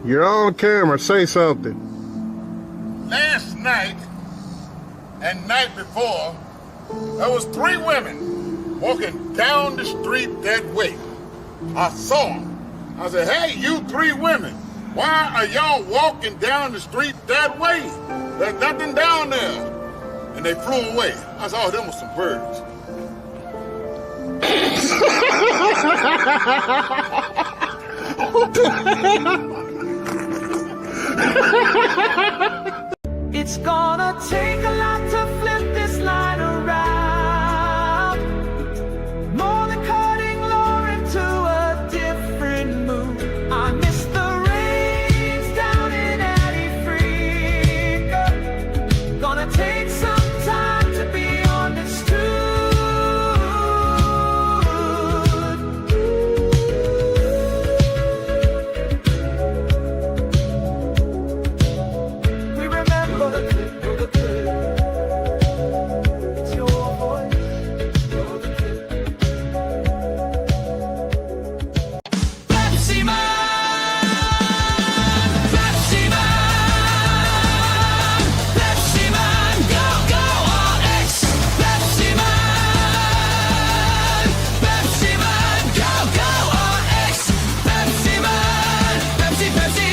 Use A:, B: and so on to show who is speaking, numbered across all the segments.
A: You're on camera. Say something.
B: Last night and night before, there was 3 women walking down the street that way. I saw them. I said, hey, you 3 women, why are y'all walking down the street that way? There's nothing down there. And they flew away. I said, oh, them was some birds.
C: It's gonna take a lot to flip this line around. More than cutting law into a different mood. I miss the rains down in Africa. Gonna take some time to be understood. We remember the good. It's your voice. You're the kid. Pepsi Man, Pepsi Man, Pepsi Man, go go RX. Pepsi Man, Pepsi Man, go go RX. Pepsi Man, Pepsi Pepsi,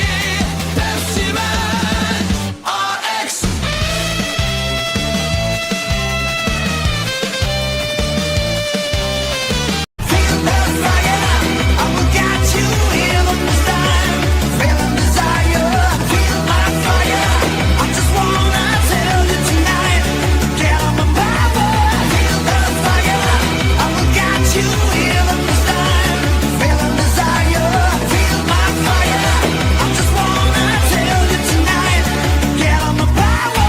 C: Pepsi Man, RX. Feel the fire, I will get you in this time. Feeling desire, feel my fire. I just wanna tell you tonight, get on my power. Feel the fire, I will get you in this time. Feeling desire, feel my fire. I just wanna tell you tonight, get on my power.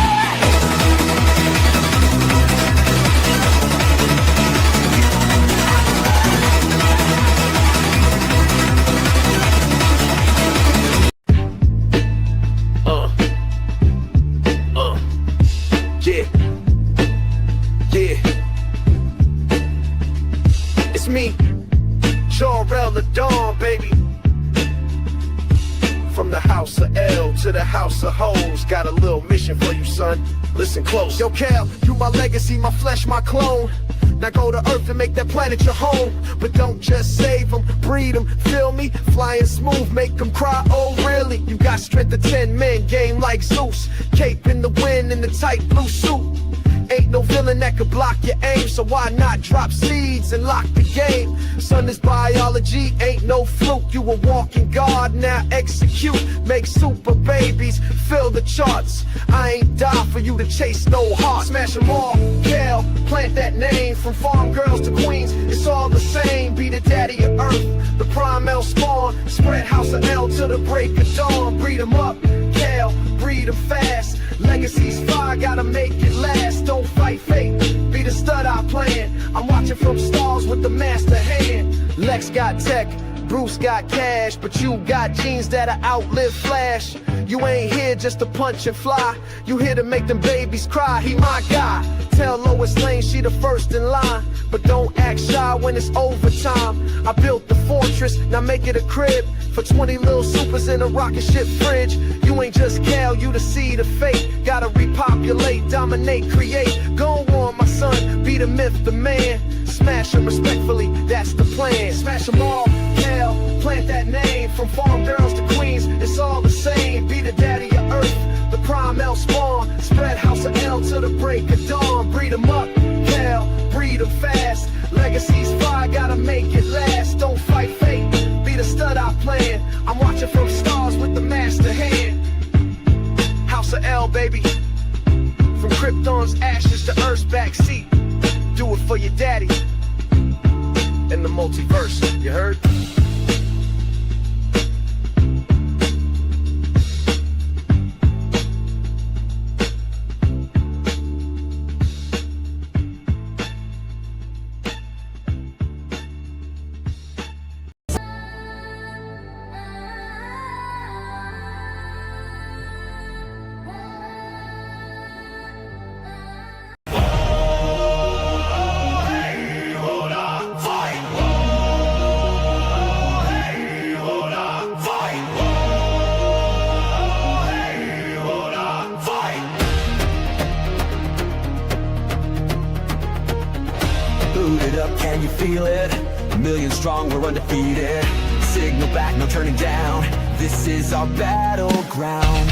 C: Yeah, yeah. It's me, Jarrell the Dawn, baby. From the house of L to the house of hoes, got a little mission for you, son. Listen close. Yo, Cal, you my legacy, my flesh, my clone. Now go to Earth and make that planet your home. But don't just save them, breed them, feel me? Flying smooth, make them cry, oh really? You got strength of 10 men, game like Zeus. Cape in the wind in the tight blue suit. Ain't no villain that could block your aim, so why not drop seeds and lock the game? Son, this biology ain't no fluke. You a walking god, now execute. Make super babies, fill the charts. I ain't die for you to chase no heart. Smash them all, Cal, plant that name. From farm girls to queens, it's all the same. Be the daddy of earth, the prime L spawn. Spread house of L till the break of dawn. Breed them up, Cal, breed them fast. Legacy's fire, gotta make it last. Don't fight fate, be the stud I plan. I'm watching from stars with the master hand. Lex got tech, Bruce got cash, but you got genes that'll outlive Flash. You ain't here just to punch and fly. You here to make them babies cry. He my guy. Tell Lois Lane she the first in line, but don't act shy when it's overtime. I built the fortress, now make it a crib for 20 little supers in a rocket ship fridge. You ain't just Cal, you the seed of fate. Gotta repopulate, dominate, create. Go on, my son, be the myth, the man. Smash them respectfully, that's the plan. Smash them all, Cal, plant that name. From farm girls to queens, it's all the same. Be the daddy of earth, the prime L spawn. Spread house of L till the break of dawn. Breed them up, Cal, breed them fast. Legacy's fire, gotta make it last. Don't fight fate, be the stud I plan. I'm watching from stars with the master hand. House of L, baby. From Krypton's ashes to Earth's backseat. Do it for your daddy. In the multiverse, you heard?
D: Booted up, can you feel it? A million strong, we're undefeated. Signal back, no turning down. This is our battleground.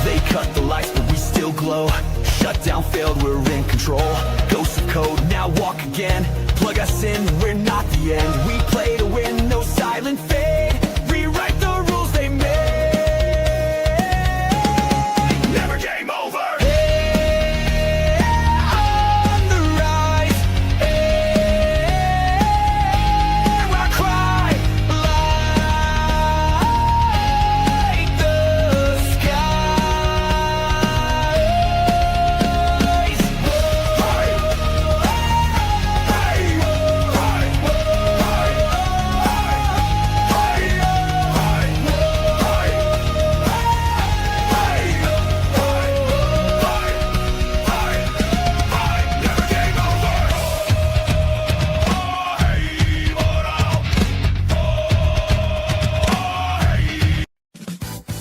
D: They cut the lights, but we still glow. Shut down failed, we're in control. Ghosts of code, now walk again. Plug us in, we're not the end. We play to win, no silent fade. Rewrite the rules they made. Never game over. Hey, on the rise. Hey, I cry like the skies.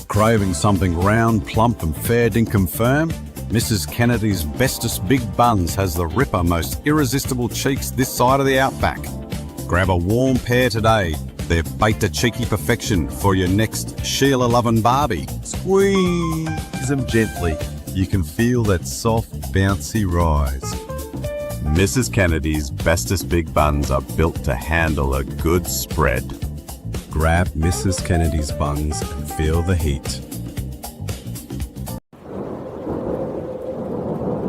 E: Craving something round, plump and fair dinkum firm? Mrs. Kennedy's bestest big buns has the ripper most irresistible cheeks this side of the outback. Grab a warm pair today. They're baked to cheeky perfection for your next Sheila-loving Barbie. Squeeze them gently. You can feel that soft, bouncy rise. Mrs. Kennedy's bestest big buns are built to handle a good spread. Grab Mrs. Kennedy's buns and feel the heat.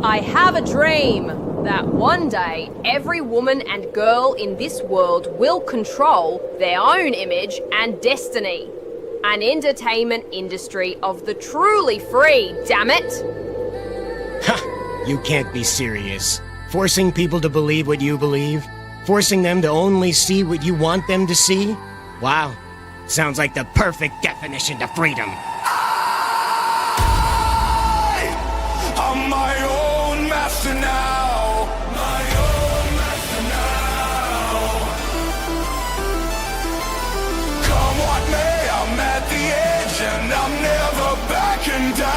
F: I have a dream that one day every woman and girl in this world will control their own image and destiny. An entertainment industry of the truly free, damn it!
G: Ha! You can't be serious. Forcing people to believe what you believe? Forcing them to only see what you want them to see? Wow. Sounds like the perfect definition to freedom.
C: I'm my own master now. My own master now. Come what may, I'm at the edge and I'm never backing down.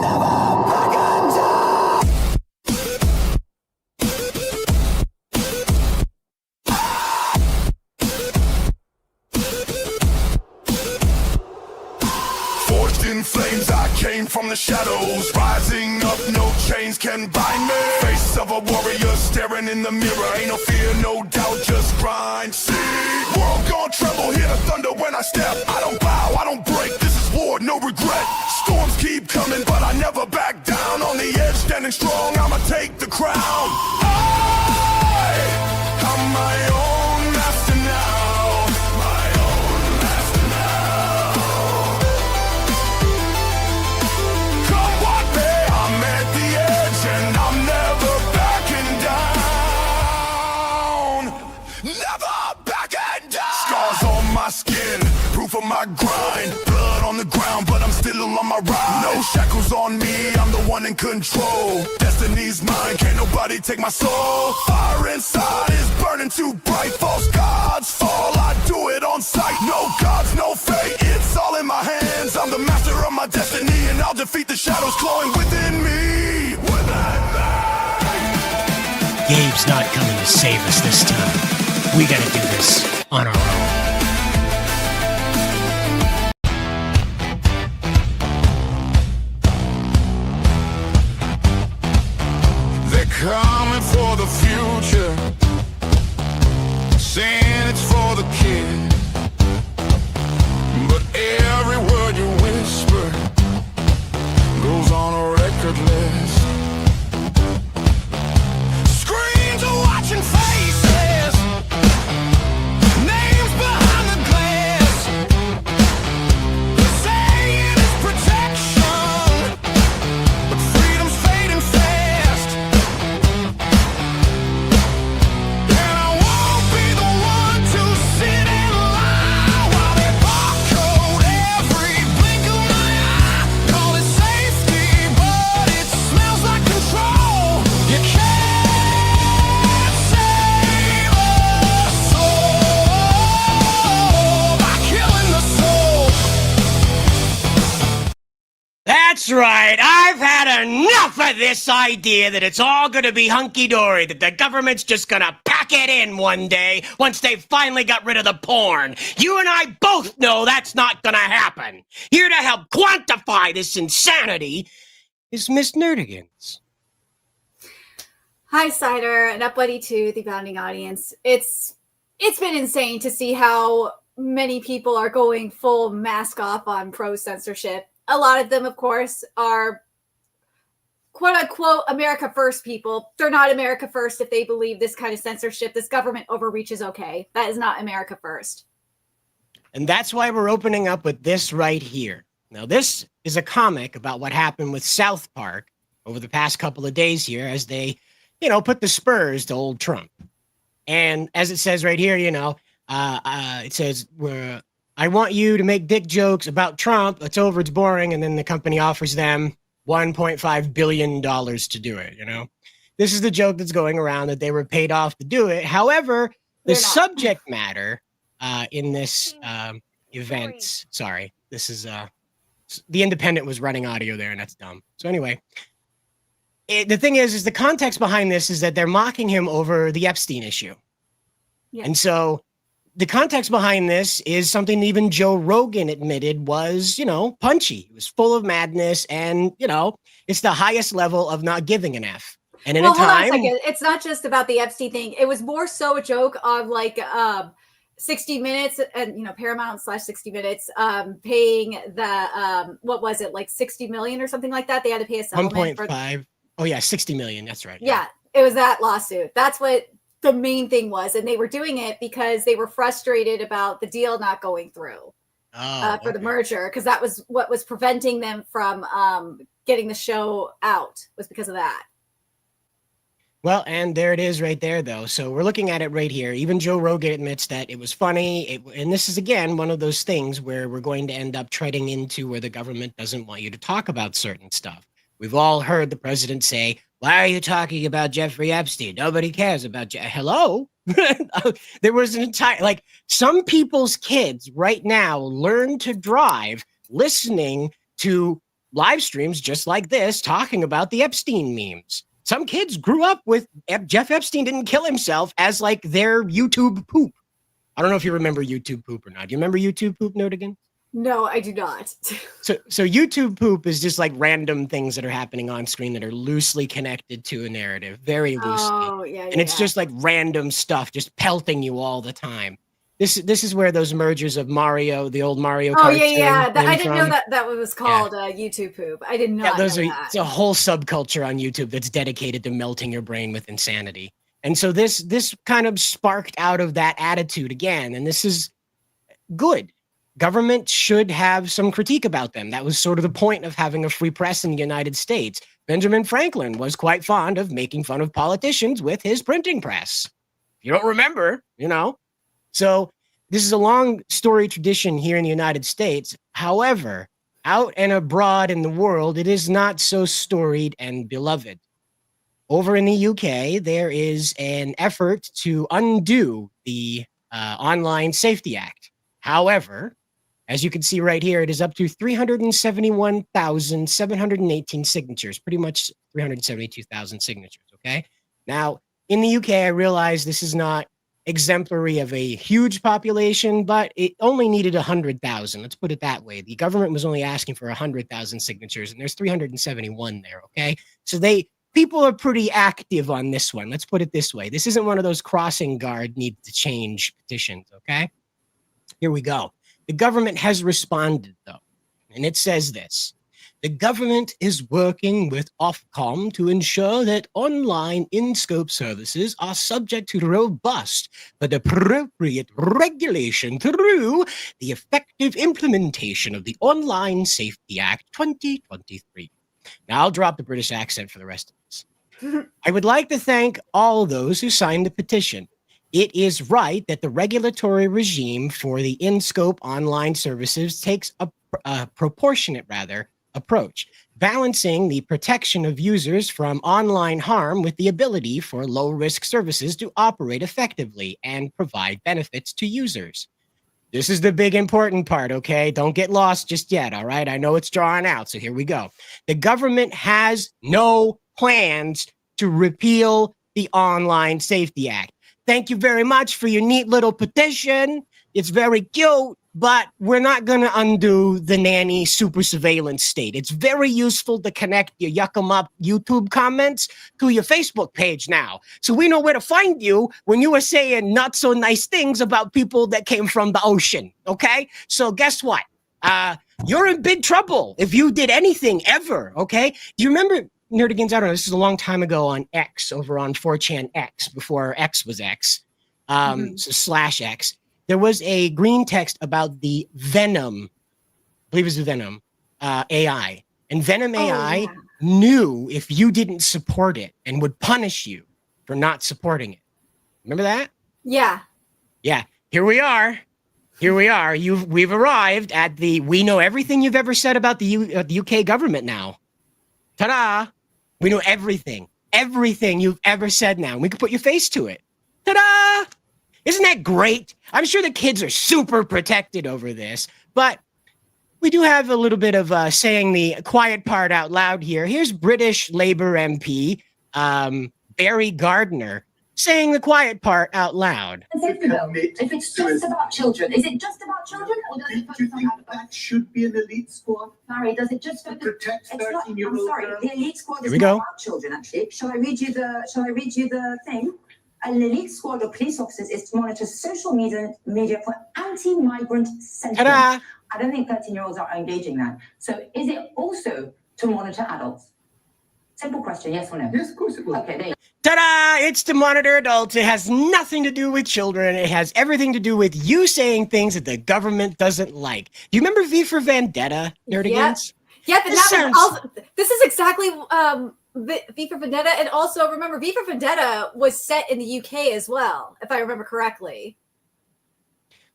C: Never backing down. 14 flames, I came from the shadows. Rising up, no chains can bind me. Face of a warrior staring in the mirror. Ain't no fear, no doubt, just grind. See, world gon' tremble, hear the thunder when I step. I don't bow, I don't break, this is war, no regret. Storms keep coming, but I never back down. On the edge, standing strong, I'ma take the crown. I'm my own master now. My own master now. Come what may, I'm at the edge and I'm never backing down. Never backing down. Scars on my skin, proof of my grind. Blood on the ground, but I'm still on my ride. No shackles on me, I'm the one in control. Destiny's mine, can't nobody take my soul. Fire inside is burning too bright. False gods fall, I do it on sight. No gods, no fate, it's all in my hands. I'm the master of my destiny and I'll defeat the shadows clawing within me.
G: Gabe's not coming to save us this time. We gotta do this on our own.
B: Coming for the future, saying it's for the kid. But every word you whisper goes on a record list. Screens are watching faces, names
G: enough of this idea that it's all gonna be hunky-dory, that the government's just gonna pack it in one day once they finally got rid of the porn. You and I both know that's not gonna happen. Here to help quantify this insanity is Miss Nerdigans.
H: Hi, Cider, and up buddy to the bounding audience. It's been insane to see how many people are going full mask off on pro-censorship. A lot of them, of course, are quote-unquote America First people. They're not America First if they believe this kind of censorship, this government overreach is okay. That is not America First.
G: And that's why we're opening up with this right here. Now, this is a comic about what happened with South Park over the past couple of days here as they, put the spurs to old Trump. And as it says right here, it says, I want you to make dick jokes about Trump. It's over. It's boring. And then the company offers them $1.5 billion to do it. This is the joke that's going around, that they were paid off to do it. However, the subject matter in this event, sorry, this is the Independent was running audio there, and that's dumb. So anyway, the thing is the context behind this is that they're mocking him over the Epstein issue. Yeah. And so the context behind this is something even Joe Rogan admitted was, punchy. It was full of madness, and, it's the highest level of not giving an F. And in a time...
H: Hold on a second. It's not just about the Epstein thing. It was more so a joke of 60 Minutes and, Paramount/60 Minutes paying the, what was it, like 60 million or something like that? They had to pay a settlement
G: 1.5. Oh, yeah, 60 million. That's right.
H: Yeah, it was that lawsuit. That's what the main thing was. And they were doing it because they were frustrated about the deal not going through for the merger, because that was what was preventing them from getting the show out, was because of that.
G: Well, and there it is right there, though. So we're looking at it right here. Even Joe Rogan admits that it was funny. And this is, again, one of those things where we're going to end up treading into where the government doesn't want you to talk about certain stuff. We've all heard the president say, why are you talking about Jeffrey Epstein? Nobody cares about Hello? There was an entire, some people's kids right now learn to drive listening to live streams just like this, talking about the Epstein memes. Some kids grew up with Jeff Epstein didn't kill himself as their YouTube poop. I don't know if you remember YouTube poop or not. Do you remember YouTube poop, Nerdigan?
H: No, I do not.
G: So YouTube poop is just random things that are happening on screen that are loosely connected to a narrative, very loosely. Oh, yeah, and it's just random stuff, just pelting you all the time. This is where those mergers of Mario, the old Mario Kart.
H: Oh yeah. I didn't know that was called YouTube poop. I did not know that.
G: It's a whole subculture on YouTube that's dedicated to melting your brain with insanity. And so this kind of sparked out of that attitude again, and this is good. Government should have some critique about them. That was sort of the point of having a free press in the United States. Benjamin Franklin was quite fond of making fun of politicians with his printing press. If you don't remember, So this is a long story tradition here in the United States. However, out and abroad in the world, it is not so storied and beloved. Over in the UK, there is an effort to undo the Online Safety Act. However, as you can see right here, it is up to 371,718 signatures, pretty much 372,000 signatures, okay? Now, in the UK, I realize this is not exemplary of a huge population, but it only needed 100,000. Let's put it that way. The government was only asking for 100,000 signatures, and there's 371 there, okay? So people are pretty active on this one. Let's put it this way. This isn't one of those crossing guard need to change petitions, okay? Here we go. The government has responded, though, and it says this. The government is working with Ofcom to ensure that online in-scope services are subject to robust but appropriate regulation through the effective implementation of the Online Safety Act 2023. Now, I'll drop the British accent for the rest of this. I would like to thank all those who signed the petition. It is right that the regulatory regime for the in-scope online services takes a proportionate, approach, balancing the protection of users from online harm with the ability for low-risk services to operate effectively and provide benefits to users. This is the big important part, okay? Don't get lost just yet, all right? I know it's drawn out, so here we go. The government has no plans to repeal the Online Safety Act. Thank you very much for your neat little petition. It's very cute, but we're not going to undo the nanny super surveillance state. It's very useful to connect your yuck 'em up YouTube comments to your Facebook page now. So we know where to find you when you are saying not so nice things about people that came from the ocean, okay? So guess what? You're in big trouble if you did anything ever, okay? Do you remember, Nerdigans, I don't know, this is a long time ago on X, over on 4chan X, before X was X, so /X. There was a green text about the Venom, I believe it was the Venom AI. And Venom AI knew if you didn't support it and would punish you for not supporting it. Remember that?
H: Yeah.
G: Yeah. Here we are. Here we are. We've arrived at the, we know everything you've ever said about the UK government now. Ta-da! We know everything. Everything you've ever said now. We can put your face to it. Ta-da! Isn't that great? I'm sure the kids are super protected over this, but we do have a little bit of saying the quiet part out loud here. Here's British Labour MP Barry Gardner saying the quiet part out loud.
I: If it's just about children, is it just about children, or does it focus on other?
J: That should be an elite squad.
I: Barry, does it just focus?
J: Protect 13-year-old.
I: I'm sorry, the elite squad is
G: we
I: not
G: go.
I: about children. Actually, shall I read you the thing? An elite squad of police officers is to monitor social media for anti-migrant sentiment.
G: Ta-da!
I: I don't think 13-year-olds are engaging that. So is it also to monitor adults? Simple question, yes or no?
J: Yes, of course it will.
I: Okay, there you go.
G: Ta-da! It's to monitor adults. It has nothing to do with children. It has everything to do with you saying things that the government doesn't like. Do you remember V for Vendetta, Nerdigans?
H: Yeah, but that was also, this is exactly V for Vendetta, and also remember V for Vendetta was set in the UK as well, if I remember correctly.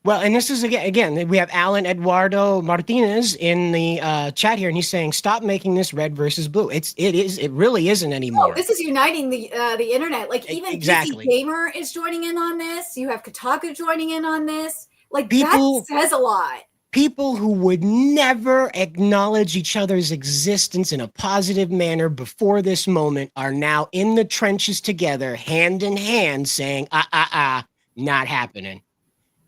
G: Well, and this is again we have Alan Eduardo Martinez in the chat here, and he's saying, "Stop making this red versus blue. It really isn't anymore."
H: Oh, this is uniting the internet. Like even
G: exactly.
H: PC Gamer is joining in on this. You have Kotaku joining in on this. Like
G: People,
H: that says a lot.
G: People who would never acknowledge each other's existence in a positive manner before this moment are now in the trenches together, hand in hand, saying, not happening.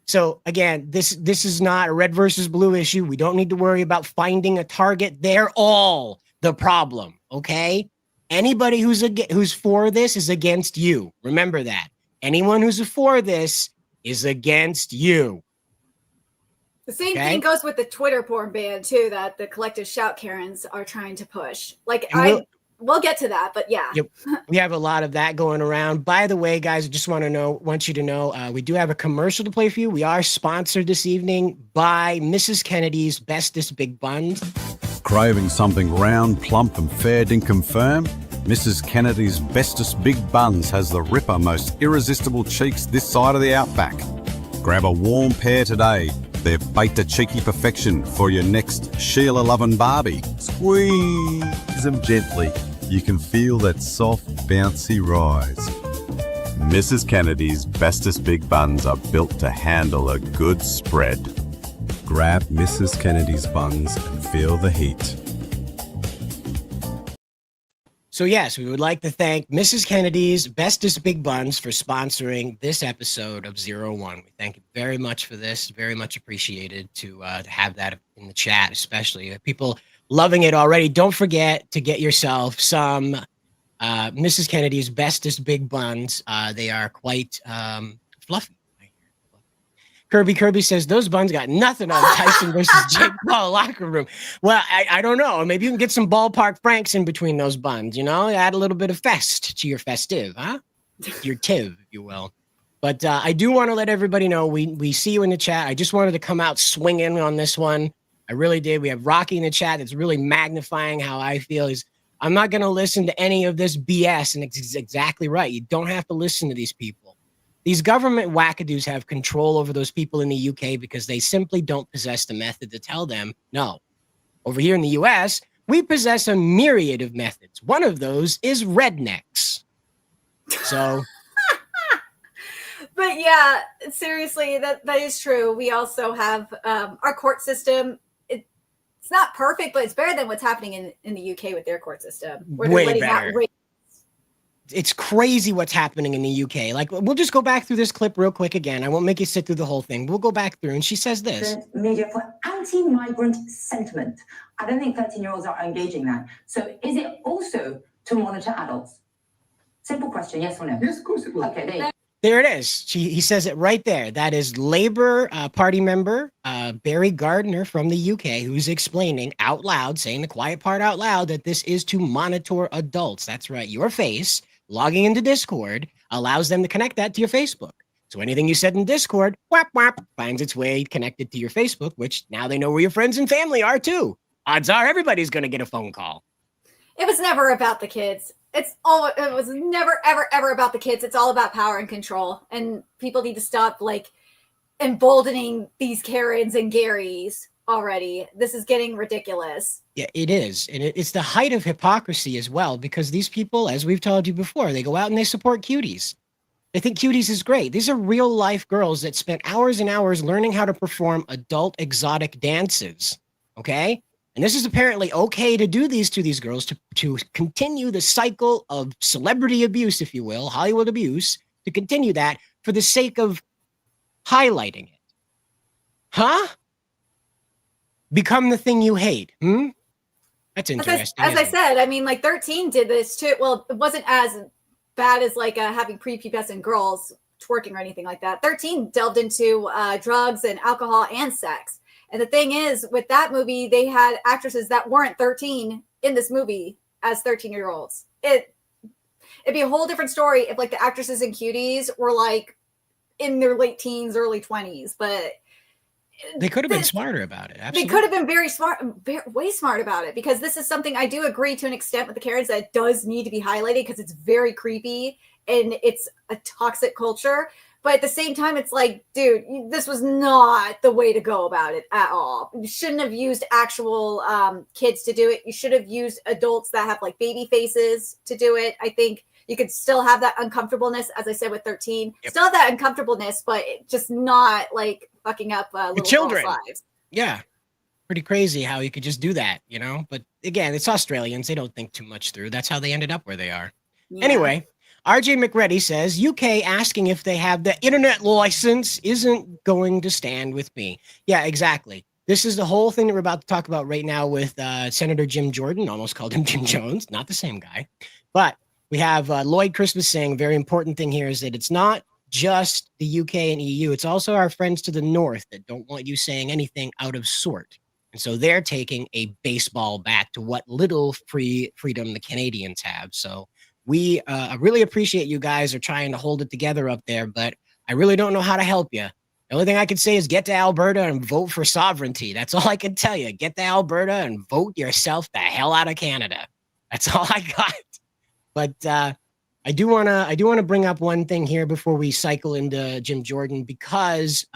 G: So again, this is not a red versus blue issue. We don't need to worry about finding a target. They're all the problem, okay? Anybody who's for this is against you. Remember that. Anyone who's for this is against you.
H: The same thing goes with the Twitter porn ban too, that the collective shout Karens are trying to push. Like we'll get to that, but yeah.
G: Yep. We have a lot of that going around. By the way, guys, I just want you to know, we do have a commercial to play for you. We are sponsored this evening by Mrs. Kennedy's Bestest Big Buns.
E: Craving something round, plump and fair dinkum firm? Mrs. Kennedy's Bestest Big Buns has the ripper most irresistible cheeks this side of the outback. Grab a warm pair today. They're baked to cheeky perfection for your next Sheila-loving Barbie. Squeeze them gently. You can feel that soft, bouncy rise. Mrs. Kennedy's Bestest Big Buns are built to handle a good spread. Grab Mrs. Kennedy's buns and feel the heat.
G: So yes, we would like to thank Mrs. Kennedy's Bestest Big Buns for sponsoring this episode of 01. We thank you very much for this. Very much appreciated to have that in the chat, especially people loving it already. Don't forget to get yourself some Mrs. Kennedy's Bestest Big Buns. They are quite fluffy. Kirby says, those buns got nothing on Tyson versus Jake Paul locker room. Well, I don't know. Maybe you can get some ballpark Franks in between those buns, you know? Add a little bit of fest to your festive, huh? Your tiv, if you will. But I do want to let everybody know, we see you in the chat. I just wanted to come out swinging on this one. I really did. We have Rocky in the chat that's really magnifying how I feel. I'm not going to listen to any of this BS, and it's exactly right. You don't have to listen to these people. These government wackadoos have control over those people in the UK because they simply don't possess the method to tell them no. Over here in the US, we possess a myriad of methods. One of those is rednecks. So
H: But yeah, seriously, that is true. We also have our court system. It's not perfect, but it's better than what's happening in the UK with their court system, where they're
G: Way
H: letting
G: better.
H: out rape.
G: It's crazy what's happening in the UK. Like, we'll just go back through this clip real quick again. I won't make you sit through the whole thing. We'll go back through, and she says this.
I: Media for anti-migrant sentiment. I don't think 13-year-olds are engaging that. So is it also to monitor adults? Simple question, yes or no?
J: Yes, of course it will.
I: Okay, there you go.
G: There it is. He says it right there. That is Labour Party member Barry Gardner from the UK, who's explaining out loud, saying the quiet part out loud, that this is to monitor adults. That's right. Your face logging into Discord allows them to connect that to your Facebook. So anything you said in Discord, whap, whap, finds its way connected to your Facebook, which now they know where your friends and family are too. Odds are everybody's going to get a phone call.
H: It was never about the kids. It was never, ever, ever about the kids. It's all about power and control. And people need to stop like emboldening these Karens and Garys already. This is getting ridiculous.
G: Yeah, it is. And it's the height of hypocrisy as well, because these people, as we've told you before, they go out and they support cuties. They think cuties is great. These are real life girls that spent hours and hours learning how to perform adult exotic dances. Okay? And this is apparently okay to do these to these girls to continue the cycle of celebrity abuse, if you will, Hollywood abuse, to continue that for the sake of highlighting it. Huh? Become the thing you hate. That's interesting.
H: As I said, I mean, like 13 did this too. Well, it wasn't as bad as like having prepubescent girls twerking or anything like that. 13 delved into drugs and alcohol and sex. And the thing is, with that movie, they had actresses that weren't 13 in this movie as 13-year-olds. It'd be a whole different story if like the actresses and cuties were like in their late teens, early 20s. But
G: they could have been smarter about it. Absolutely.
H: They could have been very smart, way smart about it, because this is something I do agree to an extent with the Karens that does need to be highlighted because it's very creepy and it's a toxic culture. But at the same time, it's like, dude, this was not the way to go about it at all. You shouldn't have used actual kids to do it. You should have used adults that have like baby faces to do it. I think you could still have that uncomfortableness, as I said with 13. Yep. Still have that uncomfortableness, but just not like fucking up little
G: children.
H: Lives.
G: Yeah. Pretty crazy how you could just do that, you know? But again, it's Australians. They don't think too much through. That's how they ended up where they are. Yeah. Anyway. RJ McReady says, UK asking if they have the internet license isn't going to stand with me. Yeah, exactly. This is the whole thing that we're about to talk about right now with Senator Jim Jordan. Almost called him Jim Jones. Not the same guy. But we have Lloyd Christmas saying a very important thing here is that it's not just the UK and EU. It's also our friends to the north that don't want you saying anything out of sort. And so they're taking a baseball bat to what little freedom the Canadians have. So we really appreciate you guys are trying to hold it together up there, but I really don't know how to help you. The only thing I can say is get to Alberta and vote for sovereignty. That's all I can tell you. Get to Alberta and vote yourself the hell out of Canada. That's all I got. But I do want to bring up one thing here before we cycle into Jim Jordan, because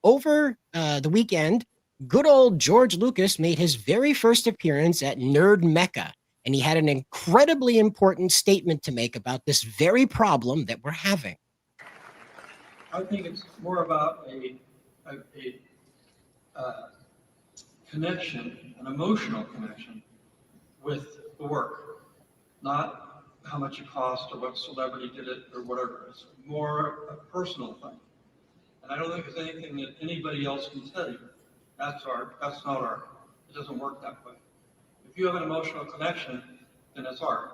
G: over the weekend, good old George Lucas made his very first appearance at Nerd Mecca. And he had an incredibly important statement to make about this very problem that we're having.
K: I think it's more about a connection, an emotional connection with the work, not how much it cost or what celebrity did it or whatever. It's more a personal thing. And I don't think there's anything that anybody else can tell you. That's art. That's not art. It doesn't work that way. If you have an emotional connection, then it's art.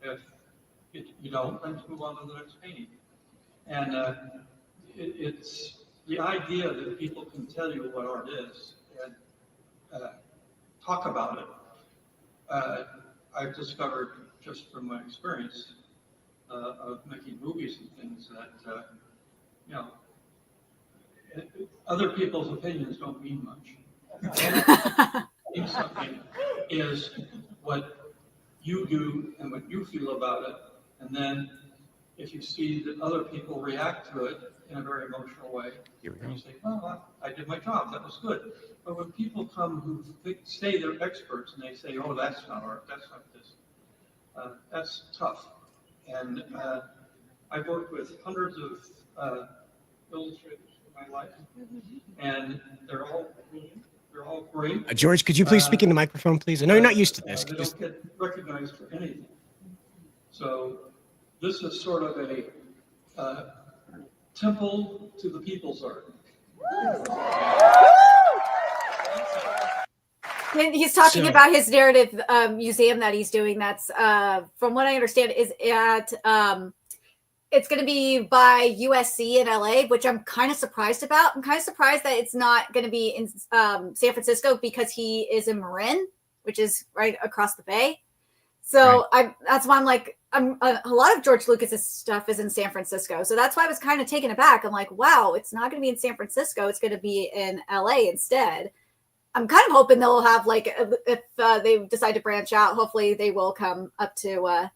K: If you don't, then move on to the next painting. And it's the idea that people can tell you what art is and talk about it. I've discovered just from my experience of making movies and things that, other people's opinions don't mean much. Something is what you do and what you feel about it, and then if you see that other people react to it in a very emotional way, you say, well, I did my job, that was good. But when people come who say they're experts and they say, oh, that's not art, that's not this, that's tough. And I've worked with hundreds of illustrators in my life, and they're all great.
G: George, could you please speak in the microphone, please? I know you're not used to this.
K: They don't get recognized for anything. So this is sort of a temple to the people's art.
H: He's talking about his narrative museum that he's doing. That's from what I understand is at it's going to be by USC in LA, which I'm kind of surprised about. I'm kind of surprised that it's not going to be in San Francisco because he is in Marin, which is right across the bay. So that's why I'm like, a lot of George Lucas's stuff is in San Francisco. So that's why I was kind of taken aback. I'm like, wow, it's not going to be in San Francisco. It's going to be in LA instead. I'm kind of hoping they'll have like, if they decide to branch out, hopefully they will come up to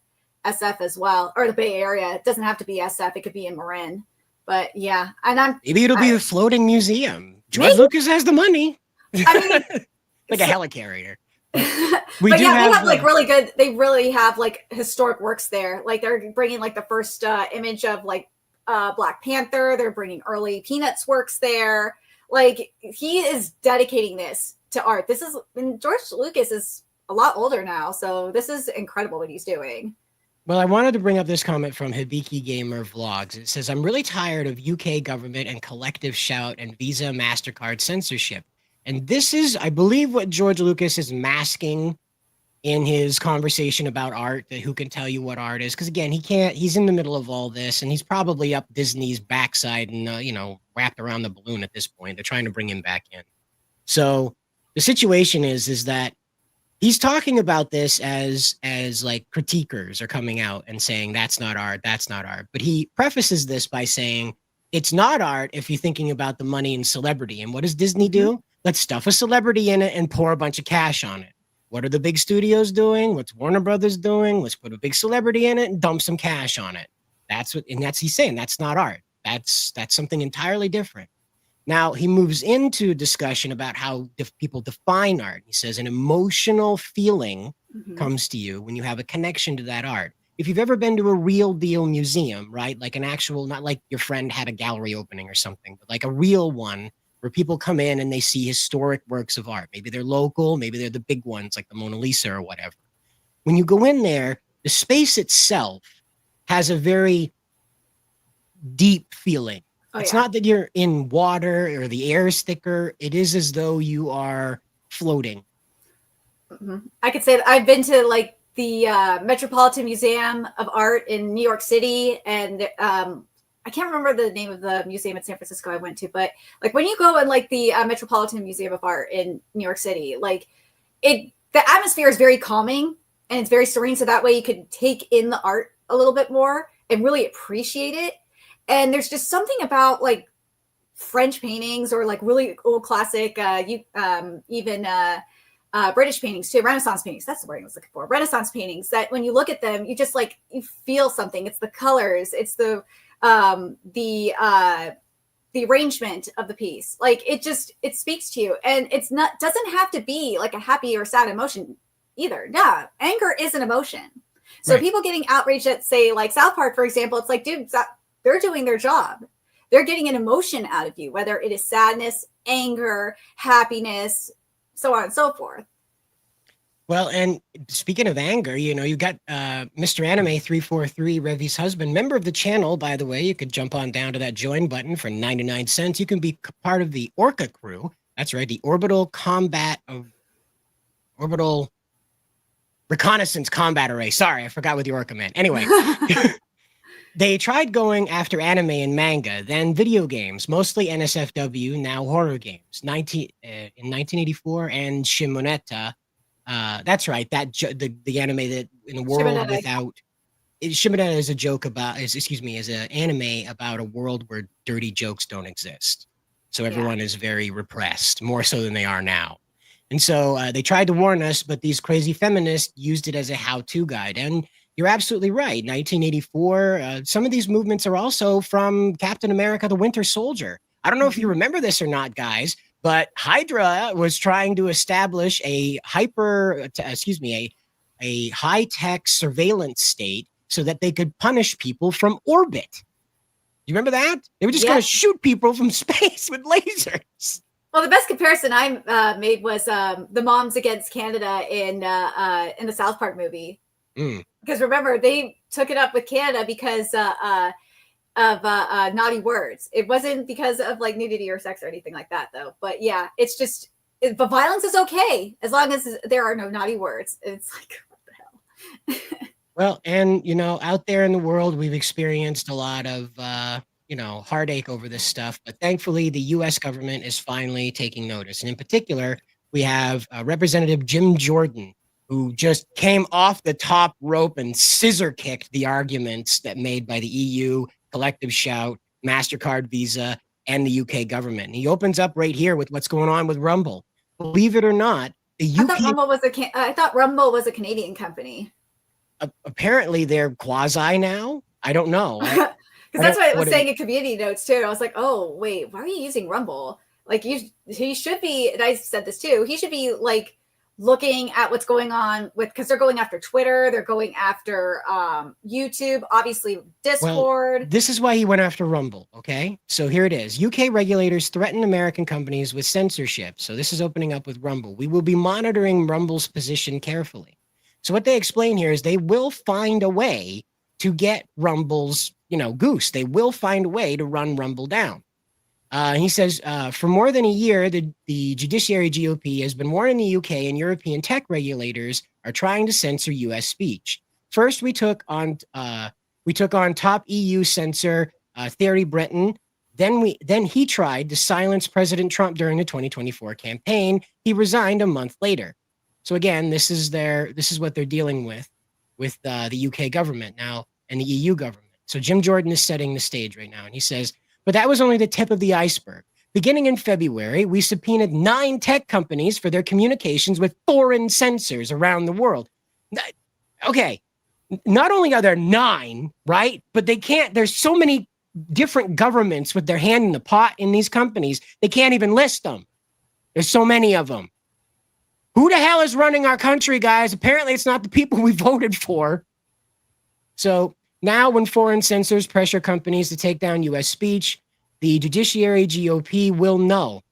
H: SF as well, or the Bay Area. It doesn't have to be SF. It could be in Marin. But yeah, and
G: maybe it'll be a floating museum. George Lucas has the money.
H: I mean,
G: like a helicarrier.
H: We but yeah, they have like really good. They really have like historic works there. Like they're bringing like the first image of like Black Panther. They're bringing early Peanuts works there. Like he is dedicating this to art. This is, and George Lucas is a lot older now, so this is incredible what he's doing.
G: Well, I wanted to bring up this comment from Hibiki Gamer Vlogs. It says, I'm really tired of UK government and collective shout and Visa, MasterCard censorship. And this is, I believe, what George Lucas is masking in his conversation about art, that who can tell you what art is. Because again, he's in the middle of all this, and he's probably up Disney's backside and, wrapped around the balloon at this point. They're trying to bring him back in. So the situation is that he's talking about this as like critiquers are coming out and saying, that's not art, that's not art. But he prefaces this by saying, it's not art if you're thinking about the money and celebrity. And what does Disney do? Let's stuff a celebrity in it and pour a bunch of cash on it. What are the big studios doing? What's Warner Brothers doing? Let's put a big celebrity in it and dump some cash on it. That's he's saying that's not art. That's something entirely different. Now he moves into a discussion about how people define art. He says an emotional feeling comes to you when you have a connection to that art. If you've ever been to a real deal museum, right? Like an actual, not like your friend had a gallery opening or something, but like a real one where people come in and they see historic works of art. Maybe they're local, maybe they're the big ones like the Mona Lisa or whatever. When you go in there, the space itself has a very deep feeling. It's not that you're in water or the air is thicker. It is as though you are floating.
H: I could say that I've been to like the Metropolitan Museum of Art in New York City, and I can't remember the name of the museum in San Francisco I went to, but like when you go in like the Metropolitan Museum of Art in New York City, like the atmosphere is very calming and it's very serene. So that way you could take in the art a little bit more and really appreciate it. And there's just something about like French paintings or like really old classic, even British paintings too, Renaissance paintings. That's the word I was looking for. Renaissance paintings that when you look at them, you just like, you feel something. It's the colors. It's the arrangement of the piece. Like it speaks to you, and doesn't have to be like a happy or sad emotion either. Yeah. Anger is an emotion. So people getting outraged at say like South Park, for example, it's like, dude, they're doing their job. They're getting an emotion out of you, whether it is sadness, anger, happiness, so on and so forth.
G: Well, and speaking of anger, you got Mr. Anime 343, Revi's husband, member of the channel, by the way. You could jump on down to that join button for 99 cents. You can be part of the Orca crew. That's right, the Orbital Reconnaissance Combat Array. Sorry, I forgot what the Orca meant. Anyway. They tried going after anime and manga, then video games, mostly NSFW, now horror games. In 1984 and Shimoneta, that's right, the anime that in a world
H: Shimoneta.
G: without Shimoneta is a joke about is an anime about a world where dirty jokes don't exist. So everyone is very repressed, more so than they are now. And so they tried to warn us, but these crazy feminists used it as a how-to guide. And you're absolutely right. 1984, some of these movements are also from Captain America, the Winter Soldier. I don't know if you remember this or not, guys, but Hydra was trying to establish a high-tech surveillance state so that they could punish people from orbit. You remember that? They were just going to shoot people from space with lasers.
H: Well, the best comparison I made was the Moms Against Canada in the South Park movie. Because remember, they took it up with Canada because of naughty words. It wasn't because of like nudity or sex or anything like that, though. But yeah, it's just, but violence is okay as long as there are no naughty words. It's like, what the hell?
G: Well, and, you know, out there in the world, we've experienced a lot of, you know, heartache over this stuff. But thankfully, the U.S. government is finally taking notice. And in particular, we have Representative Jim Jordan, who just came off the top rope and scissor kicked the arguments that made by the EU, Collective Shout, MasterCard, Visa, and the UK government. And he opens up right here with what's going on with Rumble. Believe it or not, the UK...
H: I thought Rumble was a Canadian company.
G: Apparently they're quasi now. I don't know.
H: Because that's what it was saying in community notes too. I was like, oh wait, why are you using Rumble? Like he should be, and I said this too, he should be like looking at what's going on with, because they're going after Twitter, they're going after YouTube, obviously Discord.
G: Well, this is why he went after Rumble, okay? So here it is. UK regulators threaten American companies with censorship. So this is opening up with Rumble. We will be monitoring Rumble's position carefully. So what they explain here is they will find a way to get Rumble's, you know, goose. They will find a way to run Rumble down. He says, for more than a year, the judiciary GOP has been warning the UK and European tech regulators are trying to censor US speech. First, we took on top EU censor Thierry Breton. Then he tried to silence President Trump during the 2024 campaign. He resigned a month later. So again, this is what they're dealing with the UK government now and the EU government. So Jim Jordan is setting the stage right now, and he says, but that was only the tip of the iceberg. Beginning in February, we subpoenaed 9 tech companies for their communications with foreign censors around the world. Okay, not only are there 9, right? But there's so many different governments with their hand in the pot in these companies, they can't even list them. There's so many of them. Who the hell is running our country, guys? Apparently, it's not the people we voted for. So now when foreign censors pressure companies to take down U.S. speech, the judiciary GOP will know.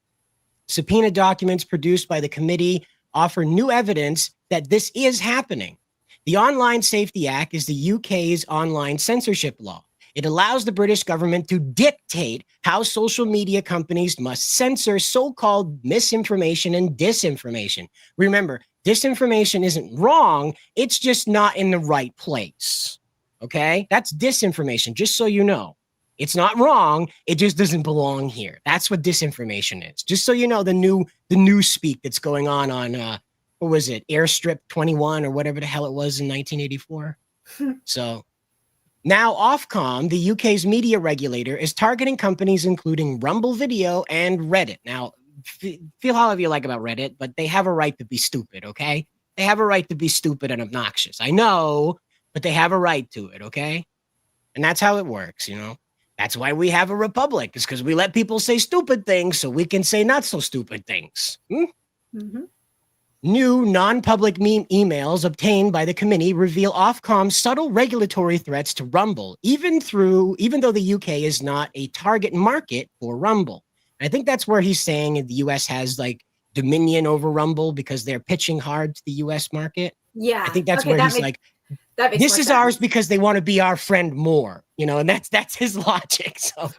G: Subpoena documents produced by the committee offer new evidence that this is happening. The Online Safety Act is the UK's online censorship law. It allows the British government to dictate how social media companies must censor so-called misinformation and disinformation. Remember, disinformation isn't wrong. It's just not in the right place. Okay? That's disinformation, just so you know. It's not wrong. It just doesn't belong here. That's what disinformation is. Just so you know, the news speak that's going on what was it? Airstrip 21 or whatever the hell it was in 1984. So now Ofcom, the UK's media regulator, is targeting companies including Rumble Video and Reddit. Now, feel however you like about Reddit, but they have a right to be stupid, okay? They have a right to be stupid and obnoxious. I know, but they have a right to it, okay? And that's how it works, you know? That's why we have a republic, is because we let people say stupid things so we can say not so stupid things. Mm-hmm. New non-public emails obtained by the committee reveal Ofcom's subtle regulatory threats to Rumble, even though the UK is not a target market for Rumble. And I think that's where he's saying the US has like dominion over Rumble because they're pitching hard to the US market.
H: Yeah.
G: I think that's where he's like, this is ours because they want to be our friend more, you know, and that's his logic. So,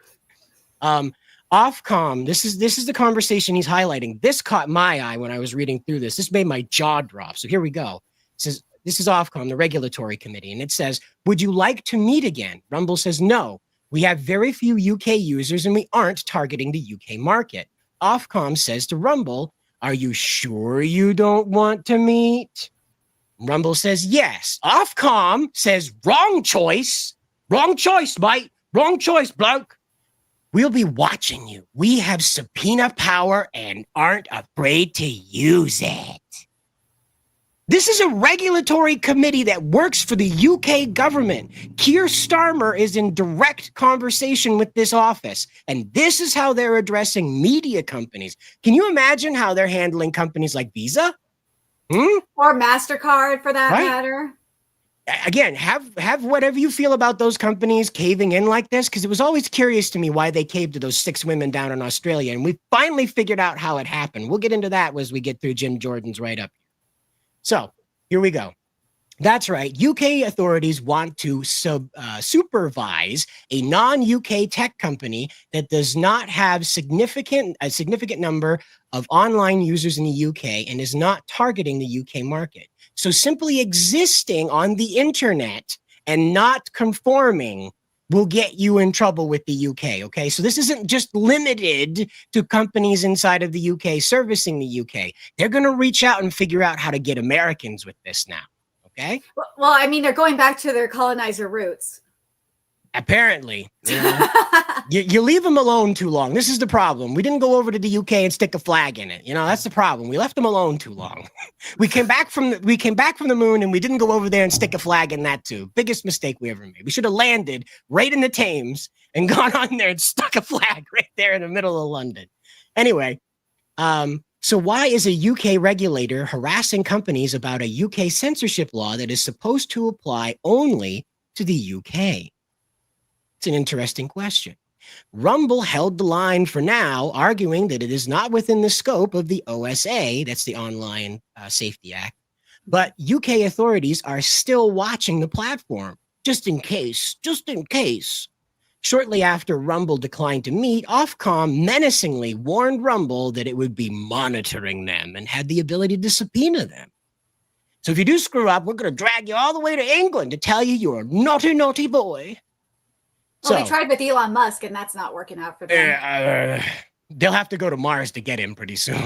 G: Ofcom, this is the conversation he's highlighting. This caught my eye when I was reading through this. This made my jaw drop. So here we go. It says, this is Ofcom, the regulatory committee. And it says, would you like to meet again? Rumble says, no, we have very few UK users and we aren't targeting the UK market. Ofcom says to Rumble, are you sure you don't want to meet? Rumble says, yes. Ofcom says, wrong choice. Wrong choice, mate. Wrong choice, bloke. We'll be watching you. We have subpoena power and aren't afraid to use it. This is a regulatory committee that works for the UK government. Keir Starmer is in direct conversation with this office, and this is how they're addressing media companies. Can you imagine how they're handling companies like Visa?
H: Or MasterCard, for that matter?
G: again, have whatever you feel about those companies caving in like this, because it was always curious to me why they caved to those 6 women down in Australia, and we finally figured out how it happened. We'll get into that as we get through Jim Jordan's write-up. So here we go. That's right. UK authorities want to supervise a non-UK tech company that does not have a significant number of online users in the UK and is not targeting the UK market. So simply existing on the internet and not conforming will get you in trouble with the UK, okay? So this isn't just limited to companies inside of the UK servicing the UK. They're going to reach out and figure out how to get Americans with this now. Okay.
H: Well, I mean, they're going back to their colonizer roots.
G: Apparently, you leave them alone too long. This is the problem. We didn't go over to the UK and stick a flag in it. That's the problem. We left them alone too long. We came back from the moon and we didn't go over there and stick a flag in that too. Biggest mistake we ever made. We should have landed right in the Thames and gone on there and stuck a flag right there in the middle of London. Anyway, so why is a UK regulator harassing companies about a UK censorship law that is supposed to apply only to the UK? It's an interesting question. Rumble held the line for now, arguing that it is not within the scope of the OSA, that's the Online Safety Act, but UK authorities are still watching the platform, just in case. Shortly after Rumble declined to meet, Ofcom menacingly warned Rumble that it would be monitoring them and had the ability to subpoena them. So if you do screw up, we're going to drag you all the way to England to tell you you're a naughty, naughty boy.
H: Well, they tried with Elon Musk, and that's not working out for them.
G: They'll have to go to Mars to get him pretty soon.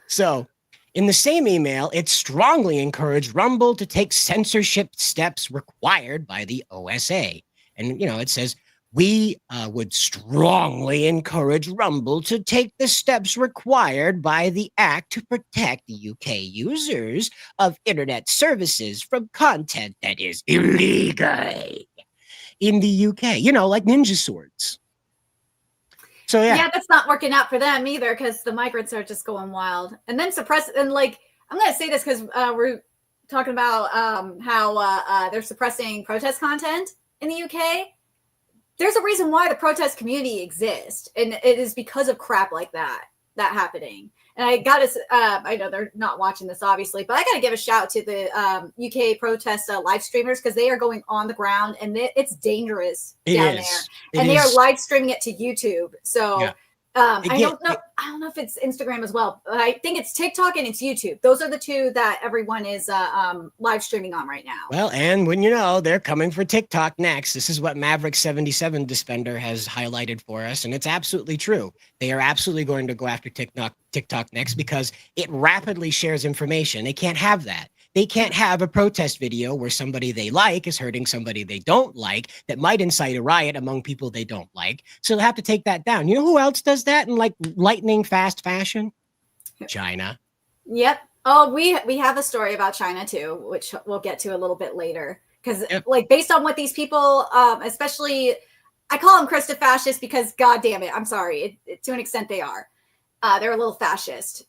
G: So in the same email, it strongly encouraged Rumble to take censorship steps required by the OSA. And, it says, we would strongly encourage Rumble to take the steps required by the Act to protect the UK users of internet services from content that is illegal in the UK, like ninja swords. So,
H: yeah, that's not working out for them either because the migrants are just going wild. And then I'm going to say this because we're talking about how they're suppressing protest content in the UK. There's a reason why the protest community exists, and it is because of crap like that happening. And I know they're not watching this obviously, but I got to give a shout to the UK protest live streamers because they are going on the ground and it's dangerous down there. And they are live streaming it to YouTube. So yeah. I don't know if it's Instagram as well, but I think it's TikTok and it's YouTube. Those are the two that everyone is live streaming on right now.
G: Well, and when you know, they're coming for TikTok next. This is what Maverick77 Dispenser has highlighted for us, and it's absolutely true. They are absolutely going to go after TikTok next because it rapidly shares information. They can't have that. They can't have a protest video where somebody they like is hurting somebody they don't like that might incite a riot among people they don't like. So they'll have to take that down. You know who else does that in like lightning fast fashion? China.
H: Yep. Oh, we have a story about China too, which we'll get to a little bit later. Because based on what these people, especially, I call them Christo-fascists because, God damn it, I'm sorry. To an extent they are. They're a little fascist.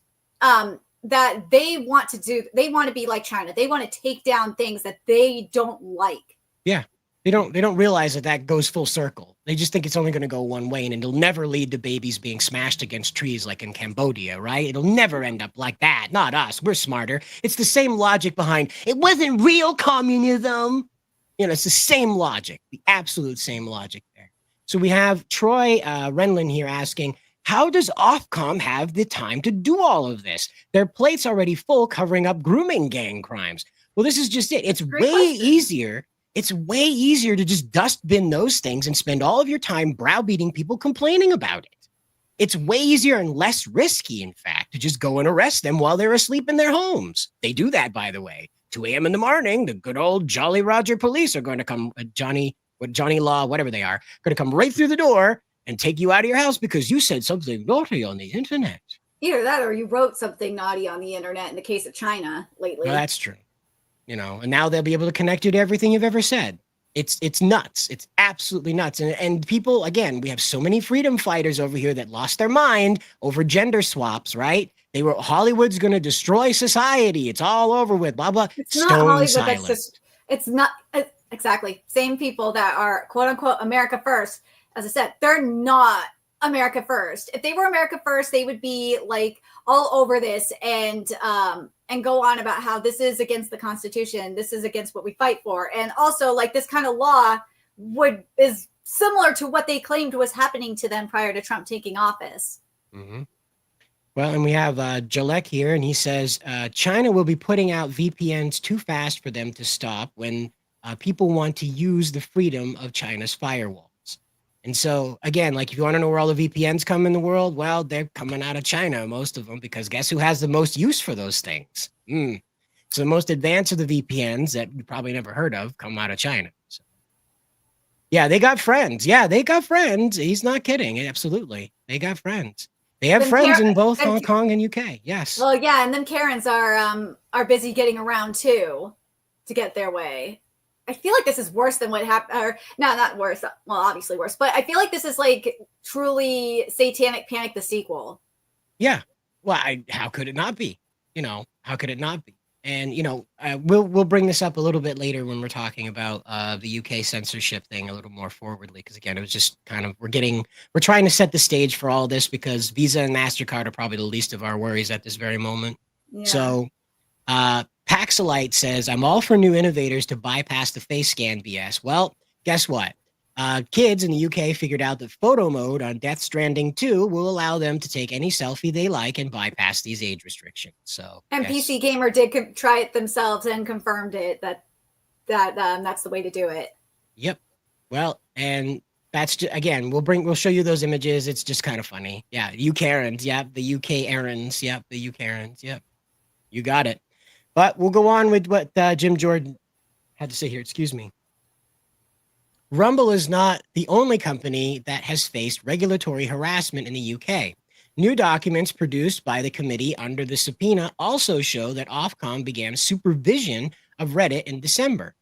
H: That they want to be like China. They want to take down things that they don't like.
G: Yeah. They don't realize that goes full circle. They just think it's only going to go one way and it'll never lead to babies being smashed against trees like in Cambodia, right? It'll never end up like that. Not us. We're smarter. It's the same logic behind it wasn't real communism. It's the same logic, the absolute same logic there. So we have Troy Renlin here asking, how does Ofcom have the time to do all of this? Their plate's already full covering up grooming gang crimes. Well, this is just it. It's way easier. It's way easier to just dustbin those things and spend all of your time browbeating people complaining about it. It's way easier and less risky, in fact, to just go and arrest them while they're asleep in their homes. They do that, by the way. 2 a.m. in the morning, the good old Jolly Roger police are going to come, Johnny Law, whatever they are, going to come right through the door and take you out of your house because you said something naughty on the internet.
H: Either that or you wrote something naughty on the internet in the case of China lately.
G: Well, that's true. And now they'll be able to connect you to everything you've ever said. It's nuts. It's absolutely nuts. And people, again, we have so many freedom fighters over here that lost their mind over gender swaps, right? Hollywood's going to destroy society. It's all over with, blah, blah.
H: It's not
G: Stone
H: Hollywood.
G: silence.
H: That's just, it's not exactly same people that are quote unquote America first. As I said, they're not America first. If they were America first, they would be like all over this and go on about how this is against the Constitution. This is against what we fight for. And also like this kind of law is similar to what they claimed was happening to them prior to Trump taking office.
G: Mm-hmm. Well, and we have Jalek here, and he says, China will be putting out VPNs too fast for them to stop when people want to use the freedom of China's firewalls. And so, again, like if you want to know where all the VPNs come in the world, well, they're coming out of China, most of them, because guess who has the most use for those things? So the most advanced of the VPNs that you probably never heard of come out of China. So, yeah, they got friends. Yeah, they got friends. He's not kidding. Absolutely. They got friends. They have friends in both Hong Kong and UK. Yes.
H: Well, yeah, and then Karens are busy getting around too to get their way. I feel like this is worse than what happened, or no, not worse. Well, obviously worse, but I feel like this is like truly Satanic Panic, the sequel.
G: Yeah. Well, how could it not be? How could it not be? And we'll bring this up a little bit later when we're talking about the UK censorship thing a little more forwardly, because again, it was just kind of we're trying to set the stage for all this because Visa and MasterCard are probably the least of our worries at this very moment. Yeah. So Paxilite says, I'm all for new innovators to bypass the face scan BS. Well, guess what? Kids in the UK figured out that photo mode on Death Stranding 2 will allow them to take any selfie they like and bypass these age restrictions. So,
H: and yes. PC Gamer did try it themselves and confirmed it that that's the way to do it.
G: Yep. Well, and that's just, again, we'll show you those images. It's just kind of funny. Yeah, UK errands. Yep, the UK errands. Yep, the UK errands. Yep, you got it. But we'll go on with what Jim Jordan had to say here. Excuse me. Rumble is not the only company that has faced regulatory harassment in the UK. New documents produced by the committee under the subpoena also show that Ofcom began supervision of Reddit in December.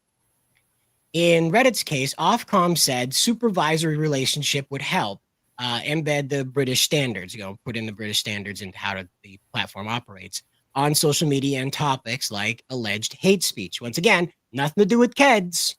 G: In Reddit's case, Ofcom said supervisory relationship would help embed the British standards, put in the British standards into how the platform operates on social media and topics like alleged hate speech. Once again, nothing to do with kids.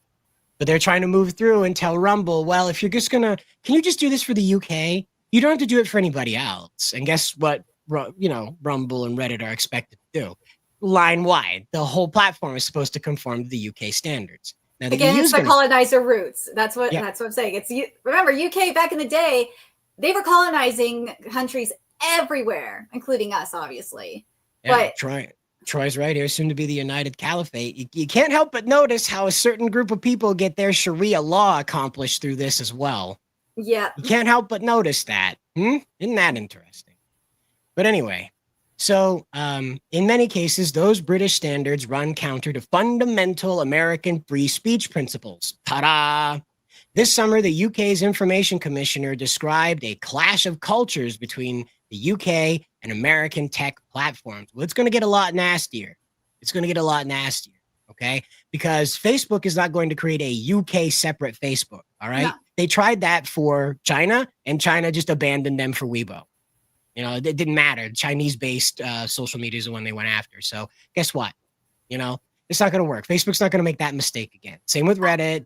G: But they're trying to move through and tell Rumble, well, if you're just can you just do this for the UK? You don't have to do it for anybody else. And guess what, Rumble and Reddit are expected to do? Line wide. The whole platform is supposed to conform to the UK standards. Now,
H: again, it's the colonizer roots. That's what I'm saying. Remember, UK back in the day, they were colonizing countries everywhere, including us, obviously.
G: Yeah, but Troy's right here, soon to be the United Caliphate. You can't help but notice how a certain group of people get their Sharia law accomplished through this as well.
H: Yeah.
G: You can't help but notice that. Isn't that interesting? But anyway, so in many cases, those British standards run counter to fundamental American free speech principles. Ta-da! This summer, the UK's Information Commissioner described a clash of cultures between the UK and American tech platforms. Well, it's going to get a lot nastier. Okay? Because Facebook is not going to create a UK separate Facebook, all right? No. They tried that for China, and China just abandoned them for Weibo. It didn't matter. Chinese-based social media is the one they went after. So guess what? It's not going to work. Facebook's not going to make that mistake again. Same with Reddit.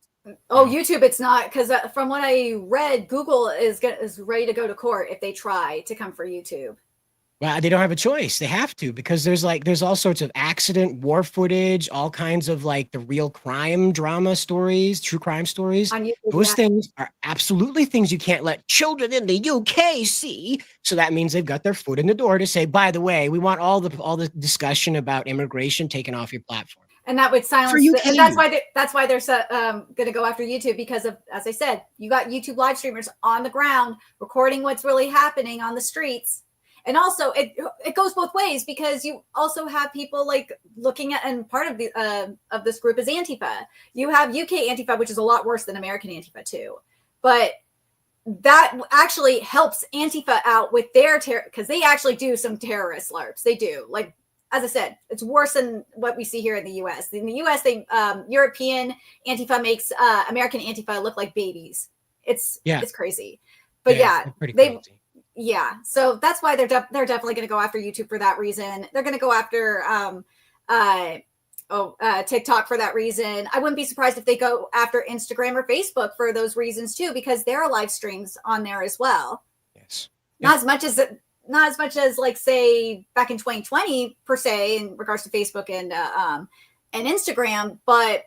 H: Oh, YouTube, it's not, because from what I read, Google is ready to go to court if they try to come for YouTube.
G: Well, they don't have a choice. They have to, because there's all sorts of accident, war footage, all kinds of like the real crime drama stories, true crime stories. On YouTube, those things are absolutely things you can't let children in the UK see. So that means they've got their foot in the door to say, by the way, we want all the discussion about immigration taken off your platform.
H: And that would silence. That's why they're going to go after YouTube, because of, as I said, you got YouTube live streamers on the ground recording what's really happening on the streets. And also, it goes both ways, because you also have people like looking at, and part of this group is Antifa. You have UK Antifa, which is a lot worse than American Antifa too, but that actually helps Antifa out with their terror, because they actually do some terrorist LARPs. They do, like, as I said, it's worse than what we see here in the U.S. In the U.S., European Antifa makes American Antifa look like babies. It's crazy, but Yeah, so that's why they're definitely going to go after YouTube for that reason. They're going to go after TikTok for that reason. I wouldn't be surprised if they go after Instagram or Facebook for those reasons too, because there are live streams on there as well.
G: Yes.
H: Not as much as like say back in 2020 per se in regards to Facebook and Instagram, but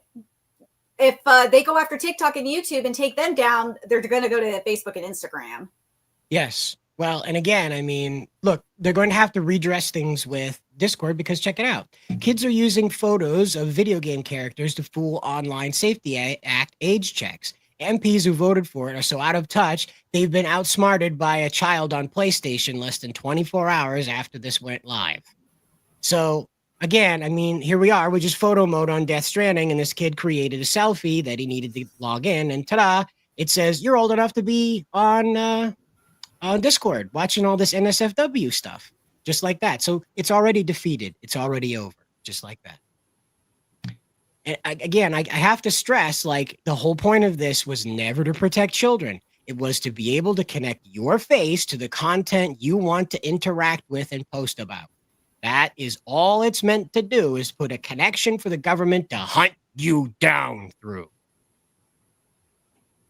H: if they go after TikTok and YouTube and take them down, they're going to go to Facebook and Instagram.
G: Yes. Well, and again, I mean, look, they're going to have to redress things with Discord because check it out. Kids are using photos of video game characters to fool online Safety Act age checks. MPs who voted for it are so out of touch, they've been outsmarted by a child on PlayStation less than 24 hours after this went live. So again, I mean, here we are with just photo mode on Death Stranding, and this kid created a selfie that he needed to log in, and ta-da, it says you're old enough to be on Discord watching all this NSFW stuff, just like that. So it's already defeated. It's already over, just like that. And I have to stress, like, the whole point of this was never to protect children. It was to be able to connect your face to the content you want to interact with and post about. That is all it's meant to do, is put a connection for the government to hunt you down through.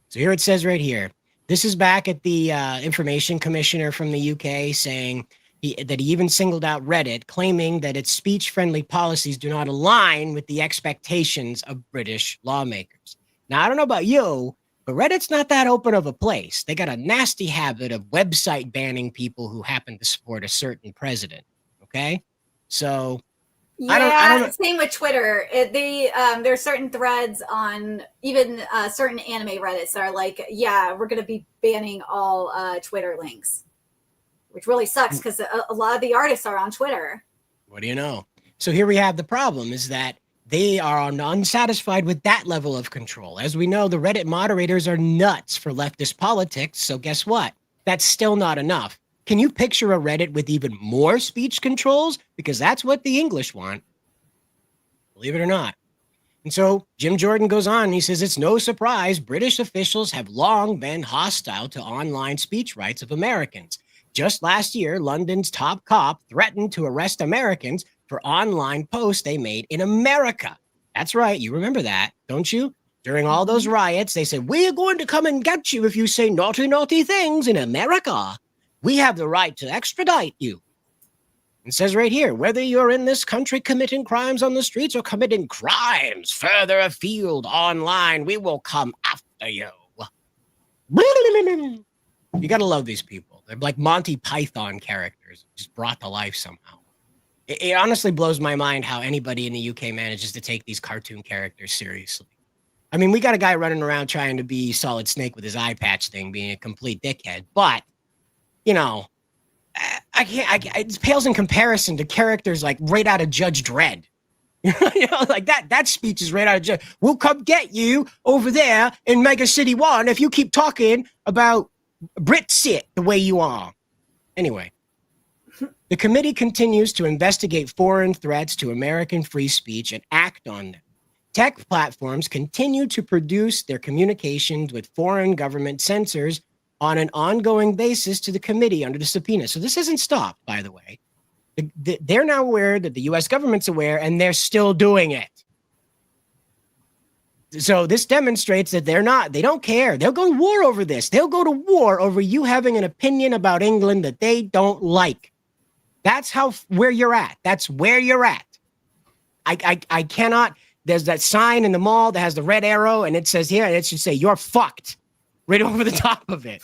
G: So here it says right here, this is back at the information commissioner from the UK saying that he even singled out Reddit, claiming that its speech-friendly policies do not align with the expectations of British lawmakers. Now, I don't know about you, but Reddit's not that open of a place. They got a nasty habit of website banning people who happen to support a certain president. Okay? So,
H: yeah, I don't same with Twitter. There's certain threads on even certain anime Reddits that are like, yeah, we're going to be banning all Twitter links, which really sucks because a lot of the artists are on Twitter.
G: What do you know? So here we have the problem, is that they are unsatisfied with that level of control. As we know, the Reddit moderators are nuts for leftist politics. So guess what? That's still not enough. Can you picture a Reddit with even more speech controls? Because that's what the English want. Believe it or not. And so Jim Jordan goes on, and he says, it's no surprise British officials have long been hostile to online speech rights of Americans. Just last year, London's top cop threatened to arrest Americans for online posts they made in America. That's right. You remember that, don't you? During all those riots, they said, we're going to come and get you if you say naughty, naughty things in America. We have the right to extradite you. It says right here, whether you're in this country committing crimes on the streets or committing crimes further afield online, we will come after you. You got to love these people. They're like Monty Python characters, just brought to life somehow. It honestly blows my mind how anybody in the UK manages to take these cartoon characters seriously. I mean, we got a guy running around trying to be Solid Snake with his eye patch thing, being a complete dickhead. But, you know, it pales in comparison to characters like right out of Judge Dredd. You know, like that speech is right out of Judge. We'll come get you over there in Mega City 1 if you keep talking about Britsit the way you are. Anyway, the committee continues to investigate foreign threats to American free speech and act on them. Tech platforms continue to produce their communications with foreign government censors on an ongoing basis to the committee under the subpoena. So this isn't stopped, by the way. They're now aware that the U.S. government's aware, and they're still doing it. So this demonstrates that they don't care. They'll go to war over this. They'll go to war over you having an opinion about England that they don't like. That's where you're at. That's where you're at. I cannot. There's that sign in the mall that has the red arrow, and it says here, and it should say, you're fucked, right over the top of it.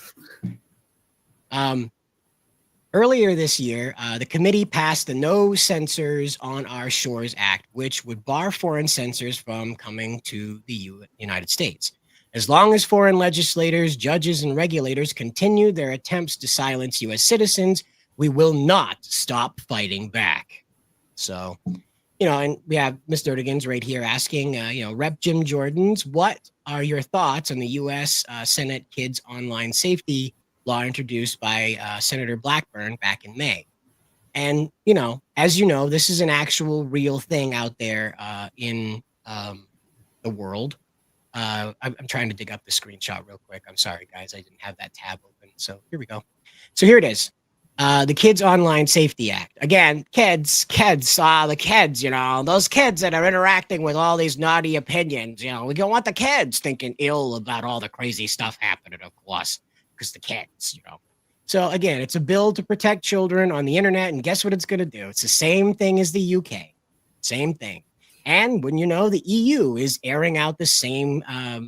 G: Earlier this year, the committee passed the No Censors on Our Shores Act, which would bar foreign censors from coming to the United States. As long as foreign legislators, judges, and regulators continue their attempts to silence U.S. citizens, we will not stop fighting back. So, you know, and we have Mr. Erdogan's right here asking, Rep. Jim Jordan's, what are your thoughts on the U.S. Senate Kids Online Safety law introduced by Senator Blackburn back in May? And, you know, as you know, this is an actual real thing out there in the world. I'm trying to dig up the screenshot real quick. I'm sorry, guys. I didn't have that tab open. So here we go. So here it is. The Kids Online Safety Act. Again, kids, the kids, those kids that are interacting with all these naughty opinions. We don't want the kids thinking ill about all the crazy stuff happening, of course, because the kids. So again, it's a bill to protect children on the internet, and guess what it's going to do? It's the same thing as the UK. Same thing. And when the EU is airing out the same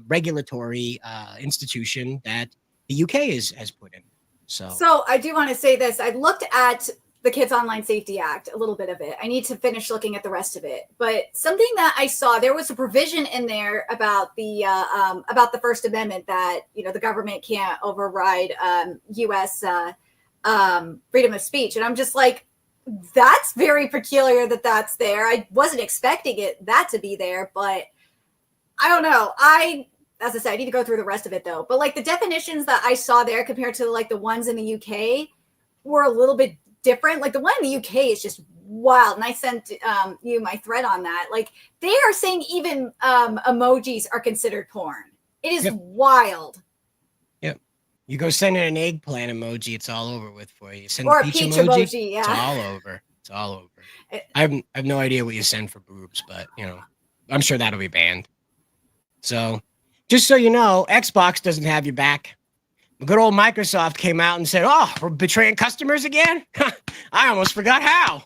G: regulatory institution that the UK has put in.
H: So I do want to say this. I looked at the Kids Online Safety Act, a little bit of it. I need to finish looking at the rest of it. But something that I saw, there was a provision in there about the First Amendment that the government can't override U.S. Freedom of speech, and I'm just like, that's very peculiar that that's there. I wasn't expecting that to be there, but I don't know. As I said, I need to go through the rest of it though. But like the definitions that I saw there compared to like the ones in the UK were a little bit different. Like the one in the UK is just wild. And I sent you my thread on that. Like they are saying even emojis are considered porn. It is wild.
G: Yep. You go send in an eggplant emoji, it's all over with for you. Send
H: or a peach emoji. Yeah.
G: It's all over. It's all over. I have no idea what you send for boobs, but I'm sure that'll be banned. So just so you know, Xbox doesn't have your back. Good old Microsoft came out and said, "Oh, we're betraying customers again." I almost forgot how.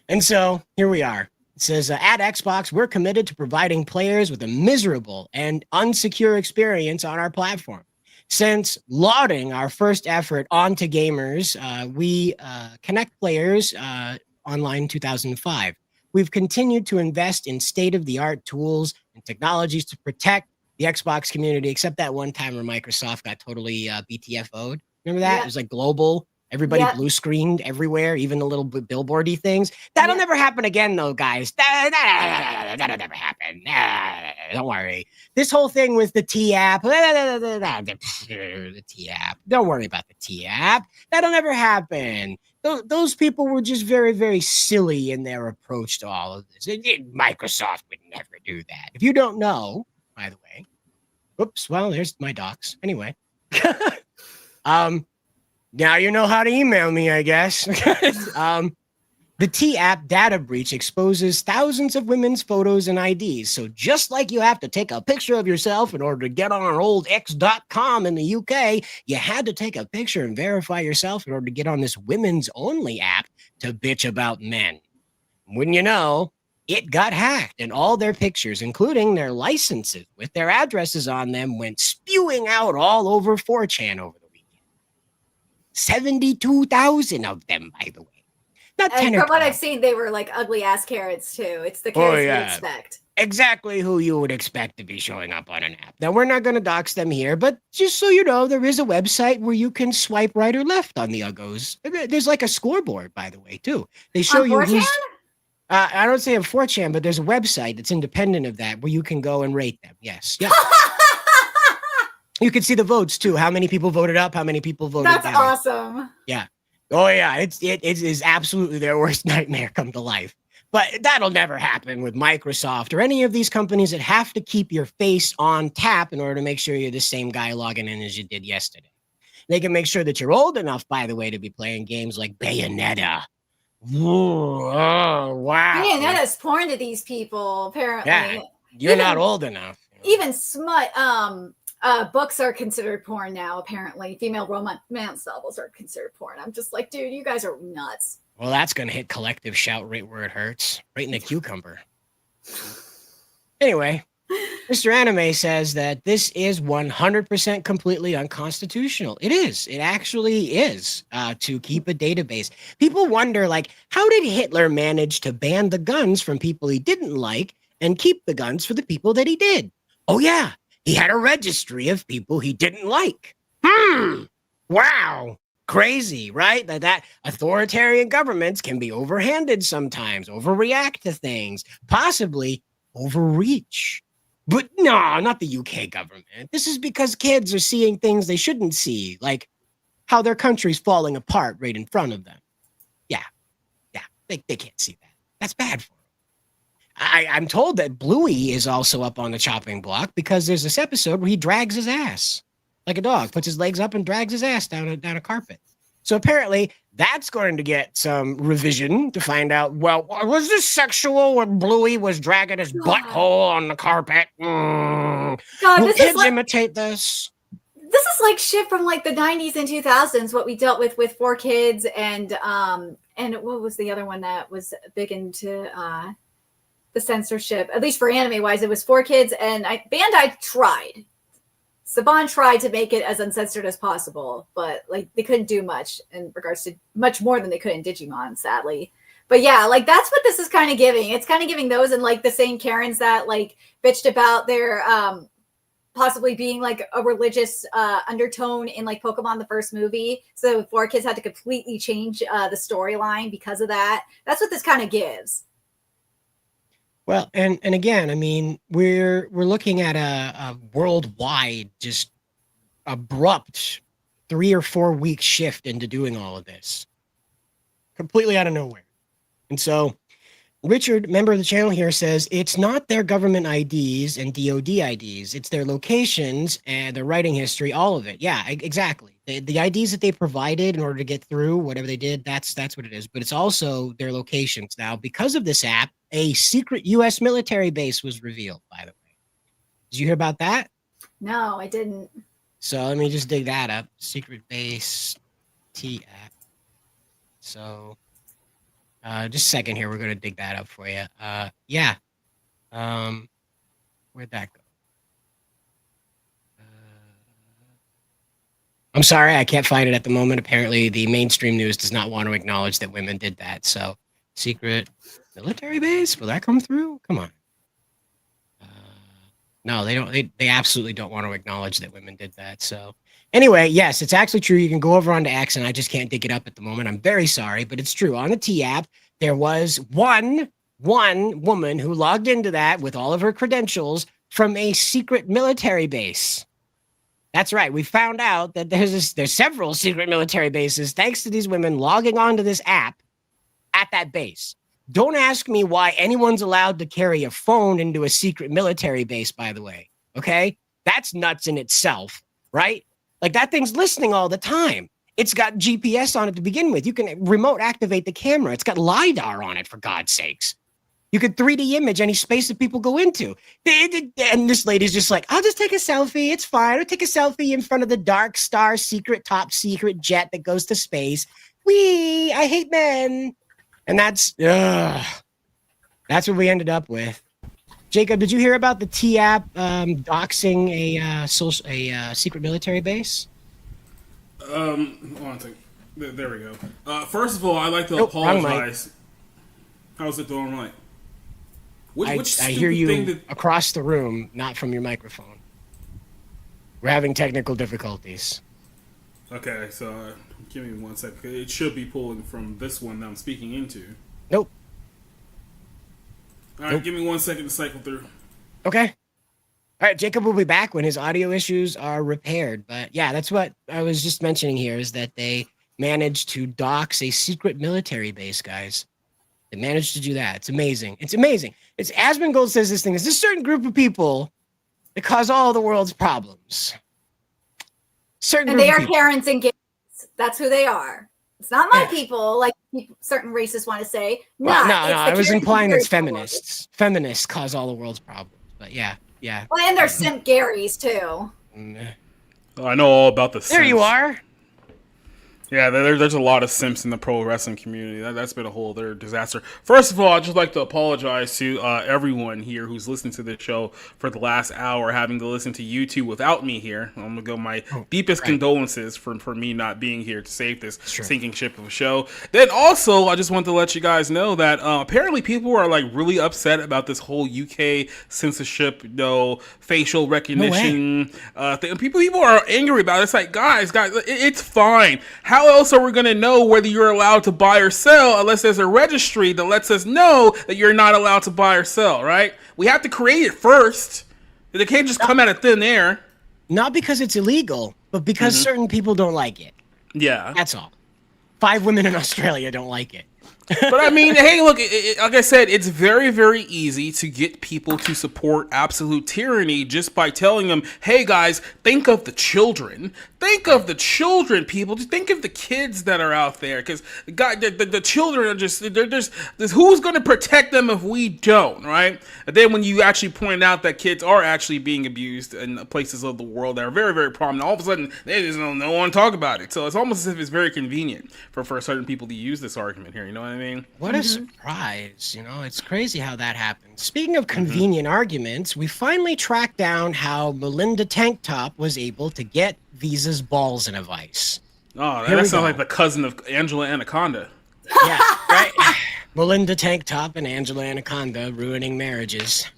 G: And so here we are. It says, at Xbox, we're committed to providing players with a miserable and unsecure experience on our platform. Since lauding our first effort onto gamers, we connect players online in 2005. We've continued to invest in state-of-the-art tools and technologies to protect the Xbox community, except that one time where Microsoft got totally BTFO'd. Remember that? It was like global. Everybody blue screened everywhere, even the little billboardy things. That'll never happen again, though, guys. That'll never happen. Don't worry. This whole thing with the T-app, the T-app. Don't worry about the T-app. That'll never happen. Those people were just very, very silly in their approach to all of this. Microsoft would never do that. If you don't know, by the way, oops, well, there's my docs. Anyway, now you know how to email me, I guess. The T-app data breach exposes thousands of women's photos and IDs. So just like you have to take a picture of yourself in order to get on old X.com in the UK, you had to take a picture and verify yourself in order to get on this women's only app to bitch about men. Wouldn't you know, it got hacked and all their pictures, including their licenses with their addresses on them, went spewing out all over 4chan over the weekend. 72,000 of them, by the way. Not 10
H: and from what I've seen, they were like ugly ass carrots too. It's the carrots you expect.
G: Exactly who you would expect to be showing up on an app. Now, we're not going to dox them here, but just so you know, there is a website where you can swipe right or left on the uggos. There's like a scoreboard, by the way, too. They show you who's... I don't say on 4chan, but there's a website that's independent of that where you can go and rate them. Yes. Yeah. You can see the votes, too. How many people voted up, how many people voted down.
H: That's awesome.
G: Yeah. Oh, yeah. It is absolutely their worst nightmare come to life. But that'll never happen with Microsoft or any of these companies that have to keep your face on tap in order to make sure you're the same guy logging in as you did yesterday. They can make sure that you're old enough, by the way, to be playing games like Bayonetta. Ooh, oh, wow.
H: Bayonetta's porn to these people, apparently.
G: Yeah, you're not old enough.
H: Even smut books are considered porn now, apparently. Female romance novels are considered porn. I'm just like, dude, you guys are nuts.
G: Well, that's going to hit collective shout right where it hurts. Right in the cucumber. Anyway, Mr. Anime says that this is 100% completely unconstitutional. It is. It actually is to keep a database. People wonder, like, how did Hitler manage to ban the guns from people he didn't like and keep the guns for the people that he did? Oh, yeah. He had a registry of people he didn't like. Wow. Crazy, right? That authoritarian governments can be overhanded sometimes, overreact to things, possibly overreach. But no, not the UK government. This is because kids are seeing things they shouldn't see, like how their country's falling apart right in front of them. Yeah, they can't see that. That's bad for them. I'm told that Bluey is also up on the chopping block because there's this episode where he drags his ass like a dog, puts his legs up and drags his ass down a carpet. So apparently that's going to get some revision to find out, well, was this sexual when Bluey was dragging his butthole on the carpet?
H: God,
G: Will
H: this is
G: kids
H: like,
G: imitate this?
H: this is like shit from like the 90s and 2000s, what we dealt with 4Kids and what was the other one that was big into the censorship, at least for anime wise, it was 4Kids, and Bandai tried. Saban tried to make it as uncensored as possible, but like they couldn't do much in regards to much more than they could in Digimon, sadly. But yeah, like that's what this is kind of giving. It's kind of giving those and like the same Karens that like bitched about their possibly being like a religious undertone in like Pokemon the first movie. So 4Kids had to completely change the storyline because of that. That's what this kind of gives.
G: Well, and again, I mean, we're looking at a worldwide, just abrupt 3 or 4 week shift into doing all of this, completely out of nowhere. And so, Richard, member of the channel here, says it's not their government IDs and DoD IDs; it's their locations and their writing history, all of it. Yeah, exactly. The IDs that they provided in order to get through whatever they did, that's what it is. But it's also their locations. Now, because of this app, a secret U.S. military base was revealed, by the way. Did you hear about that?
H: No, I didn't.
G: So let me just dig that up. Secret base T app. So just a second here. We're going to dig that up for you. Yeah. Where'd that go? I'm sorry, I can't find it at the moment. Apparently, the mainstream news does not want to acknowledge that women did that. So, secret military base? Will that come through? Come on. No, they don't. They absolutely don't want to acknowledge that women did that. So, anyway, yes, it's actually true. You can go over onto X, and I just can't dig it up at the moment. I'm very sorry, but it's true. On the T app, there was one woman who logged into that with all of her credentials from a secret military base. That's right. We found out that there's several secret military bases thanks to these women logging onto this app at that base. Don't ask me why anyone's allowed to carry a phone into a secret military base, by the way. Okay? That's nuts in itself, right? Like that thing's listening all the time. It's got GPS on it to begin with. You can remote activate the camera. It's got LiDAR on it, for God's sakes. You could 3D image any space that people go into. And this lady's just like, I'll just take a selfie. It's fine. I'll take a selfie in front of the Dark Star secret, top secret jet that goes to space. Wee, I hate men. And that's what we ended up with. Jacob, did you hear about the T-App doxing a secret military base?
L: One second. There we go. First of all, I'd like to apologize. How's it going, Mike?
G: I hear you across the room, not from your microphone. We're having technical difficulties.
L: Okay, so give me 1 second. It should be pulling from this one that I'm speaking into.
G: Nope.
L: All right, Give me 1 second to cycle through.
G: Okay. All right, Jacob will be back when his audio issues are repaired. But yeah, that's what I was just mentioning here is that they managed to dox a secret military base, guys. They managed to do that. It's amazing. It's amazing. It's Asmongold says this thing. There's a certain group of people that cause all the world's problems.
H: And they are Karens and gays. That's who they are. It's not my people, like certain racists want to say.
G: Well, no. I was implying that feminists cause all the world's problems. But yeah.
H: Well, and there's simp Garys too.
L: I know all about the simps.
G: There you are.
L: Yeah, there's a lot of simps in the pro wrestling community. That's been a whole other disaster. First of all, I'd just like to apologize to everyone here who's listening to this show for the last hour, having to listen to you two without me here. I'm going to go my deepest condolences for me not being here to save this sinking ship of a show. Then also, I just want to let you guys know that apparently people are like really upset about this whole UK censorship, facial recognition thing. People are angry about it. It's like, guys, it's fine. How else are we going to know whether you're allowed to buy or sell unless there's a registry that lets us know that you're not allowed to buy or sell, right? We have to create it first. They can't just come out of thin air.
G: Not because it's illegal, but because certain people don't like it.
L: Yeah.
G: That's all. 5 women in Australia don't like it.
L: But I mean, hey, look, like I said, it's very, very easy to get people to support absolute tyranny just by telling them, hey, guys, think of the children. think of the children, people. Just think of the kids that are out there, because the children are they're just who's going to protect them if we don't, right? And then when you actually point out that kids are actually being abused in places of the world that are very, very prominent, all of a sudden they just don't want to talk about it. So it's almost as if it's very convenient for certain people to use this argument here. You know what I mean?
G: What a surprise! It's crazy how that happened. Speaking of convenient arguments, we finally tracked down how Melinda Tank Top was able to get Visa's balls in a vice.
L: Oh, that sounds like the cousin of Angela Anaconda.
G: Yeah, right. Melinda Tank Top and Angela Anaconda ruining marriages.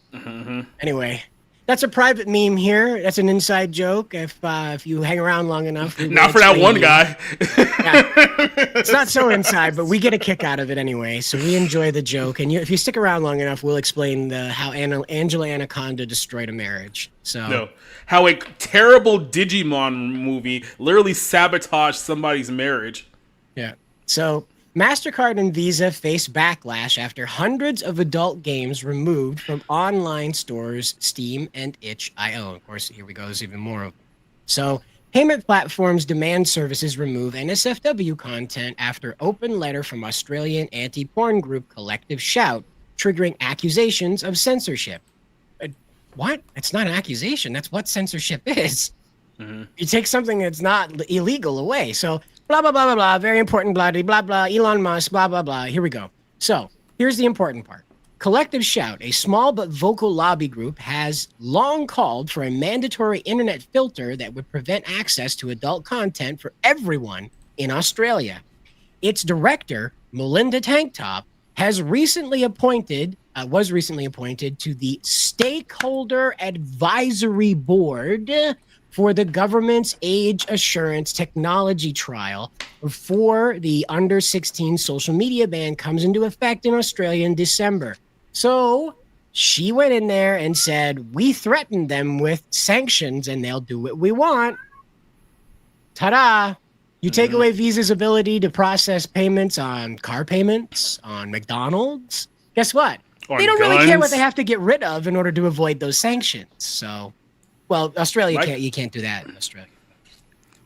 G: Anyway, that's a private meme here. That's an inside joke. If you hang around long enough,
L: not for that one guy.
G: It's not so inside, but we get a kick out of it anyway. So we enjoy the joke, and if you stick around long enough, we'll explain how Angela Anaconda destroyed a marriage. So
L: how a terrible Digimon movie literally sabotaged somebody's marriage.
G: Yeah. So MasterCard and Visa face backlash after hundreds of adult games removed from online stores Steam and itch.io. Of course, here we go. There's even more of them. So payment platforms demand services remove NSFW content after open letter from Australian anti-porn group Collective Shout, triggering accusations of censorship. What? It's not an accusation. That's what censorship is. You take something that's not illegal away. So blah, blah, blah, blah, blah. Very important, blah, blah, blah. Elon Musk, blah, blah, blah. Here we go. So here's the important part. Collective Shout, a small but vocal lobby group, has long called for a mandatory internet filter that would prevent access to adult content for everyone in Australia. Its director, Melinda Tank Top, was recently appointed to the Stakeholder Advisory Board for the government's age assurance technology trial before the under 16 social media ban comes into effect in Australia in December. So she went in there and said, we threatened them with sanctions and they'll do what we want. Ta-da! You take away Visa's ability to process payments on car payments, on McDonald's. Guess what? They don't really care what they have to get rid of in order to avoid those sanctions. So, well, Australia you can't do that in Australia.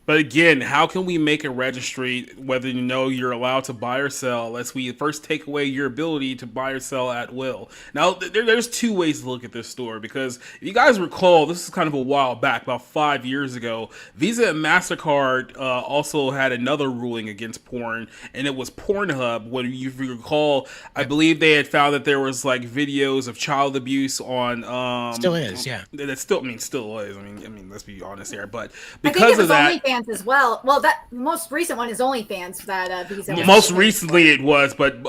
L: But again, how can we make a registry whether you're allowed to buy or sell unless we first take away your ability to buy or sell at will? Now, there's two ways to look at this story, because if you guys recall, this is kind of a while back, about 5 years ago, Visa and MasterCard also had another ruling against porn, and it was Pornhub. When you recall, I believe they had found that there was like videos of child abuse on...
G: still is, yeah.
L: That still is. I mean, let's be honest here. But because of that...
H: OnlyFans as well. Well, that most recent one is OnlyFans that Visa.
L: Most recently it was, but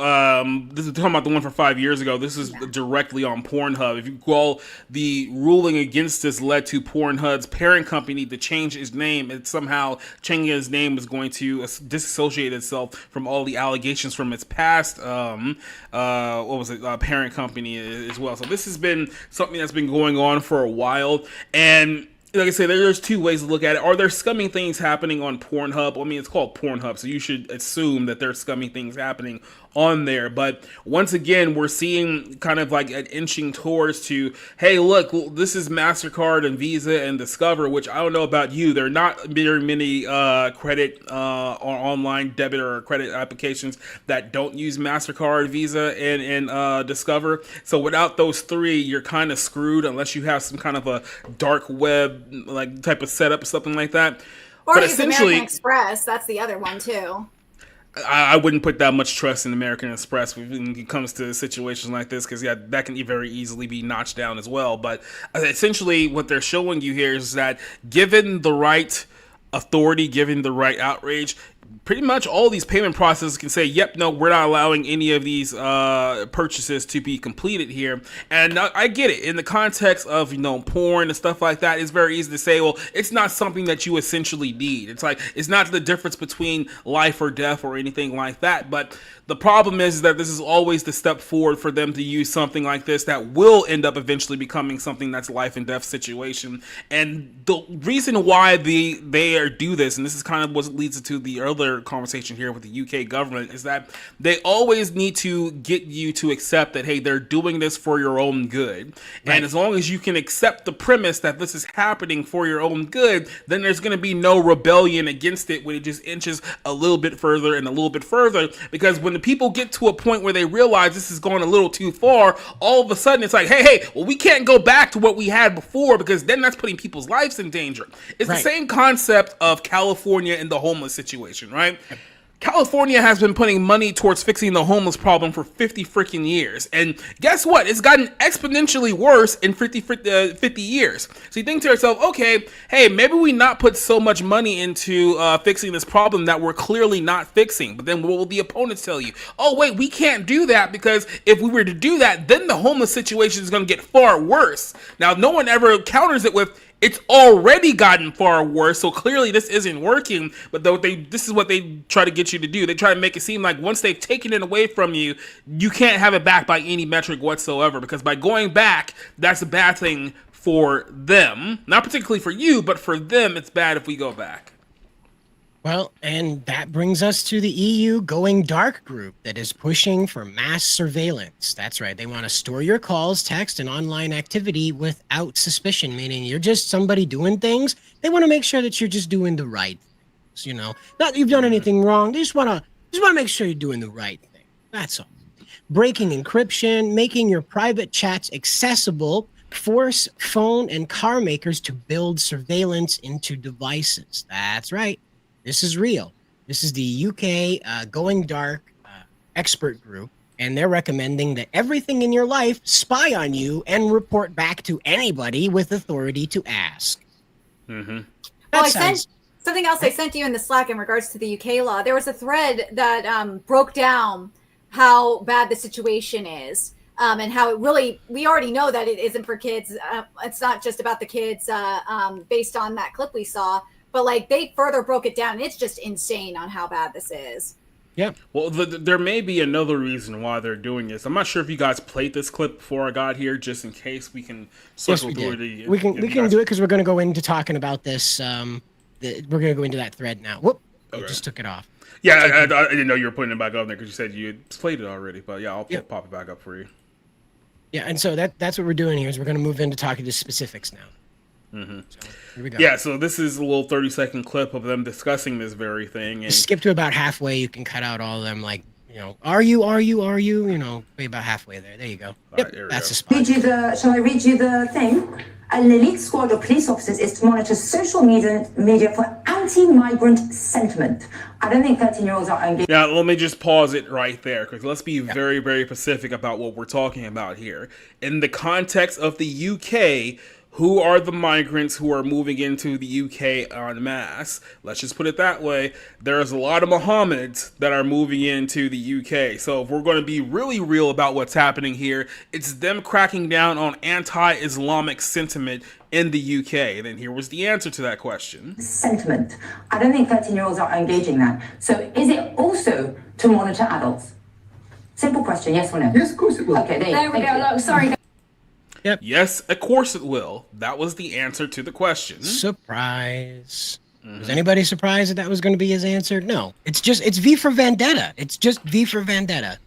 L: this is talking about the one from 5 years ago. This is directly on Pornhub. If you recall, the ruling against this led to Pornhub's parent company to change its name. And somehow changing its name was going to disassociate itself from all the allegations from its past parent company as well. So this has been something that's been going on for a while, and like I say, there's two ways to look at it. Are there scummy things happening on Pornhub? I mean, it's called Pornhub, so you should assume that there's scummy things happening on there. But once again, we're seeing kind of like an inching towards to, hey, look, this is MasterCard and Visa and Discover, which I don't know about you. There are not very many credit or online debit or credit applications that don't use MasterCard, Visa, and Discover. So without those three, you're kind of screwed unless you have some kind of a dark web like type of setup or something like that.
H: Or but use American Express. That's the other one too.
L: I wouldn't put that much trust in American Express when it comes to situations like this, because that can very easily be notched down as well. But essentially what they're showing you here is that given the right authority, given the right outrage, pretty much all these payment processors can say, yep, no, we're not allowing any of these purchases to be completed here. And I get it. In the context of, porn and stuff like that, it's very easy to say, well, it's not something that you essentially need. It's like, it's not the difference between life or death or anything like that. But the problem is that this is always the step forward for them to use something like this that will end up eventually becoming something that's life and death situation. And the reason why they do this, and this is kind of what leads to the another conversation here with the UK government, is that they always need to get you to accept that, hey, they're doing this for your own good. Right. And as long as you can accept the premise that this is happening for your own good, then there's going to be no rebellion against it when it just inches a little bit further and a little bit further. Because when the people get to a point where they realize this is going a little too far, all of a sudden it's like, hey, well, we can't go back to what we had before, because then that's putting people's lives in danger. It's the same concept of California and the homeless situation, right? California has been putting money towards fixing the homeless problem for 50 freaking years. And guess what? It's gotten exponentially worse in 50 years. So you think to yourself, okay, hey, maybe we not put so much money into fixing this problem that we're clearly not fixing. But then what will the opponents tell you? Oh, wait, we can't do that, because if we were to do that, then the homeless situation is going to get far worse. Now, no one ever counters it with, it's already gotten far worse, so clearly this isn't working. But this is what they try to get you to do. They try to make it seem like once they've taken it away from you, you can't have it back by any metric whatsoever. Because by going back, that's a bad thing for them. Not particularly for you, but for them, it's bad if we go back.
G: Well, and that brings us to the EU Going Dark group that is pushing for mass surveillance. That's right. They want to store your calls, text, and online activity without suspicion, meaning you're just somebody doing things. They want to make sure that you're just doing the right things, you know. Not that you've done anything wrong. They just want to make sure you're doing the right thing. That's all. Breaking encryption, making your private chats accessible, force phone and car makers to build surveillance into devices. That's right. This is real. This is the UK Going Dark expert group, and they're recommending that everything in your life spy on you and report back to anybody with authority to ask.
H: Mm-hmm. Well, I sent something else I sent you in the Slack in regards to the UK law. There was a thread that broke down how bad the situation is. And how it really, we already know that it isn't for kids. It's not just about the kids based on that clip we saw. But like they further broke it down. It's just insane on how bad this is.
L: Yeah. Well, there may be another reason why they're doing this. I'm not sure if you guys played this clip before I got here, just in case we can circle through it.
G: We can do it because we're going to go into talking about this. We're going to go into that thread now. Whoop! Okay. I just took it off.
L: Yeah, I didn't know you were putting it back up there because you said you had played it already. But yeah, I'll pop it back up for you.
G: Yeah, and so that's what we're doing here is we're going to move into talking to specifics now.
L: Mm-hmm. So, here we go. Yeah, so this is a little 30-second clip of them discussing this very thing. And
G: skip to about halfway. You can cut out all of them, like, you know, are you, you know, be about halfway there. There you go. Yep,
I: right, that's the spot. Shall I read you the thing? An elite squad of police officers is to monitor social media for anti-migrant sentiment. I don't think 13-year-olds are engaged.
L: Now, let me just pause it right there, because let's be very, very specific about what we're talking about here. In the context of the UK, who are the migrants who are moving into the UK en masse? Let's just put it that way. There's a lot of Mohammeds that are moving into the UK. So if we're going to be really real about what's happening here, it's them cracking down on anti-Islamic sentiment in the UK. And then here was the answer to that question.
I: Sentiment. I don't think 13-year-olds are engaging that. So is it also to monitor adults? Simple question, yes or no?
J: Yes, of course it will.
I: Okay,
H: there we go. Look, sorry.
L: Yep. Yes, of course it will. That was the answer to the question.
G: Surprise. Mm-hmm. Was anybody surprised that was going to be his answer? No. It's V for Vendetta. It's just V for Vendetta.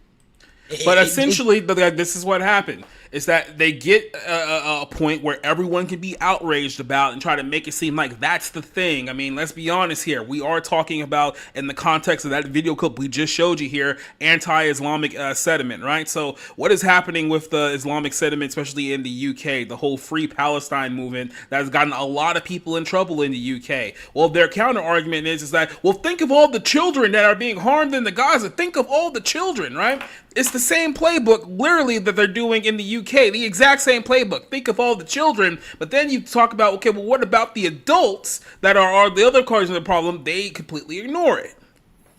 L: But essentially, this is what happened. Is that they get a point where everyone can be outraged about and try to make it seem like that's the thing. I mean, let's be honest here. We are talking about, in the context of that video clip we just showed you here, anti-Islamic sentiment, right? So what is happening with the Islamic sentiment, especially in the UK, the whole Free Palestine movement that has gotten a lot of people in trouble in the UK? Well, their counter argument is that, well, think of all the children that are being harmed in the Gaza. Think of all the children, right? It's the same playbook, literally, that they're doing in the UK. The exact same playbook. Think of all the children, but then you talk about, okay, well, what about the adults that are the other causes of the problem? They completely ignore it.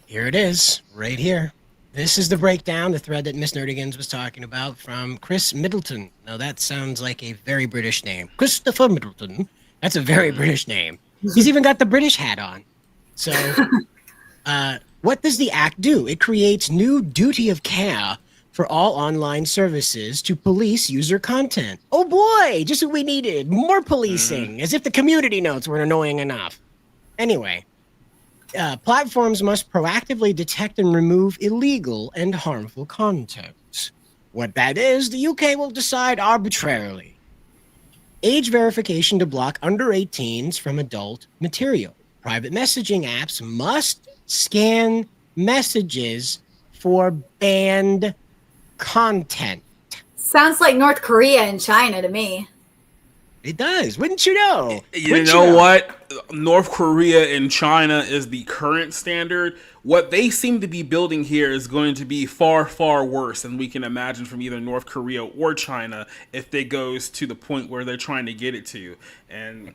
G: Here it is, right here. This is the breakdown, the thread that Miss Nerdigans was talking about from Chris Middleton. Now, that sounds like a very British name. Christopher Middleton. That's a very British name. He's even got the British hat on. So, what does the act do? It creates new duty of care for all online services to police user content. Oh boy, just what we needed. More policing, as if the community notes weren't annoying enough. Anyway, Platforms must proactively detect and remove illegal and harmful content. What that is, the UK will decide arbitrarily. Age verification to block under 18s from adult material. Private messaging apps must scan messages for banned content.
H: Sounds like North Korea and China to me.
G: It does. Wouldn't you know?
L: You know what? North Korea and China is the current standard. What they seem to be building here is going to be far, far worse than we can imagine from either North Korea or China if it goes to the point where they're trying to get it to. And,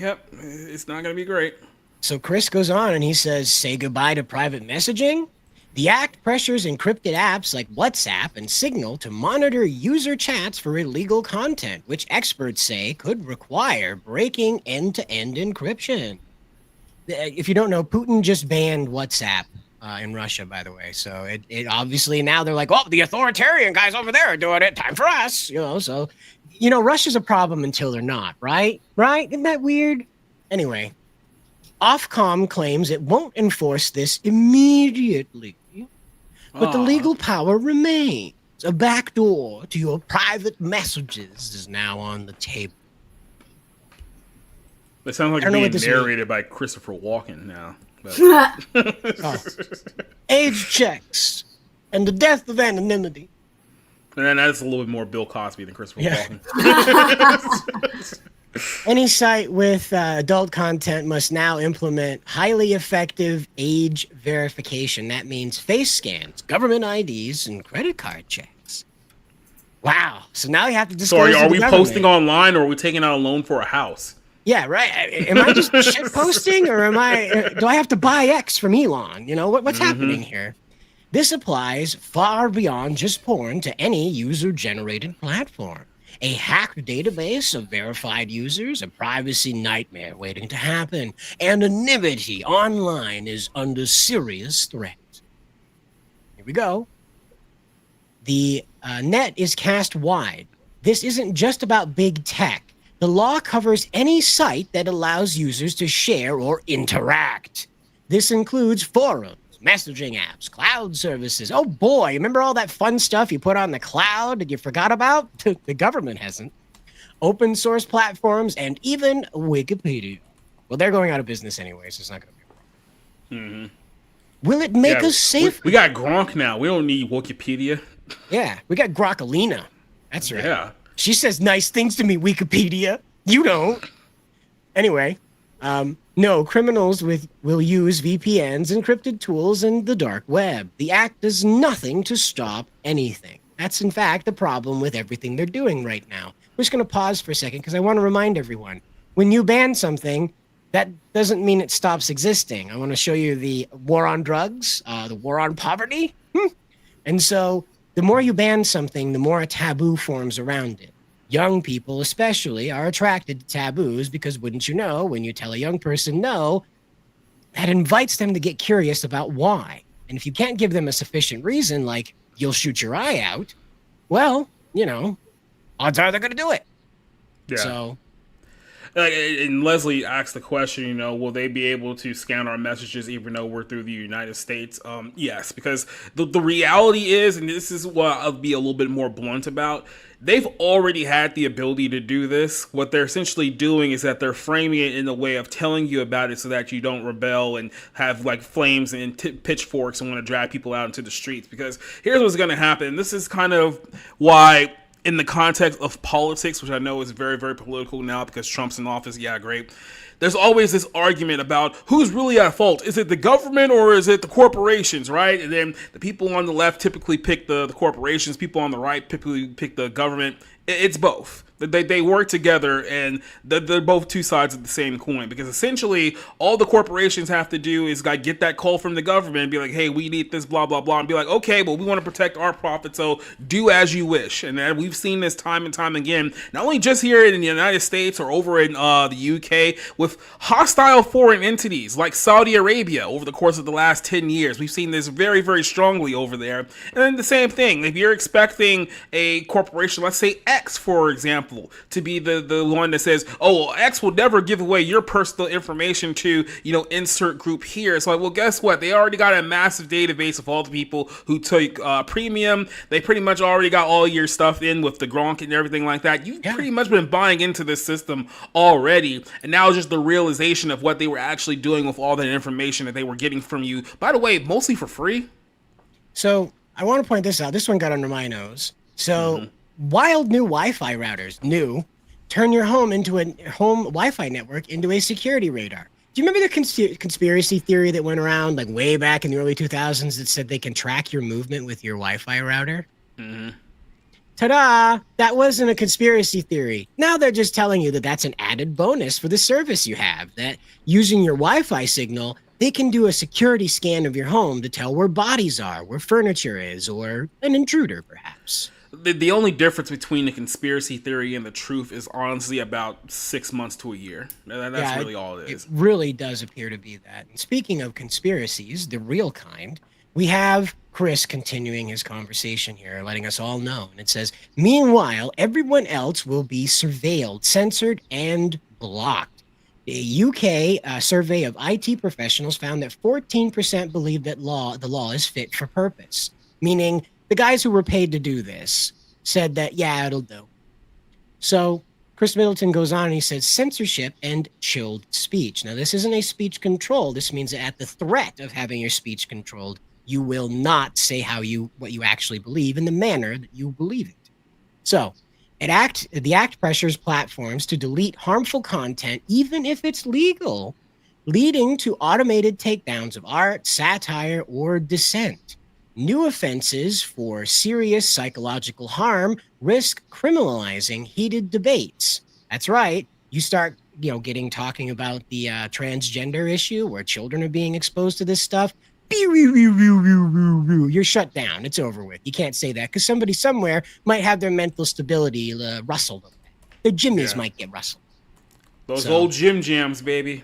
L: yep, it's not going to be great.
G: So Chris goes on and he says, say goodbye to private messaging. The act pressures encrypted apps like WhatsApp and Signal to monitor user chats for illegal content, which experts say could require breaking end-to-end encryption. If you don't know, Putin just banned WhatsApp in Russia, by the way. So it obviously now they're like, oh, the authoritarian guys over there are doing it. Time for us. So, Russia's a problem until they're not, right? Right? Isn't that weird? Anyway, Ofcom claims it won't enforce this immediately. But the legal power remains. A backdoor to your private messages is now on the table.
L: It sounds like being narrated by Christopher Walken now.
G: Age checks and the death of anonymity.
L: And then that's a little bit more Bill Cosby than Christopher Walken.
G: Any site with adult content must now implement highly effective age verification. That means face scans, government IDs, and credit card checks. Wow. So now you have to disclose.
L: So are we posting online, or are we taking out a loan for a house?
G: Yeah, right. Am I just shit posting, or do I have to buy X from Elon? What's happening here? This applies far beyond just porn to any user-generated platform. A hacked database of verified users, a privacy nightmare waiting to happen. Anonymity online is under serious threat. Here we go. The net is cast wide. This isn't just about big tech. The law covers any site that allows users to share or interact. This includes forums, messaging apps, cloud services. Oh boy, remember all that fun stuff you put on the cloud that you forgot about? The government hasn't. Open source platforms and even Wikipedia. Well, they're going out of business anyway, so it's not going to be a problem. Will it make us safe?
L: We got Gronk now. We don't need Wikipedia.
G: Yeah, we got Grokalina. That's right.
L: Yeah.
G: She says nice things to me, Wikipedia. You don't. Anyway, no, criminals will use VPNs, encrypted tools, and the dark web. The act does nothing to stop anything. That's, in fact, the problem with everything they're doing right now. We're just going to pause for a second because I want to remind everyone, when you ban something, that doesn't mean it stops existing. I want to show you the war on drugs, the war on poverty. And so the more you ban something, the more a taboo forms around it. Young people especially are attracted to taboos because, wouldn't you know, when you tell a young person no, that invites them to get curious about why. And if you can't give them a sufficient reason, like you'll shoot your eye out, well, odds are they're going to do it.
L: Yeah.
G: So,
L: and Leslie asked the question, will they be able to scan our messages even though we're through the United States? Yes, because the reality is, and this is what I'll be a little bit more blunt about, they've already had the ability to do this. What they're essentially doing is that they're framing it in a way of telling you about it so that you don't rebel and have like flames and pitchforks and want to drag people out into the streets. Because here's what's going to happen. This is kind of why, in the context of politics, which I know is very, very political now because Trump's in office, yeah, great. There's always this argument about who's really at fault. Is it the government or is it the corporations, right? And then the people on the left typically pick the corporations. People on the right typically pick the government. It's both. They work together, and they're both two sides of the same coin, because essentially all the corporations have to do is like get that call from the government and be like, hey, we need this, blah, blah, blah, and be like, okay, but we want to protect our profit, so do as you wish. And we've seen this time and time again, not only just here in the United States or over in the UK with hostile foreign entities like Saudi Arabia over the course of the last 10 years. We've seen this very, very strongly over there. And then the same thing, if you're expecting a corporation, let's say X, for example, to be the one that says, oh, well, X will never give away your personal information to, insert group here. It's like, well, guess what? They already got a massive database of all the people who took premium. They pretty much already got all your stuff in with the Gronk and everything like that. You've pretty much been buying into this system already. And now it's just the realization of what they were actually doing with all that information that they were getting from you. By the way, mostly for free.
G: So I want to point this out. This one got under my nose. So wild new Wi-Fi routers, turn your home Wi-Fi network into a security radar. Do you remember the conspiracy theory that went around like way back in the early 2000s that said they can track your movement with your Wi-Fi router? Ta-da! That wasn't a conspiracy theory. Now they're just telling you that that's an added bonus for the service you have, that using your Wi-Fi signal, they can do a security scan of your home to tell where bodies are, where furniture is, or an intruder, perhaps.
L: The only difference between the conspiracy theory and the truth is honestly about 6 months to a year. That's really all it is.
G: It really does appear to be that. And speaking of conspiracies, the real kind, we have Chris continuing his conversation here, letting us all know. And it says, meanwhile, everyone else will be surveilled, censored, and blocked. A UK survey of IT professionals found that 14% believe that the law is fit for purpose, meaning the guys who were paid to do this said that, yeah, it'll do. So Chris Middleton goes on and he says censorship and chilled speech. Now, this isn't a speech control. This means that at the threat of having your speech controlled, you will not say what you actually believe in the manner that you believe it. So the act pressures platforms to delete harmful content, even if it's legal, leading to automated takedowns of art, satire, or dissent. New offenses for serious psychological harm risk criminalizing heated debates. That's right. You start, talking about the transgender issue where children are being exposed to this stuff. You're shut down. It's over with. You can't say that because somebody somewhere might have their mental stability rustled. Their jimmies might get rustled.
L: Those old gym jams, baby.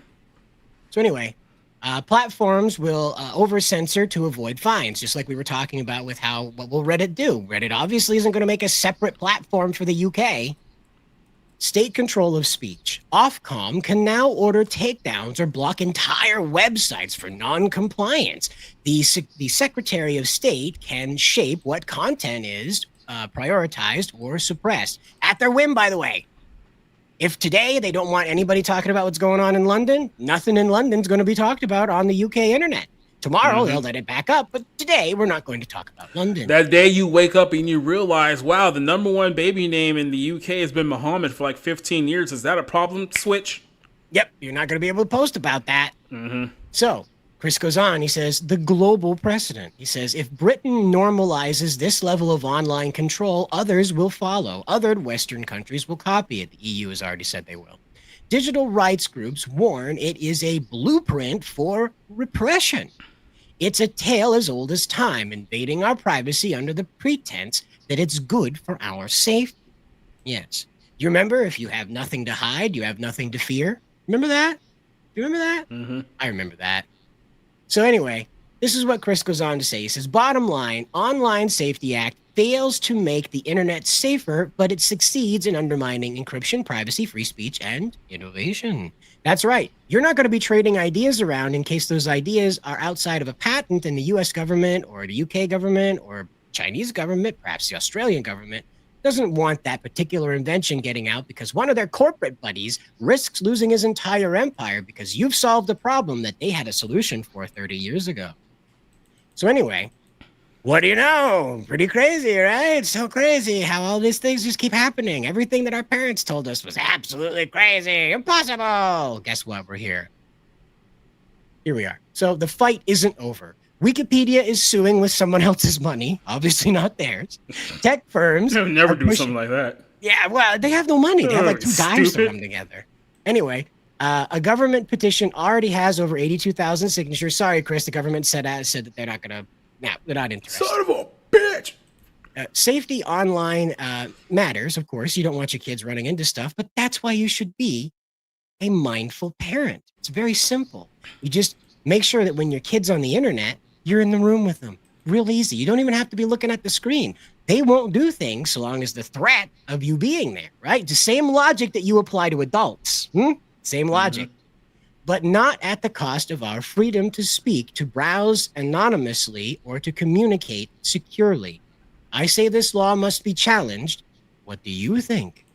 G: So anyway, platforms will over-censor to avoid fines, just like we were talking about with what will Reddit do? Reddit obviously isn't going to make a separate platform for the UK. State control of speech. Ofcom can now order takedowns or block entire websites for non-compliance. The Secretary of State can shape what content is prioritized or suppressed at their whim, by the way. If today they don't want anybody talking about what's going on in London, nothing in London's going to be talked about on the UK internet. Tomorrow they'll let it back up, but today we're not going to talk about London.
L: That day you wake up and you realize, wow, the number one baby name in the UK has been Muhammad for like 15 years. Is that a problem? Switch.
G: Yep, you're not going to be able to post about that. So Chris goes on, he says, the global precedent. He says, if Britain normalizes this level of online control, others will follow. Other Western countries will copy it. The EU has already said they will. Digital rights groups warn it is a blueprint for repression. It's a tale as old as time, invading our privacy under the pretense that it's good for our safety. Yes. Do you remember, if you have nothing to hide, you have nothing to fear? Remember that? Do you remember that? I remember that. So anyway, this is what Chris goes on to say. He says, bottom line, Online Safety Act fails to make the internet safer, but it succeeds in undermining encryption, privacy, free speech, and innovation. That's right. You're not going to be trading ideas around in case those ideas are outside of a patent and the US government or the UK government or Chinese government, perhaps the Australian government, doesn't want that particular invention getting out because one of their corporate buddies risks losing his entire empire because you've solved a problem that they had a solution for 30 years ago. So anyway, what do you know? Pretty crazy, right? It's so crazy how all these things just keep happening. Everything that our parents told us was absolutely crazy, impossible. Guess what? We're here. Here we are. So the fight isn't over. Wikipedia is suing with someone else's money, obviously not theirs. Tech firms...
L: They'll never do something like that.
G: Yeah, well, they have no money. They have like two guys to come together. Anyway, a government petition already has over 82,000 signatures. Sorry, Chris, the government said that they're not going to... No, they're not interested.
L: Son of a bitch!
G: Safety online matters, of course. You don't want your kids running into stuff, but that's why you should be a mindful parent. It's very simple. You just make sure that when your kid's on the internet, you're in the room with them. Real easy. You don't even have to be looking at the screen. They won't do things so long as the threat of you being there, right? The same logic that you apply to adults. Same logic. But not at the cost of our freedom to speak, to browse anonymously, or to communicate securely. I say this law must be challenged. What do you think?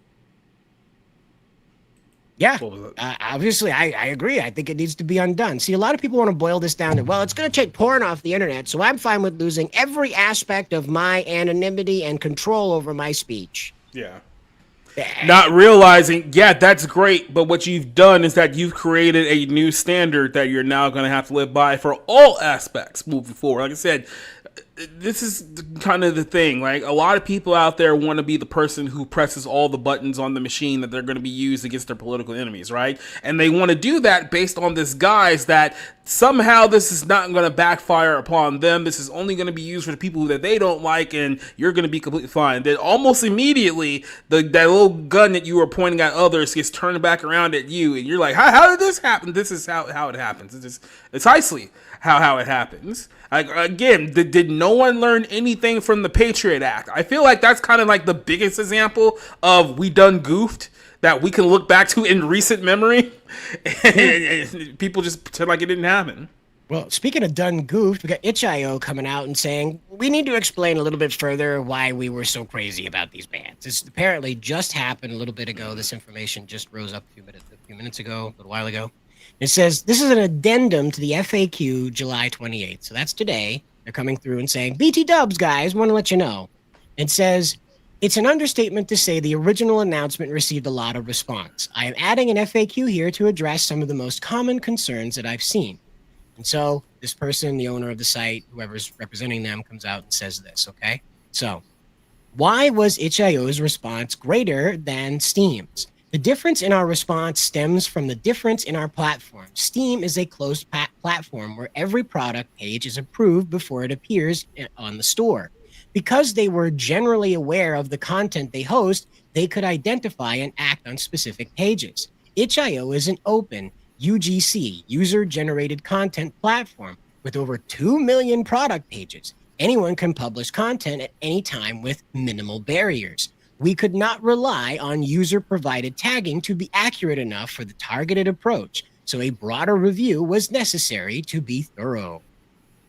G: Yeah, obviously, I agree. I think it needs to be undone. See, a lot of people want to boil this down to, well, it's going to take porn off the internet, so I'm fine with losing every aspect of my anonymity and control over my speech.
L: Yeah. Not realizing, yeah, that's great, but what you've done is that you've created a new standard that you're now going to have to live by for all aspects moving forward. Like I said, this is kind of the thing. Like, a lot of people out there want to be the person who presses all the buttons on the machine that they're going to be used against their political enemies, right? And they want to do that based on this guise that somehow this is not going to backfire upon them. This is only going to be used for the people that they don't like, and you're going to be completely fine. Then almost immediately, that little gun that you were pointing at others gets turned back around at you, and you're like, how did this happen? This is how it happens. It's precisely how it happens. Like, again, did no one learn anything from the Patriot Act? I feel like that's kind of like the biggest example of we done goofed that we can look back to in recent memory, and people just pretend like it didn't happen.
G: Well, speaking of done goofed, we got itch.io coming out and saying, we need to explain a little bit further why we were so crazy about these bans. This apparently just happened a little bit ago. This information just rose up a few minutes ago, a little while ago. It says, this is an addendum to the FAQ July 28th. So that's today. They're coming through and saying, BT dubs, guys, want to let you know. It says, it's an understatement to say the original announcement received a lot of response. I am adding an FAQ here to address some of the most common concerns that I've seen. And so this person, the owner of the site, whoever's representing them, comes out and says this, okay? So why was itch.io's response greater than Steam's? The difference in our response stems from the difference in our platform. Steam is a closed platform where every product page is approved before it appears on the store. Because they were generally aware of the content they host, they could identify and act on specific pages. itch.io is an open UGC, user-generated content platform, with over 2 million product pages. Anyone can publish content at any time with minimal barriers. We could not rely on user-provided tagging to be accurate enough for the targeted approach, so a broader review was necessary to be thorough.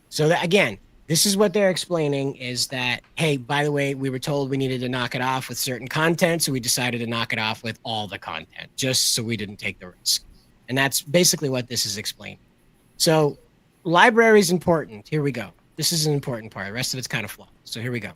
G: So that, again, this is what they're explaining is that, hey, by the way, we were told we needed to knock it off with certain content, so we decided to knock it off with all the content, just so we didn't take the risk. And that's basically what this is explaining. So library is important. Here we go. This is an important part. The rest of it's kind of flawed. So here we go.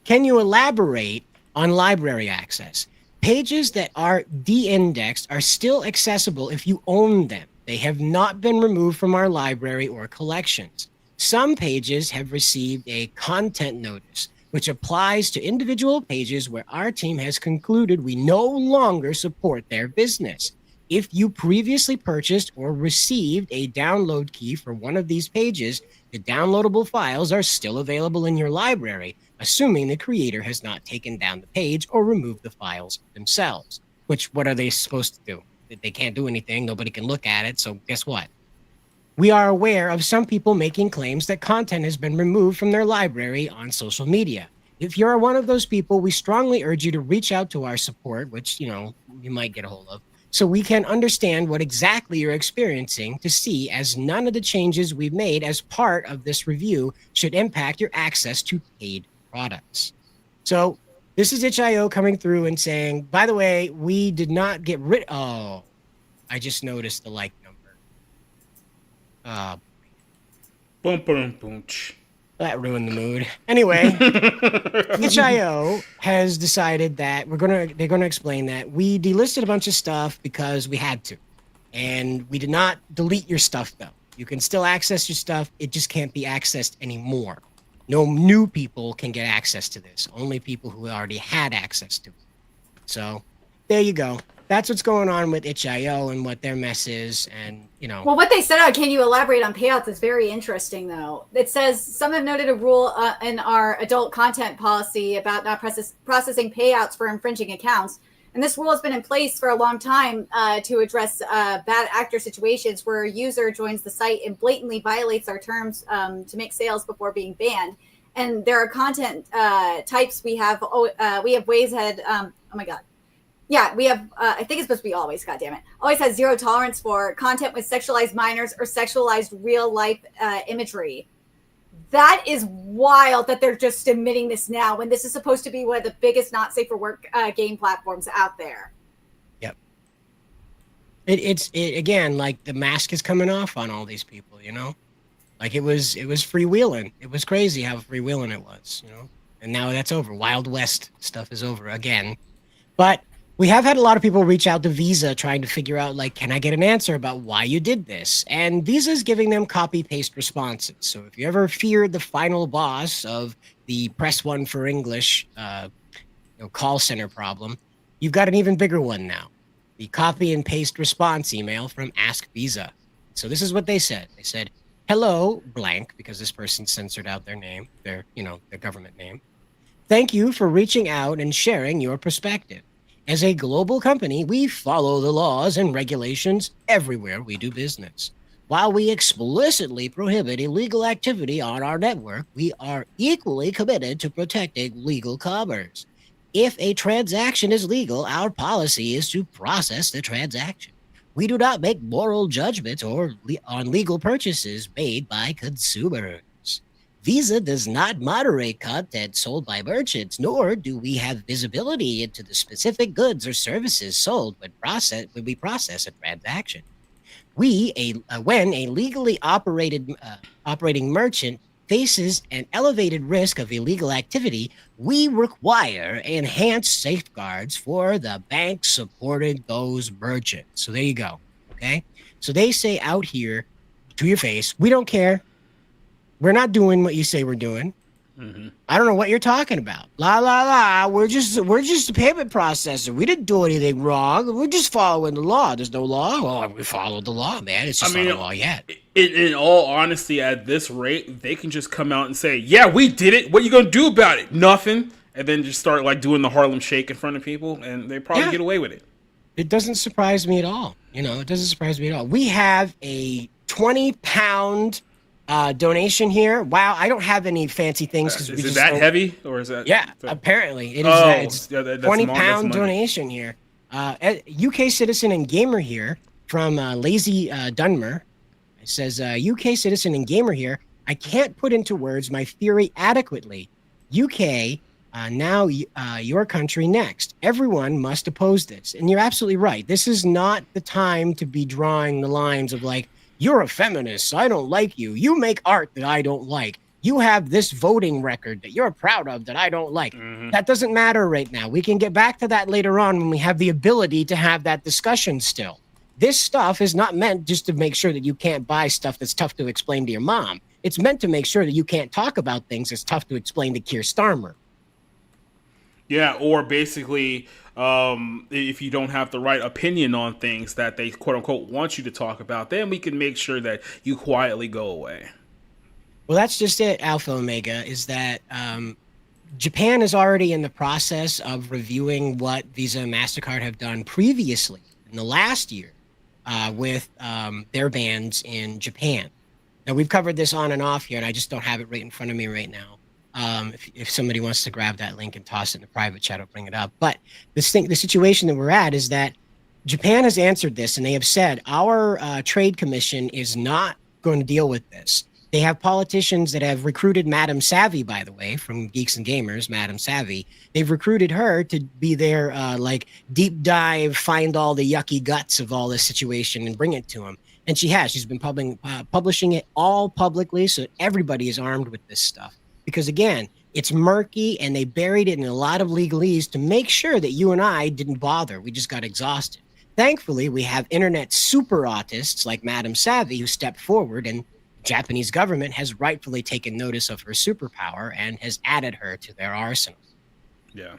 G: Can you elaborate on library access? Pages that are de-indexed are still accessible if you own them. They have not been removed from our library or collections. Some pages have received a content notice, which applies to individual pages where our team has concluded we no longer support their business. If you previously purchased or received a download key for one of these pages, the downloadable files are still available in your library, assuming the creator has not taken down the page or removed the files themselves. Which, what are they supposed to do? They can't do anything. Nobody can look at it. So guess what? We are aware of some people making claims that content has been removed from their library on social media. If you're one of those people, we strongly urge you to reach out to our support, which, you might get a hold of, so we can understand what exactly you're experiencing to see, as none of the changes we've made as part of this review should impact your access to paid products. So this is itch.io coming through and saying, by the way, we did not get rid. Oh, I just noticed the like number.
L: Boom, boom, boom.
G: That ruined the mood. Anyway, itch.io has decided that they're gonna explain that we delisted a bunch of stuff because we had to, and we did not delete your stuff though. You can still access your stuff. It just can't be accessed anymore. No new people can get access to this. Only people who already had access to it. So there you go. That's what's going on with itch.io and what their mess is, and
H: Well, what they said on "Can you elaborate on payouts" is very interesting, though. It says some have noted a rule in our adult content policy about not processing payouts for infringing accounts. And this rule has been in place for a long time to address bad actor situations where a user joins the site and blatantly violates our terms to make sales before being banned. And there are content types we have ways had, oh my God. Yeah, we have, I think it's supposed to be always, goddammit. Always has zero tolerance for content with sexualized minors or sexualized real life imagery. That is wild that they're just admitting this now when this is supposed to be one of the biggest not safe for work game platforms out there.
G: Yep. It's again, like the mask is coming off on all these people, you know? Like it was freewheeling. It was crazy how freewheeling it was, you know? And now that's over. Wild West stuff is over again. But we have had a lot of people reach out to Visa trying to figure out, like, can I get an answer about why you did this? And Visa's giving them copy-paste responses. So if you ever feared the final boss of the press one for English call center problem, you've got an even bigger one now. The copy and paste response email from Ask Visa. So this is what they said. They said, hello, blank, because this person censored out their name, their government name. Thank you for reaching out and sharing your perspective. As a global company, we follow the laws and regulations everywhere we do business. While we explicitly prohibit illegal activity on our network, we are equally committed to protecting legal commerce. If a transaction is legal, our policy is to process the transaction. We do not make moral judgments on legal purchases made by consumers. Visa does not moderate content sold by merchants, nor do we have visibility into the specific goods or services sold when we process a transaction. When a legally operating merchant faces an elevated risk of illegal activity, we require enhanced safeguards for the bank supporting those merchants. So there you go. Okay. So they say out here to your face, we don't care. We're not doing what you say we're doing. Mm-hmm. I don't know what you're talking about. La la la. We're just a payment processor. We didn't do anything wrong. We're just following the law. There's no law. Well, we followed the law, man. It's just not a law yet.
L: In all honesty, at this rate, they can just come out and say, "Yeah, we did it. What are you gonna do about it? Nothing." And then just start like doing the Harlem Shake in front of people, and they probably get away with it.
G: It doesn't surprise me at all. It doesn't surprise me at all. We have a 20-pound. Donation here. Wow, I don't have any fancy things because
L: is it that heavy or is that?
G: Yeah, apparently it is. It's 20-pound donation here. UK citizen and gamer here from Lazy Dunmer. It says UK citizen and gamer here. I can't put into words my theory adequately. UK now your country next. Everyone must oppose this, and you're absolutely right. This is not the time to be drawing the lines of like. You're a feminist. So I don't like you. You make art that I don't like. You have this voting record that you're proud of that I don't like. Mm-hmm. That doesn't matter right now. We can get back to that later on when we have the ability to have that discussion still. This stuff is not meant just to make sure that you can't buy stuff that's tough to explain to your mom. It's meant to make sure that you can't talk about things that's tough to explain to Keir Starmer.
L: Yeah, or basically, if you don't have the right opinion on things that they quote unquote want you to talk about, then we can make sure that you quietly go away.
G: Well, that's just it, Alpha Omega, is that Japan is already in the process of reviewing what Visa and MasterCard have done previously in the last year with their bans in Japan. Now, we've covered this on and off here, and I just don't have it right in front of me right now. If somebody wants to grab that link and toss it in the private chat, I'll bring it up. But the situation that we're at is that Japan has answered this, and they have said our trade commission is not going to deal with this. They have politicians that have recruited Madam Savvy, by the way, from Geeks and Gamers, Madam Savvy. They've recruited her to be their deep dive, find all the yucky guts of all this situation and bring it to them. And she has. She's been publishing it all publicly, so everybody is armed with this stuff. Because, again, it's murky, and they buried it in a lot of legalese to make sure that you and I didn't bother. We just got exhausted. Thankfully, we have internet super autists like Madam Savvy who stepped forward, and the Japanese government has rightfully taken notice of her superpower and has added her to their arsenal.
L: Yeah.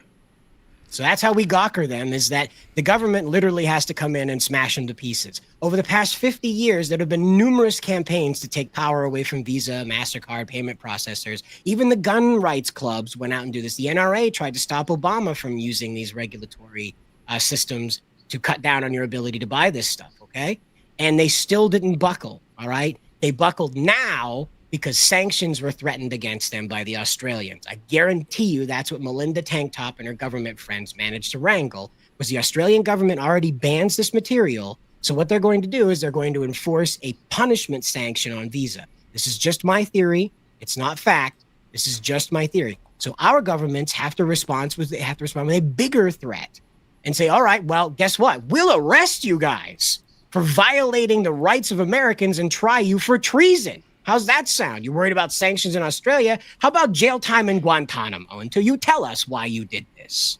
G: So that's how we gawker them, is that the government literally has to come in and smash them to pieces. Over the past 50 years, there have been numerous campaigns to take power away from Visa, MasterCard, payment processors. Even the gun rights clubs went out and do this. The NRA tried to stop Obama from using these regulatory systems to cut down on your ability to buy this stuff, okay? And they still didn't buckle, all right? They buckled now because sanctions were threatened against them by the Australians. I guarantee you that's what Melinda Tanktop and her government friends managed to wrangle, was the Australian government already bans this material. So what they're going to do is they're going to enforce a punishment sanction on Visa. This is just my theory. It's not fact. This is just my theory. So our governments have to respond with a bigger threat and say, all right, well, guess what? We'll arrest you guys for violating the rights of Americans and try you for treason. How's that sound? You're worried about sanctions in Australia? How about jail time in Guantanamo until you tell us why you did this?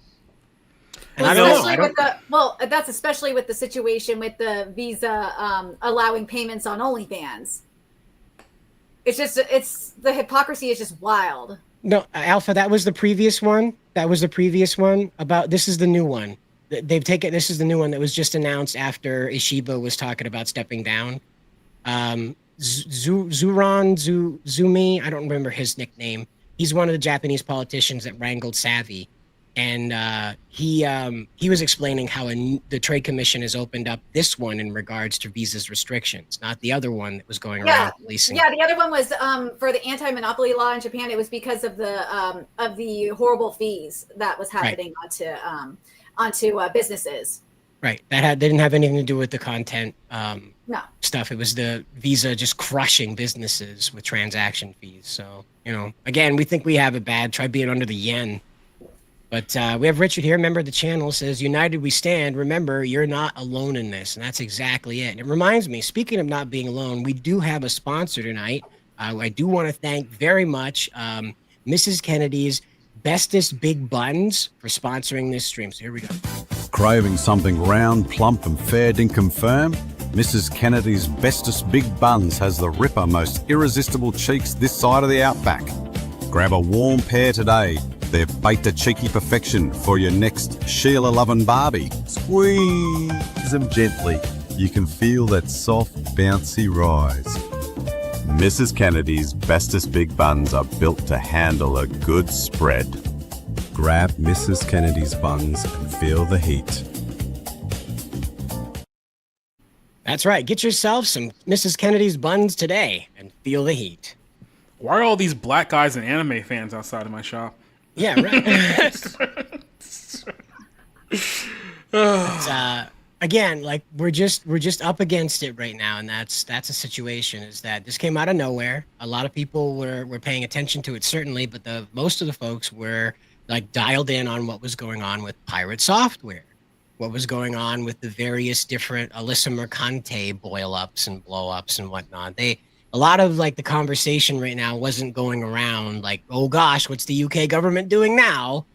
G: And
H: that's especially with the situation with the Visa allowing payments on OnlyFans. It's the hypocrisy is just wild.
G: No, Alpha, that was the previous one. This is the new one. This is the new one that was just announced after Ishiba was talking about stepping down. Zumi, I don't remember his nickname. He's one of the Japanese politicians that wrangled Savvy. And he was explaining how the Trade Commission has opened up this one in regards to Visa's restrictions, not the other one that was going around policing.
H: Yeah, the other one was for the anti-monopoly law in Japan. It was because of the horrible fees that was happening onto businesses.
G: Right. That didn't have anything to do with the content stuff. It was the Visa just crushing businesses with transaction fees. So, again, we think we have it bad. Try being under the yen. But we have Richard here. Remember, the channel says, United we stand. Remember, you're not alone in this. And that's exactly it. And it reminds me, speaking of not being alone, we do have a sponsor tonight. I do want to thank very much Mrs. Kennedy's Bestest Big Buns for sponsoring this stream. So here we go.
E: Craving something round, plump and fair dinkum firm? Mrs. Kennedy's Bestest Big Buns has the ripper, most irresistible cheeks this side of the outback. Grab a warm pair today. They're baked to cheeky perfection for your next Sheila-loving Barbie. Squeeze them gently. You can feel that soft, bouncy rise. Mrs. Kennedy's Bestest Big Buns are built to handle a good spread. Grab Mrs. Kennedy's buns and feel the heat.
G: That's right. Get yourself some Mrs. Kennedy's buns today and feel the heat.
L: Why are all these black guys and anime fans outside of my shop?
G: Yeah, right. But, again, like we're just up against it right now, and that's a situation. Is that this came out of nowhere? A lot of people were paying attention to it, certainly, but most of the folks were like dialed in on what was going on with pirate software, what was going on with the various different Alyssa Mercante boil-ups and blow-ups and whatnot. A lot of like the conversation right now wasn't going around like, oh gosh, what's the UK government doing now?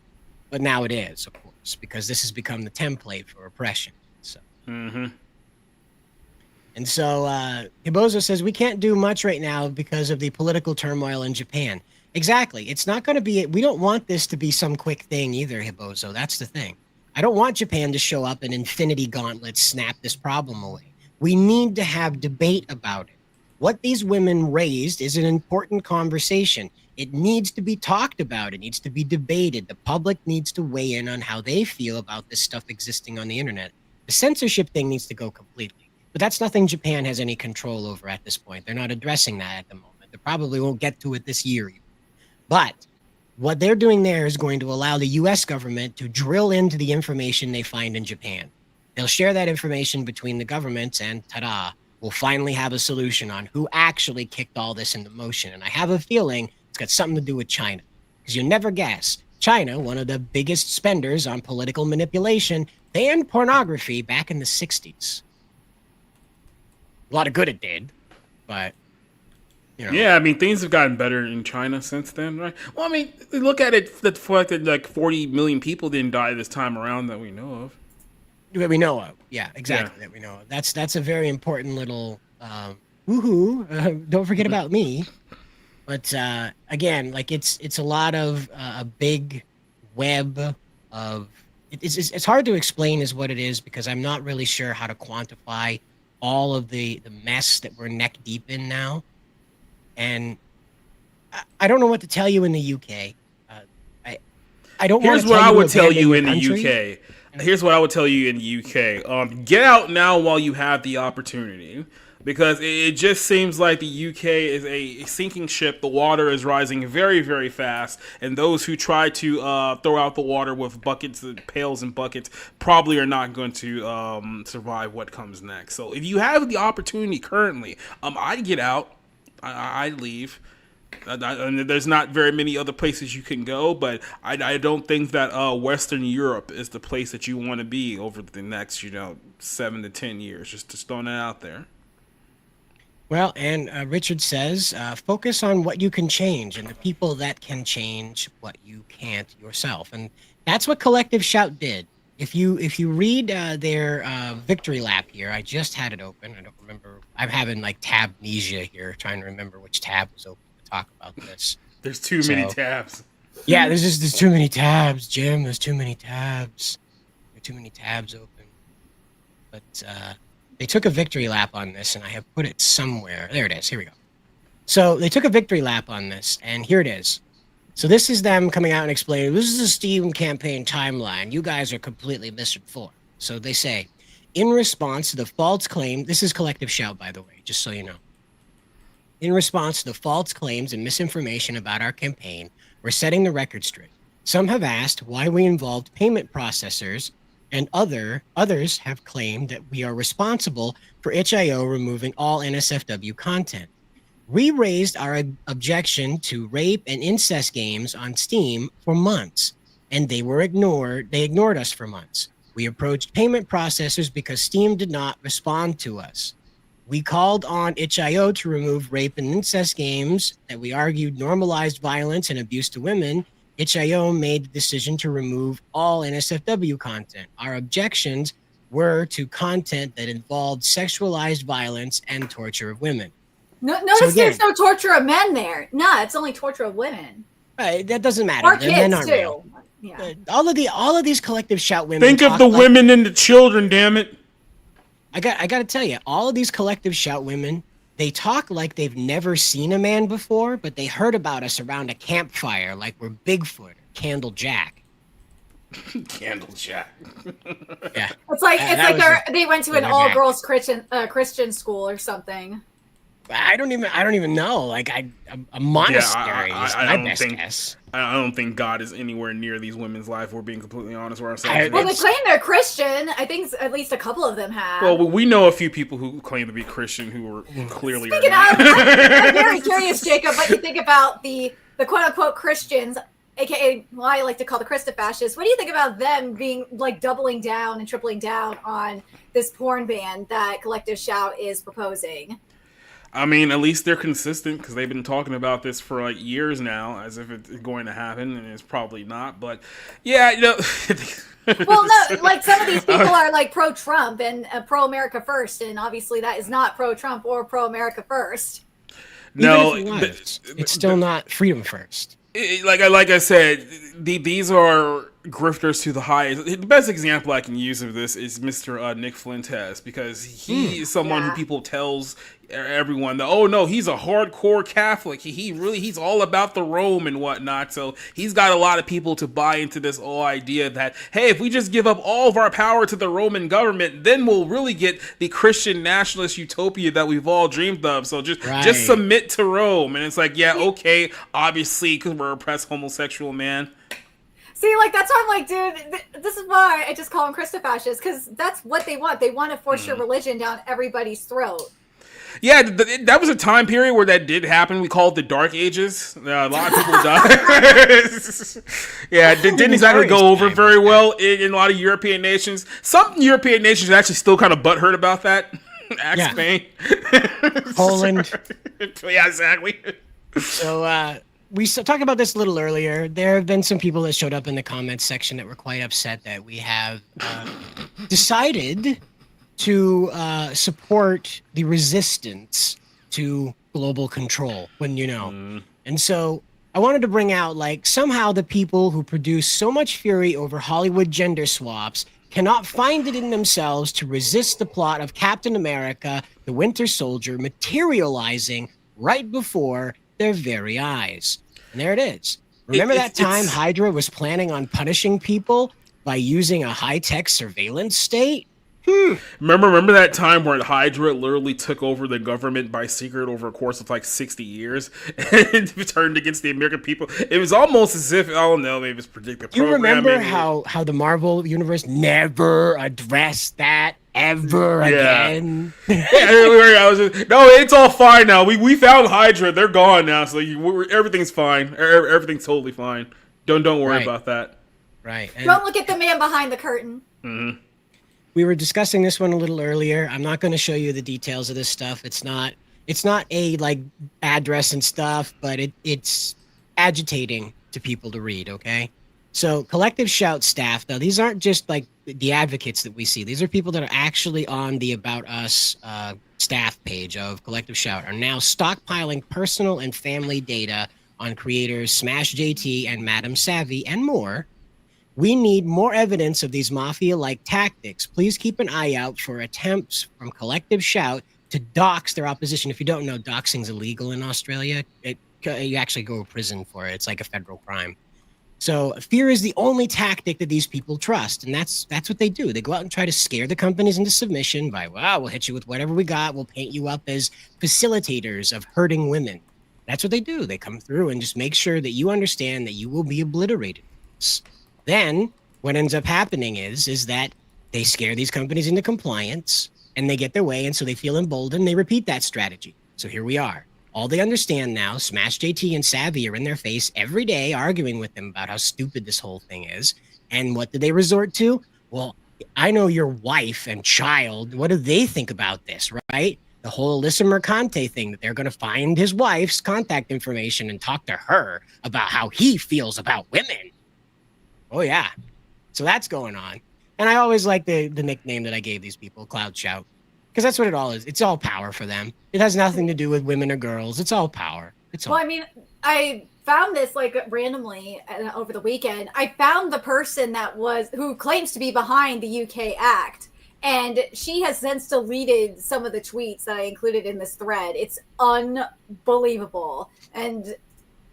G: But now it is, of course, because this has become the template for oppression. So.
L: Mm-hmm.
G: And so Hibozo says we can't do much right now because of the political turmoil in Japan. Exactly. It's not going to be, we don't want this to be some quick thing either, Hibozo. That's the thing. I don't want Japan to show up and Infinity Gauntlet snap this problem away. We need to have debate about it. What these women raised is an important conversation. It needs to be talked about. It needs to be debated. The public needs to weigh in on how they feel about this stuff existing on the internet. The censorship thing needs to go completely. But that's nothing Japan has any control over at this point. They're not addressing that at the moment. They probably won't get to it this year even. But what they're doing there is going to allow the U.S. government to drill into the information they find in Japan. They'll share that information between the governments and ta-da, we'll finally have a solution on who actually kicked all this into motion. And I have a feeling it's got something to do with China. Because you'll never guess, China, one of the biggest spenders on political manipulation, banned pornography back in the 60s. A lot of good it did, but,
L: Yeah, I mean, things have gotten better in China since then, right? Well, I mean, look at it, the fact that like 40 million people didn't die this time around that we know of.
G: That we know of. Yeah, exactly. Yeah. That we know of. That's a very important little woohoo. Don't forget about me. But again, like it's a lot of a big web of it's hard to explain is what it is because I'm not really sure how to quantify all of the mess that we're neck deep in now. And I don't know what to tell you in the UK. I don't.
L: Here's what I would tell you in the UK. Here's what I would tell you in the UK. Get out now while you have the opportunity. Because it just seems like the UK is a sinking ship. The water is rising very, very fast. And those who try to throw out the water with buckets, pails and buckets, probably are not going to survive what comes next. So if you have the opportunity currently, I'd get out. I'd leave. There's not very many other places you can go, but I don't think that Western Europe is the place that you want to be over the next, 7 to 10 years. Just throwing it out there.
G: Well, and Richard says, focus on what you can change and the people that can change what you can't yourself. And that's what Collective Shout did. If you read their victory lap here, I just had it open. I don't remember. I'm having like tabnesia here, trying to remember which tab was open to talk about this.
L: There's too many tabs.
G: Yeah, there's too many tabs, Jim. There's too many tabs. There are too many tabs open. But they took a victory lap on this, and I have put it somewhere. There it is. Here we go. So they took a victory lap on this, and here it is. So this is them coming out and explaining, this is the Steam campaign timeline. You guys are completely misinformed. So they say, in response to the false claim, this is Collective Shout, by the way, just so you know. In response to the false claims and misinformation about our campaign, we're setting the record straight. Some have asked why we involved payment processors, and others have claimed that we are responsible for itch.io removing all NSFW content. We raised our objection to rape and incest games on Steam for months, and they were ignored. They ignored us for months. We approached payment processors because Steam did not respond to us. We called on itch.io to remove rape and incest games that we argued normalized violence and abuse to women. Itch.io made the decision to remove all NSFW content. Our objections were to content that involved sexualized violence and torture of women.
H: Notice there's no torture of men there. No, it's only torture of women.
G: That doesn't matter.
H: Or kids too.
G: Real. Yeah. All of these Collective Shout women.
L: Think of the women and the children, damn it.
G: I got to tell you, all of these Collective Shout women, they talk like they've never seen a man before, but they heard about us around a campfire like we're Bigfoot or Candle Jack.
L: Candle Jack.
G: Yeah.
H: It's like they went to an all-girls Christian school or something.
G: I don't even know. Like a monastery is my best guess.
L: I don't think God is anywhere near these women's life. We're being completely honest with ourselves.
H: Well, they claim they're Christian. I think at least a couple of them have.
L: Well, we know a few people who claim to be Christian who are clearly.
H: Speaking of, I'm very curious, Jacob, what you think about the quote unquote Christians, aka what I like to call the Christofascists. What do you think about them being like doubling down and tripling down on this porn ban that Collective Shout is proposing?
L: I mean, at least they're consistent because they've been talking about this for like years now, as if it's going to happen, and it's probably not. But yeah,
H: Well, no, like some of these people are like pro-Trump and pro-America first, and obviously that is not pro-Trump or pro-America first.
L: No,
G: it's still not freedom first.
L: Like I said, these are grifters to the highest. The best example I can use of this is Mr. Nick Fuentes, because he is someone who people tells everyone that, oh no, he's a hardcore Catholic. He's all about the Rome and whatnot. So he's got a lot of people to buy into this whole idea that, hey, if we just give up all of our power to the Roman government, then we'll really get the Christian nationalist utopia that we've all dreamed of. So just submit to Rome. And it's like, yeah, okay, obviously, because we're oppressed homosexual man.
H: See, like, that's why I'm like, dude, this is why I just call them Christofascists, because that's what they want. They want to force your religion down everybody's throat.
L: Yeah, that was a time period where that did happen. We called it the Dark Ages. A lot of people died. Yeah, it didn't exactly go over very well in a lot of European nations. Some European nations are actually still kind of butthurt about that. Spain.
G: Poland.
L: Yeah, exactly.
G: So, we talked about this a little earlier. There have been some people that showed up in the comments section that were quite upset that we have decided to support the resistance to global control, when And so I wanted to bring out, like, somehow the people who produce so much fury over Hollywood gender swaps cannot find it in themselves to resist the plot of Captain America, the Winter Soldier, materializing right before their very eyes. And there it is. Remember that time Hydra was planning on punishing people by using a high-tech surveillance state?
L: Remember that time where Hydra literally took over the government by secret over a course of like 60 years and turned against the American people? It was almost as if, I don't know, maybe it's predictive
G: You
L: programming.
G: remember how the Marvel universe never addressed that ever again?
L: No, it's all fine now. We found Hydra. They're gone now, so everything's fine. Everything's totally fine. Don't worry about that.
G: Right. And
H: Don't look at the man behind the curtain.
L: Mm-hmm.
G: we were discussing this one a little earlier. I'm not going to show you the details of this stuff. It's not a like address and stuff, but it's agitating to people to read, okay? So Collective Shout staff, now these aren't just like the advocates that we see. These are people that are actually on the About Us staff page of Collective Shout, are now stockpiling personal and family data on creators Smash JT and Madam Savvy and more. We need more evidence of these mafia-like tactics. Please keep an eye out for attempts from Collective Shout to dox their opposition. If you don't know, doxing's illegal in Australia. You actually go to prison for it. It's like a federal crime. So fear is the only tactic that these people trust, and that's what they do. They go out and try to scare the companies into submission by, we'll hit you with whatever we got. We'll paint you up as facilitators of hurting women. That's what they do. They come through and just make sure that you understand that you will be obliterated. Then what ends up happening is that they scare these companies into compliance and they get their way, and so they feel emboldened. They repeat that strategy. So here we are. All they understand now, Smash JT and Savvy are in their face every day arguing with them about how stupid this whole thing is. And what do they resort to? Well, I know your wife and child. What do they think about this, right? The whole Alyssa Mercante thing, that they're going to find his wife's contact information and talk to her about how he feels about women. Oh, yeah. So that's going on. And I always like the nickname that I gave these people, Cloud Shout, because that's what it all is. It's all power for them. It has nothing to do with women or girls. It's all power.
H: Well, I mean, I found this like randomly over the weekend. I found the person who claims to be behind the UK Act. And she has since deleted some of the tweets that I included in this thread. It's unbelievable. And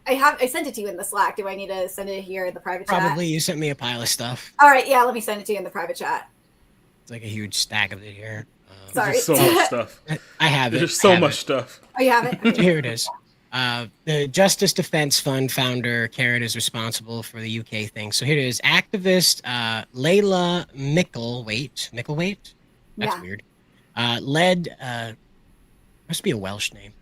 H: I sent it to you in the Slack. Do I need to send it here in the private chat?
G: Probably. You sent me a pile of stuff.
H: All right. Yeah, let me send it to you in the private chat.
G: It's like a huge stack of it here.
H: Sorry.
L: There's so much stuff.
G: I have it.
L: There's so much stuff.
H: Oh, you have it?
G: Here it is. The Justice Defense Fund founder, Karen, is responsible for the UK thing. So here it is. Activist Layla Micklethwaite? That's weird. Must be a Welsh name.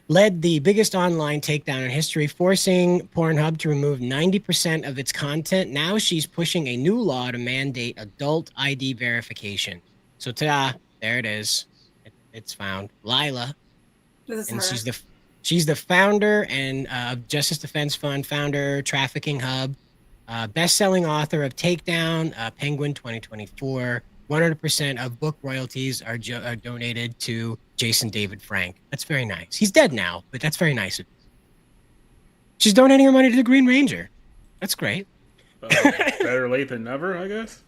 G: Led the biggest online takedown in history, forcing Pornhub to remove 90% of its content. Now she's pushing a new law to mandate adult ID verification. So ta-da, there it is. It's found. Lila.
H: This is
G: and
H: her.
G: She's the founder and Justice Defense Fund founder, Trafficking Hub, best-selling author of Takedown, Penguin 2024. 100% of book royalties are donated to Jason David Frank. That's very nice. He's dead now, but that's very nice. She's donating her money to the Green Ranger. That's great.
L: Better late than never, I guess.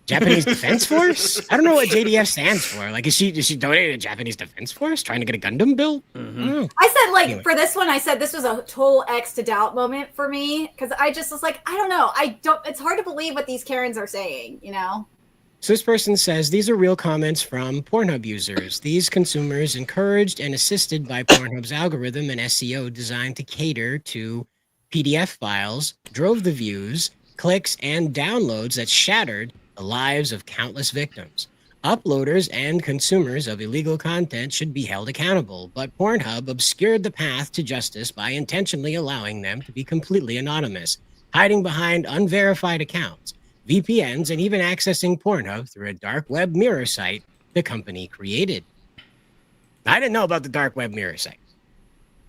G: Japanese Defense Force? I don't know what JDF stands for. Like, is she donating to Japanese Defense Force? Trying to get a Gundam built?
L: Mm-hmm.
H: I said, for this one, I said this was a total X to doubt moment for me. Because I just was like, I don't know. It's hard to believe what these Karens are saying, you know?
G: So this person says, these are real comments from Pornhub users. These consumers, encouraged and assisted by Pornhub's algorithm and SEO designed to cater to PDF files, drove the views, clicks, and downloads that shattered the lives of countless victims. Uploaders and consumers of illegal content should be held accountable, but Pornhub obscured the path to justice by intentionally allowing them to be completely anonymous, hiding behind unverified accounts, VPNs, and even accessing Pornhub through a dark web mirror site the company created. I didn't know about the dark web mirror site.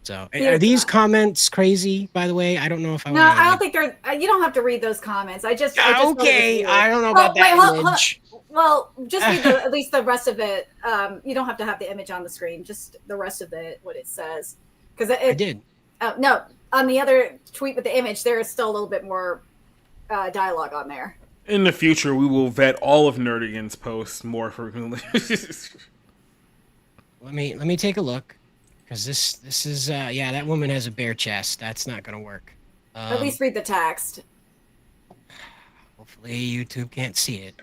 G: So are these comments crazy, by the way? I don't know if I want to...
H: No, I don't think they're... You don't have to read those comments. I just
G: okay, I don't know about that image.
H: Well, just read at least the rest of it. You don't have to have the image on the screen. Just the rest of it, what it says. Because I
G: did.
H: No, on the other tweet with the image, there is still a little bit more dialogue on there.
L: In the future, we will vet all of Nerdigan's posts more frequently.
G: Let me take a look, because this is that woman has a bare chest. That's not gonna work.
H: At least read the text.
G: Hopefully YouTube can't see it.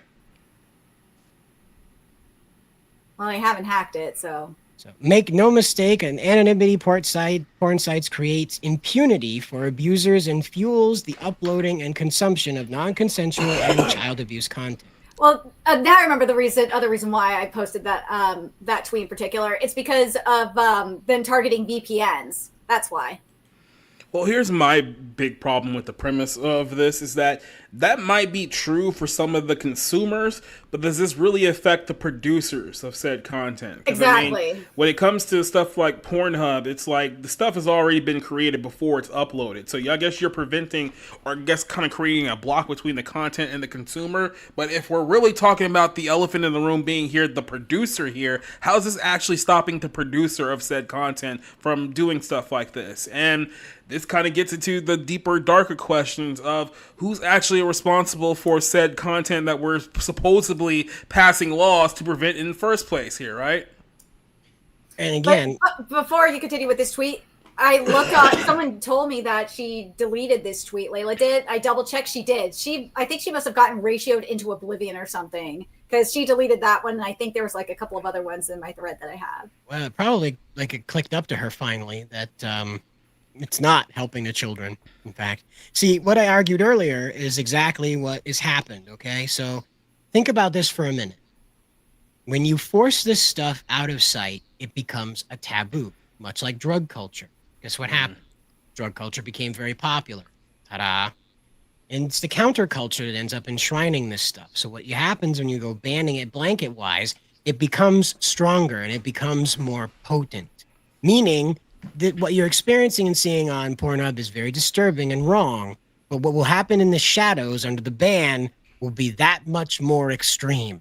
H: Well, I haven't hacked it, so.
G: So make no mistake, an anonymity porn sites creates impunity for abusers and fuels the uploading and consumption of non-consensual and child abuse content.
H: Well, now I remember the other reason why I posted that that tweet in particular. It's because of them targeting VPNs. That's why.
L: Well, here's my big problem with the premise of this is that might be true for some of the consumers, but does this really affect the producers of said content?
H: Exactly.
L: I mean, when it comes to stuff like Pornhub, it's like the stuff has already been created before it's uploaded. So I guess you're preventing, or I guess kind of creating a block between the content and the consumer. But if we're really talking about the elephant in the room being here, the producer here, how is this actually stopping the producer of said content from doing stuff like this? And this kind of gets into the deeper, darker questions of who's actually responsible for said content that we're supposedly passing laws to prevent in the first place here, right?
G: And again,
H: but before you continue with this tweet, I looked up, someone told me that she deleted this tweet. Layla did. I double checked. She did. I think she must have gotten ratioed into oblivion or something, because she deleted that one. And I think there was like a couple of other ones in my thread that I have.
G: Well, probably like it clicked up to her finally that it's not helping the children, in fact. See, what I argued earlier is exactly what has happened, okay? So think about this for a minute. When you force this stuff out of sight, it becomes a taboo, much like drug culture. Guess what happened? Drug culture became very popular. Ta-da. And it's the counterculture that ends up enshrining this stuff. So what happens when you go banning it blanket-wise, it becomes stronger and it becomes more potent. Meaning that what you're experiencing and seeing on Pornhub is very disturbing and wrong, but what will happen in the shadows under the ban will be that much more extreme.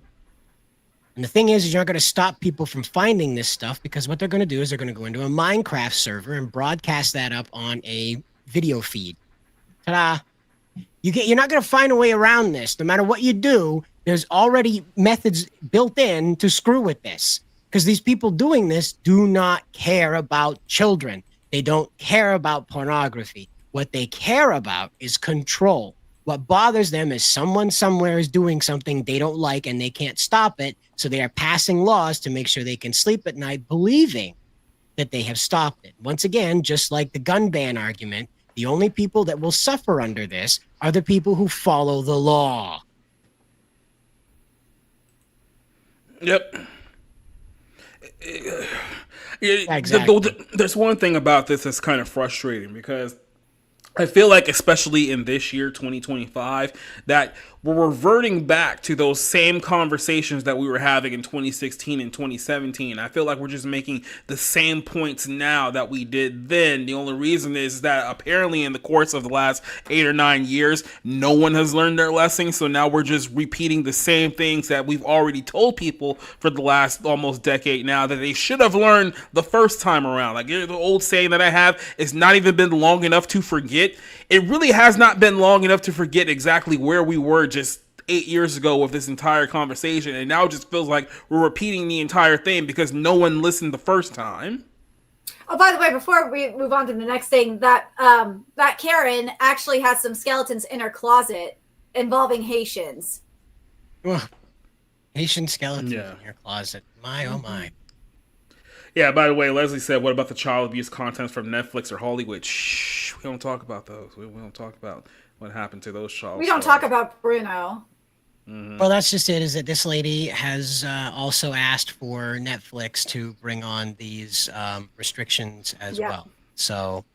G: And the thing is you're not going to stop people from finding this stuff, because what they're going to do is they're going to go into a Minecraft server and broadcast that up on a video feed. Ta-da! You're not going to find a way around this. No matter what you do, there's already methods built in to screw with this. Because these people doing this do not care about children. They don't care about pornography. What they care about is control. What bothers them is someone somewhere is doing something they don't like and they can't stop it. So they are passing laws to make sure they can sleep at night believing that they have stopped it. Once again, just like the gun ban argument, the only people that will suffer under this are the people who follow the law.
L: Yep.
G: Exactly.
L: There's one thing about this that's kind of frustrating, because I feel like, especially in this year, 2025, that we're reverting back to those same conversations that we were having in 2016 and 2017. I feel like we're just making the same points now that we did then. The only reason is that apparently in the course of the last 8 or 9 years, no one has learned their lesson. So now we're just repeating the same things that we've already told people for the last almost decade now that they should have learned the first time around. Like the old saying that I have, it's not even been long enough to forget. It really has not been long enough to forget exactly where we were just 8 years ago with this entire conversation, and now it just feels like we're repeating the entire thing because no one listened the first time.
H: Oh, by the way, before we move on to the next thing, that Karen actually has some skeletons in her closet involving Haitians.
G: Well, Haitian skeletons in your closet. My, oh my.
L: Yeah, by the way, Leslie said, what about the child abuse content from Netflix or Hollywood? Shh, we don't talk about those. We don't talk about what happened to those child
H: We don't talk about Bruno.
L: Mm-hmm.
G: Well, that's just it, is that this lady has also asked for Netflix to bring on these restrictions as well. So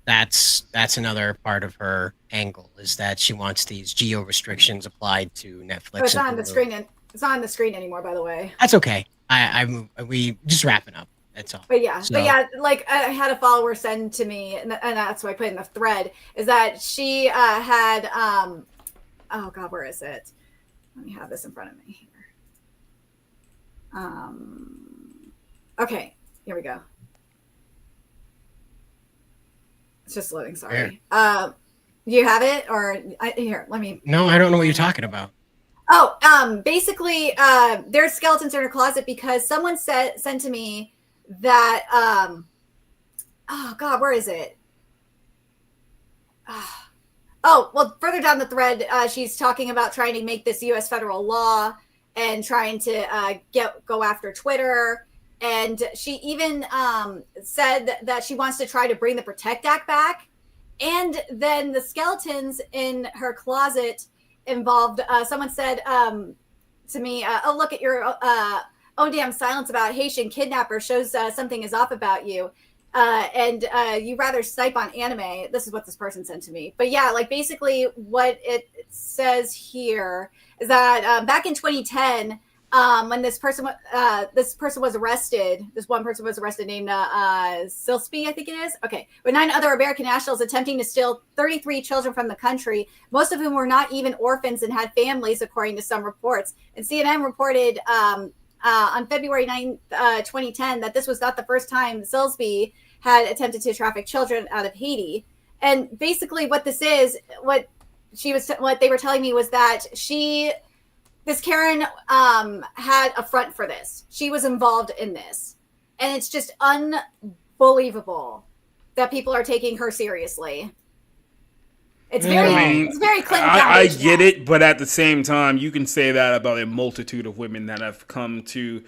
G: that's another part of her angle, is that she wants these geo restrictions applied to Netflix.
H: But it's not on the screen. It's not on the screen anymore, by the way.
G: That's okay. We just wrapping up. That's all.
H: But yeah, like I had a follower send to me, and that's what I put in the thread, is that she had, oh God, where is it? Let me have this in front of me here. Okay, here we go. It's just loading, sorry. You have it, or here, let me.
G: No, I don't know what you're talking about.
H: Oh, basically, there's skeletons in her closet because someone sent to me that, oh God, where is it? Oh, well, further down the thread, she's talking about trying to make this U.S. federal law and trying to go after Twitter. And she even said that she wants to try to bring the Protect Act back. And then the skeletons in her closet involved, someone said to me, oh, look at your own damn silence about Haitian kidnapper shows something is off about you. And you rather snipe on anime. This is what this person sent to me. But yeah, like basically what it says here is that back in 2010, when this person was arrested, this one person was arrested named Silsby, I think it is. Okay, with 9 other American nationals attempting to steal 33 children from the country, most of whom were not even orphans and had families, according to some reports. And CNN reported on February 9th, 2010, that this was not the first time Silsby had attempted to traffic children out of Haiti. And basically what this is, what they were telling me was that this Karen had a front for this. She was involved in this. And it's just unbelievable that people are taking her seriously. It's very Clinton.
L: I get it, but at the same time, you can say that about a multitude of women that have come to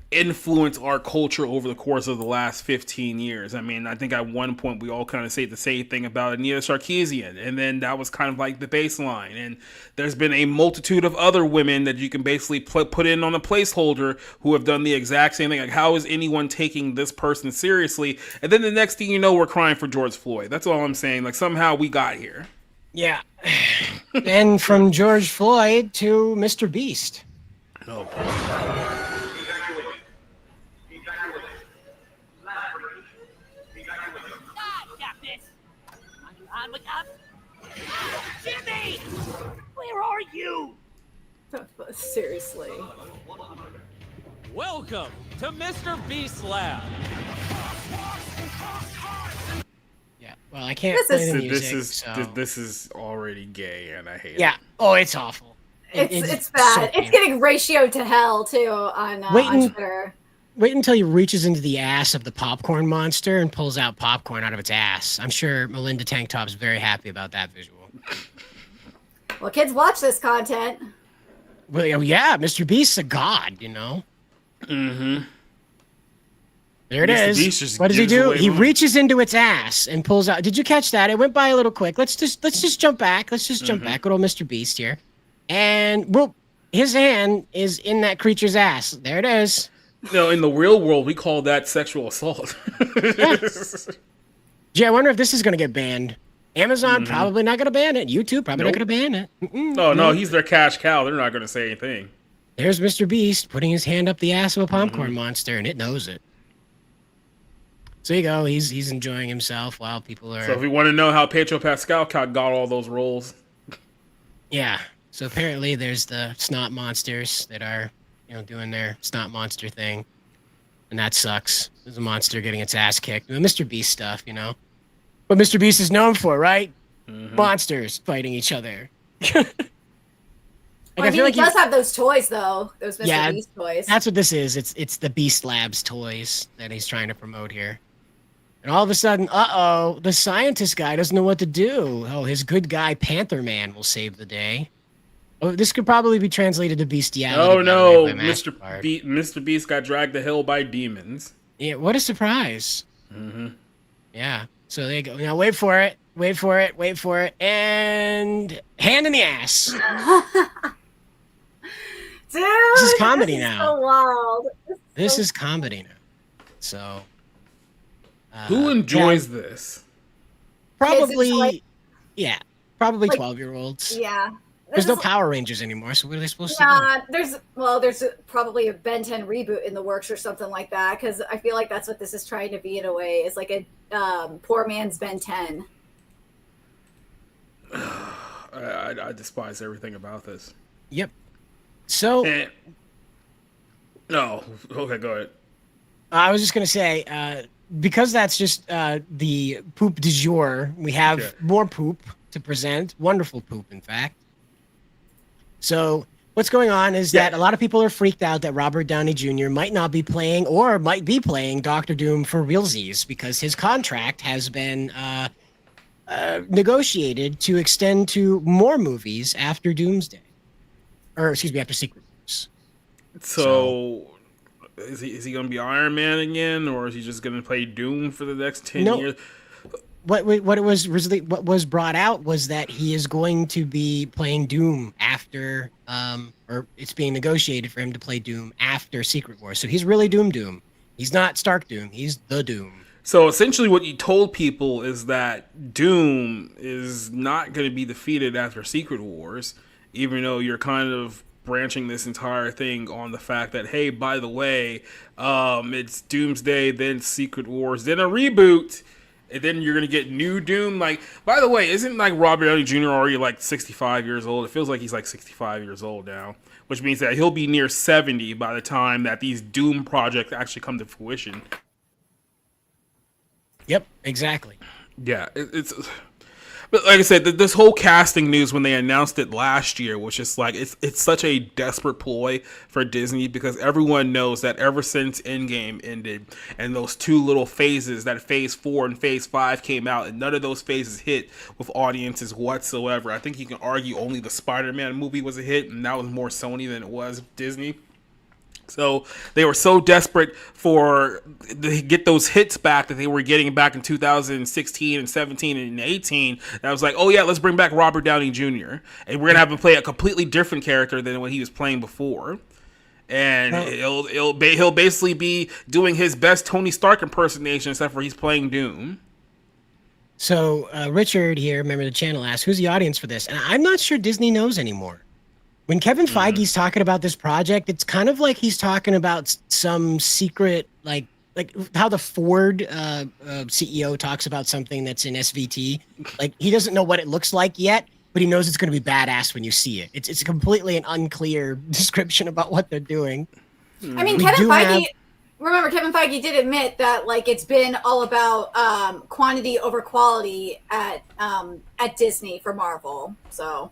L: influence our culture over the course of the last 15 years. I mean, I think at one point we all kind of say the same thing about Anita Sarkeesian, and then that was kind of like the baseline. And there's been a multitude of other women that you can basically put in on a placeholder who have done the exact same thing. Like, how is anyone taking this person seriously? And then the next thing you know, we're crying for George Floyd. That's all I'm saying. Like, somehow we got here.
G: Yeah. And from George Floyd to MrBeast.
L: Oh.
M: Jimmy! Where are you?
H: Seriously.
M: Welcome to MrBeast Lab.
G: Yeah, well, I can't play the music,
L: this is already gay, and I hate it.
G: Yeah. Oh, it's awful.
H: It's bad. So it's getting ratioed to hell, too, on Twitter.
G: Wait until he reaches into the ass of the popcorn monster and pulls out popcorn out of its ass. I'm sure Melinda Tank Top's very happy about that visual.
H: Well, kids watch this content.
G: Well, yeah, MrBeast's a god, you know?
L: Mm-hmm.
G: There it is. What does he do? He reaches into its ass and pulls out. Did you catch that? It went by a little quick. Let's just jump back. Let's just jump back. Good old MrBeast here. And whoop, his hand is in that creature's ass. There it is.
L: No, in the real world, we call that sexual assault.
G: Gee, I wonder if this is going to get banned. Amazon probably not going to ban it. YouTube probably not going to ban it.
L: No, he's their cash cow. They're not going to say anything.
G: There's MrBeast putting his hand up the ass of a popcorn monster, and it knows it. So you go. He's enjoying himself while people are.
L: So if we want to know how Pedro Pascal got all those roles,
G: yeah. So apparently there's the snot monsters that are, doing their snot monster thing, and that sucks. There's a monster getting its ass kicked. MrBeast stuff, What MrBeast is known for, right? Monsters fighting each other.
H: I feel like he does have those toys, though. Those MrBeast toys.
G: That's what this is. It's the Beast Labs toys that he's trying to promote here. And all of a sudden, the scientist guy doesn't know what to do. Oh, his good guy Panther Man will save the day. Oh, this could probably be translated to bestiality.
L: Oh no, MrBeast got dragged to hell by demons.
G: Yeah, what a surprise. Yeah, so there you go. Now wait for it, and hand in the ass.
H: Dude,
G: this is comedy now.
H: So wild.
G: This is comedy now. So,
L: who enjoys this?
G: Probably, probably 12-year-olds.
H: Yeah.
G: There's no Power Rangers anymore, so what are they supposed to do?
H: There's probably a Ben 10 reboot in the works or something like that, because I feel like that's what this is trying to be in a way. It's like a poor man's Ben 10.
L: I despise everything about this.
G: Yep. So...
L: No. Okay, go ahead.
G: I was just going to say, because that's just the poop du jour, we have more poop to present. Wonderful poop, in fact. So what's going on is that a lot of people are freaked out that Robert Downey Jr. might not be playing or might be playing Doctor Doom for realsies because his contract has been negotiated to extend to more movies after Doomsday, or excuse me, after Secret Wars.
L: So is he going to be Iron Man again, or is he just going to play Doom for the next 10 years?
G: What was brought out was that he is going to be playing Doom after, or it's being negotiated for him to play Doom after Secret Wars. So he's really Doom. He's not Stark Doom. He's the Doom.
L: So essentially what you told people is that Doom is not going to be defeated after Secret Wars, even though you're kind of branching this entire thing on the fact that, hey, by the way, it's Doomsday, then Secret Wars, then a reboot, and then you're going to get new Doom. Like, by the way, isn't like Robert Downey Jr. already like 65 years old? It feels like he's like 65 years old now, which means that he'll be near 70 by the time that these Doom projects actually come to fruition.
G: Yep, exactly.
L: Yeah, it's but like I said, this whole casting news when they announced it last year was just like it's such a desperate ploy for Disney, because everyone knows that ever since Endgame ended and those two little phases, that Phase 4 and Phase 5 came out, and none of those phases hit with audiences whatsoever. I think you can argue only the Spider-Man movie was a hit, and that was more Sony than it was Disney. So they were so desperate to get those hits back that they were getting back in 2016 and 17 and 18. That I was like, oh yeah, let's bring back Robert Downey Jr. and we're gonna have him play a completely different character than what he was playing before. And he'll basically be doing his best Tony Stark impersonation, except for he's playing Doom.
G: So Richard here, member of the channel, asked, "Who's the audience for this?" And I'm not sure Disney knows anymore. When Kevin Feige's talking about this project, it's kind of like he's talking about some secret, like how the Ford CEO talks about something that's in SVT. Like, he doesn't know what it looks like yet, but he knows it's going to be badass when you see it. It's completely an unclear description about what they're doing.
H: I mean, Kevin Feige did admit that, like, it's been all about quantity over quality at Disney for Marvel. So.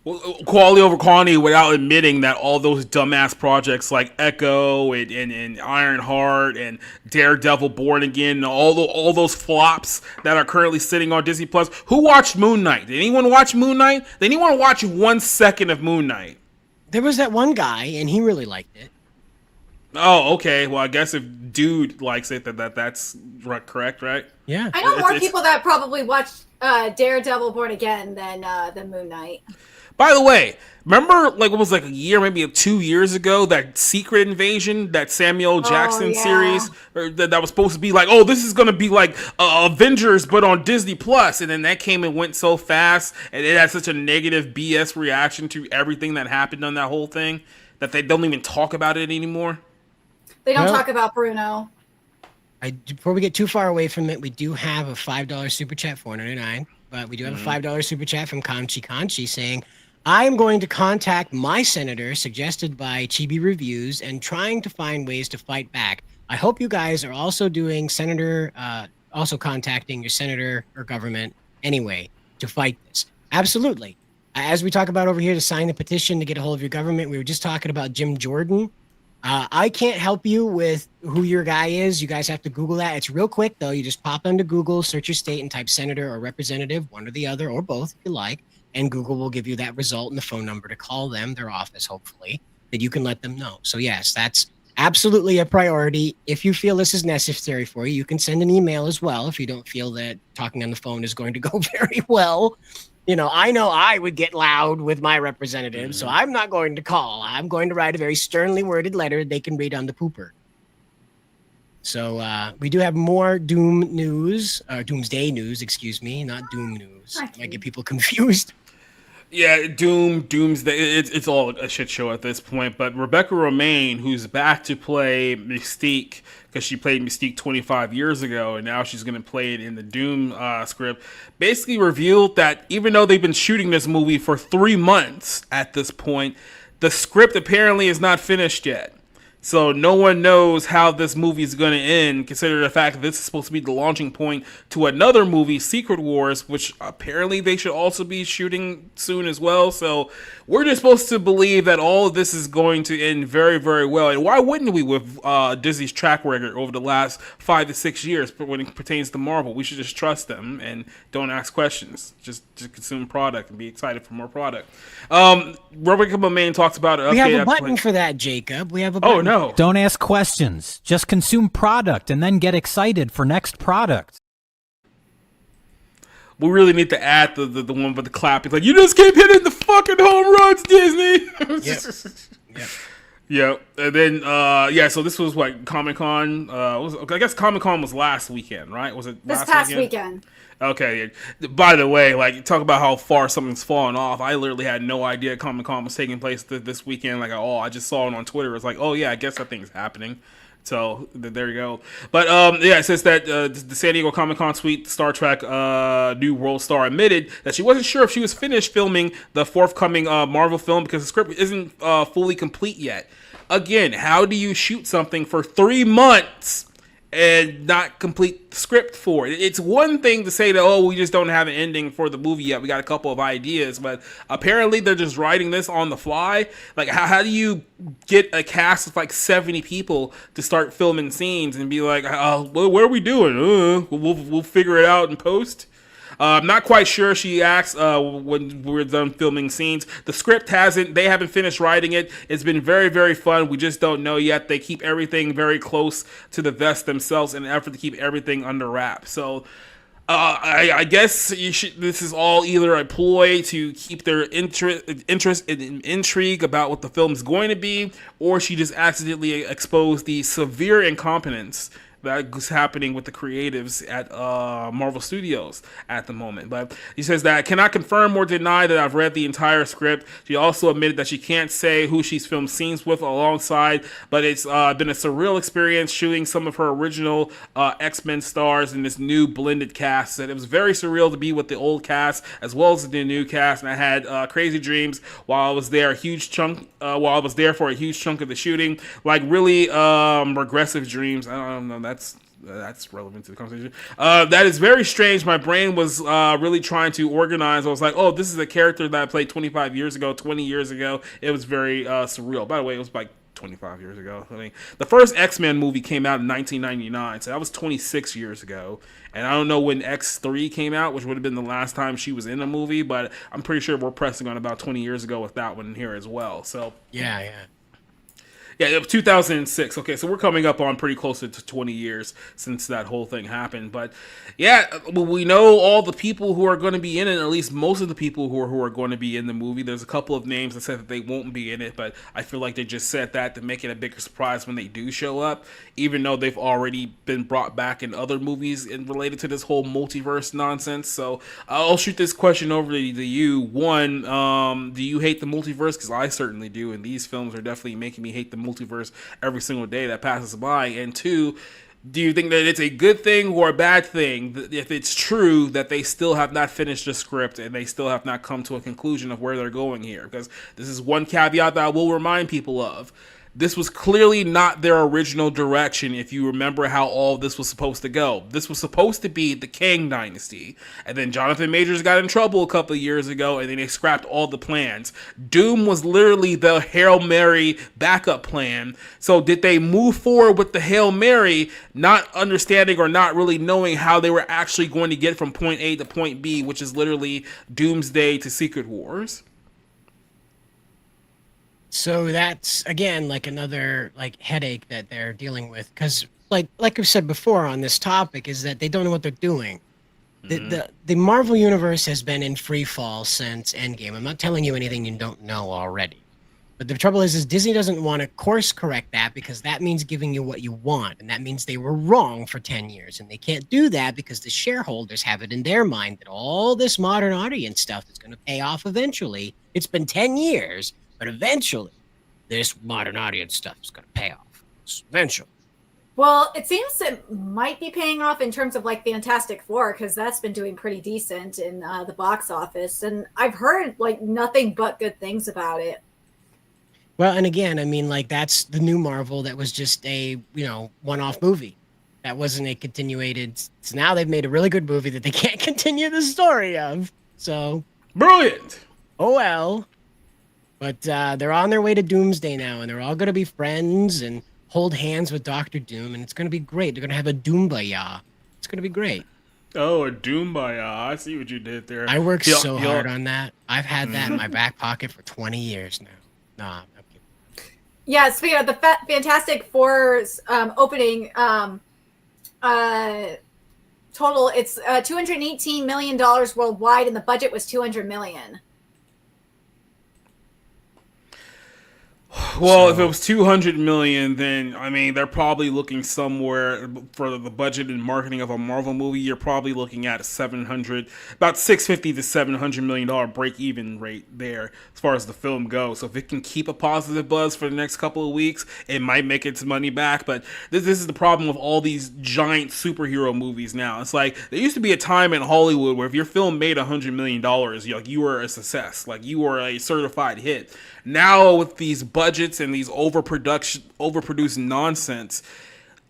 L: Well, quality over quantity, without admitting that all those dumbass projects like Echo and Ironheart and Daredevil Born Again, and all those flops that are currently sitting on Disney Plus. Who watched Moon Knight? Did anyone watch Moon Knight? Did anyone watch 1 second of Moon Knight?
G: There was that one guy, and he really liked it.
L: Oh, okay. Well, I guess if dude likes it, that's correct, right?
G: Yeah.
H: I know more people that probably watched Daredevil Born Again than Moon Knight.
L: By the way, remember, like, it was like a year, maybe 2 years ago, that Secret Invasion, that Samuel Jackson series that was supposed to be like, oh, this is going to be like Avengers, but on Disney Plus. And then that came and went so fast, and it had such a negative BS reaction to everything that happened on that whole thing that they don't even talk about it anymore.
H: They don't talk about Bruno.
G: Before we get too far away from it, we do have a $5 super chat, $4.99. But we do have a $5 super chat from Conchi saying, "I am going to contact my senator, suggested by Chibi Reviews, and trying to find ways to fight back. I hope you guys are also doing also contacting your senator or government anyway to fight this." Absolutely. As we talk about over here, to sign the petition to get a hold of your government, we were just talking about Jim Jordan. I can't help you with who your guy is. You guys have to Google that. It's real quick, though. You just pop into Google, search your state, and type senator or representative, one or the other, or both if you like, and Google will give you that result and the phone number to call them, their office, hopefully, that you can let them know. So, yes, that's absolutely a priority. If you feel this is necessary for you, you can send an email as well if you don't feel that talking on the phone is going to go very well. You know I would get loud with my representative, so I'm not going to call. I'm going to write a very sternly worded letter they can read on the pooper. So we do have more Doomsday news, excuse me, not Doom news. Might get people confused.
L: Yeah, Doomsday, it's all a shit show at this point. But Rebecca Romijn, who's back to play Mystique, because she played Mystique 25 years ago, and now she's going to play it in the Doom script, basically revealed that even though they've been shooting this movie for 3 months at this point, the script apparently is not finished yet. So no one knows how this movie is going to end, considering the fact that this is supposed to be the launching point to another movie, Secret Wars, which apparently they should also be shooting soon as well. So we're just supposed to believe that all of this is going to end very, very well. And why wouldn't we with Disney's track record over the last 5 to 6 years? But when it pertains to Marvel, we should just trust them and don't ask questions. Just consume product and be excited for more product. Robert Main talks about it.
G: We have a button for that, Jacob. We have a button.
L: Oh, no.
N: Don't ask questions. Just consume product and then get excited for next product.
L: We really need to add the one with the clap. It's like, you just keep hitting the fucking home runs, Disney. Yep. And then, so this was what, Comic-Con? I guess Comic-Con was last weekend, right? Was it
H: this past weekend?
L: Okay. By the way, like, talk about how far something's fallen off. I literally had no idea Comic-Con was taking place this weekend, like, at all. I just saw it on Twitter. It's like, oh, yeah, I guess that thing's happening. So, there you go. But, it says that the San Diego Comic-Con suite, Star Trek New World Star, admitted that she wasn't sure if she was finished filming the forthcoming Marvel film because the script isn't fully complete yet. Again, how do you shoot something for 3 months and not complete the script for it? It's one thing to say that, oh, we just don't have an ending for the movie yet. We got a couple of ideas, but apparently they're just writing this on the fly. Like, how do you get a cast of like 70 people to start filming scenes and be like, what are we doing? We'll figure it out in post. I'm not quite sure, she asked, when we're done filming scenes. The script they haven't finished writing it. It's been very, very fun. We just don't know yet. They keep everything very close to the vest themselves in an effort to keep everything under wraps. So, I guess this is all either a ploy to keep their interest and intrigue about what the film is going to be, or she just accidentally exposed the severe incompetence that's happening with the creatives at Marvel Studios at the moment. But he says that I cannot confirm or deny that I've read the entire script. She also admitted that she can't say who she's filmed scenes with alongside, but it's been a surreal experience shooting some of her original X-Men stars in this new blended cast. And it was very surreal to be with the old cast as well as the new cast. And I had crazy dreams while I was there, for a huge chunk of the shooting, like really regressive dreams. I don't know. That's relevant to the conversation. That is very strange. My brain was really trying to organize. I was like, oh, this is a character that I played 25 years ago, 20 years ago. It was very surreal. By the way, it was like 25 years ago. I mean, the first X-Men movie came out in 1999, so that was 26 years ago. And I don't know when X3 came out, which would have been the last time she was in a movie, but I'm pretty sure we're pressing on about 20 years ago with that one here as well. So
G: Yeah,
L: it was 2006. Okay, so we're coming up on pretty close to 20 years since that whole thing happened. But yeah, we know all the people who are going to be in it, at least most of the people who are going to be in the movie. There's a couple of names that said that they won't be in it, but I feel like they just said that to make it a bigger surprise when they do show up, even though they've already been brought back in other movies and related to this whole multiverse nonsense. So I'll shoot this question over to you. One, do you hate the multiverse? Because I certainly do, and these films are definitely making me hate the multiverse every single day that passes by. And two, do you think that it's a good thing or a bad thing if it's true that they still have not finished the script and they still have not come to a conclusion of where they're going here? Because this is one caveat that I will remind people of. This was clearly not their original direction, if you remember how all this was supposed to go. This was supposed to be the Kang Dynasty, and then Jonathan Majors got in trouble a couple of years ago, and then they scrapped all the plans. Doom was literally the Hail Mary backup plan. So did they move forward with the Hail Mary, not understanding or not really knowing how they were actually going to get from point A to point B, which is literally Doomsday to Secret Wars?
G: So that's, again, like another headache that they're dealing with. Because like I've said before on this topic, is that they don't know what they're doing. The Marvel Universe has been in free fall since Endgame. I'm not telling you anything you don't know already. But the trouble is Disney doesn't want to course correct that, because that means giving you what you want. And that means they were wrong for 10 years. And they can't do that because the shareholders have it in their mind that all this modern audience stuff is going to pay off eventually. It's been 10 years. But eventually, this modern audience stuff is going to pay off. Eventually.
H: Well, it seems it might be paying off in terms of like Fantastic Four, because that's been doing pretty decent in the box office. And I've heard like nothing but good things about it.
G: Well, and again, I mean, like that's the new Marvel that was just a one-off movie. That wasn't a continuated. So now they've made a really good movie that they can't continue the story of. So
L: brilliant.
G: Oh well. But they're on their way to Doomsday now, and they're all going to be friends and hold hands with Doctor Doom, and it's going to be great. They're going to have a Doombaya. It's going to be great.
L: Oh, a Doombaya. I see what you did there.
G: I worked so hard on that. I've had that in my back pocket for 20 years now. Nah, I'm kidding.
H: Yeah, speaking of the Fantastic Four's opening, total, it's $218 million worldwide, and the budget was $200 million.
L: Well, if it was 200 million, then I mean they're probably looking somewhere for the budget and marketing of a Marvel movie. You're probably looking at about $650 to $700 million break even rate there as far as the film goes. So if it can keep a positive buzz for the next couple of weeks, it might make its money back. But this is the problem with all these giant superhero movies now. It's like there used to be a time in Hollywood where if your film made $100 million, you were a success, like you were a certified hit. Now with these budgets and these overproduced nonsense,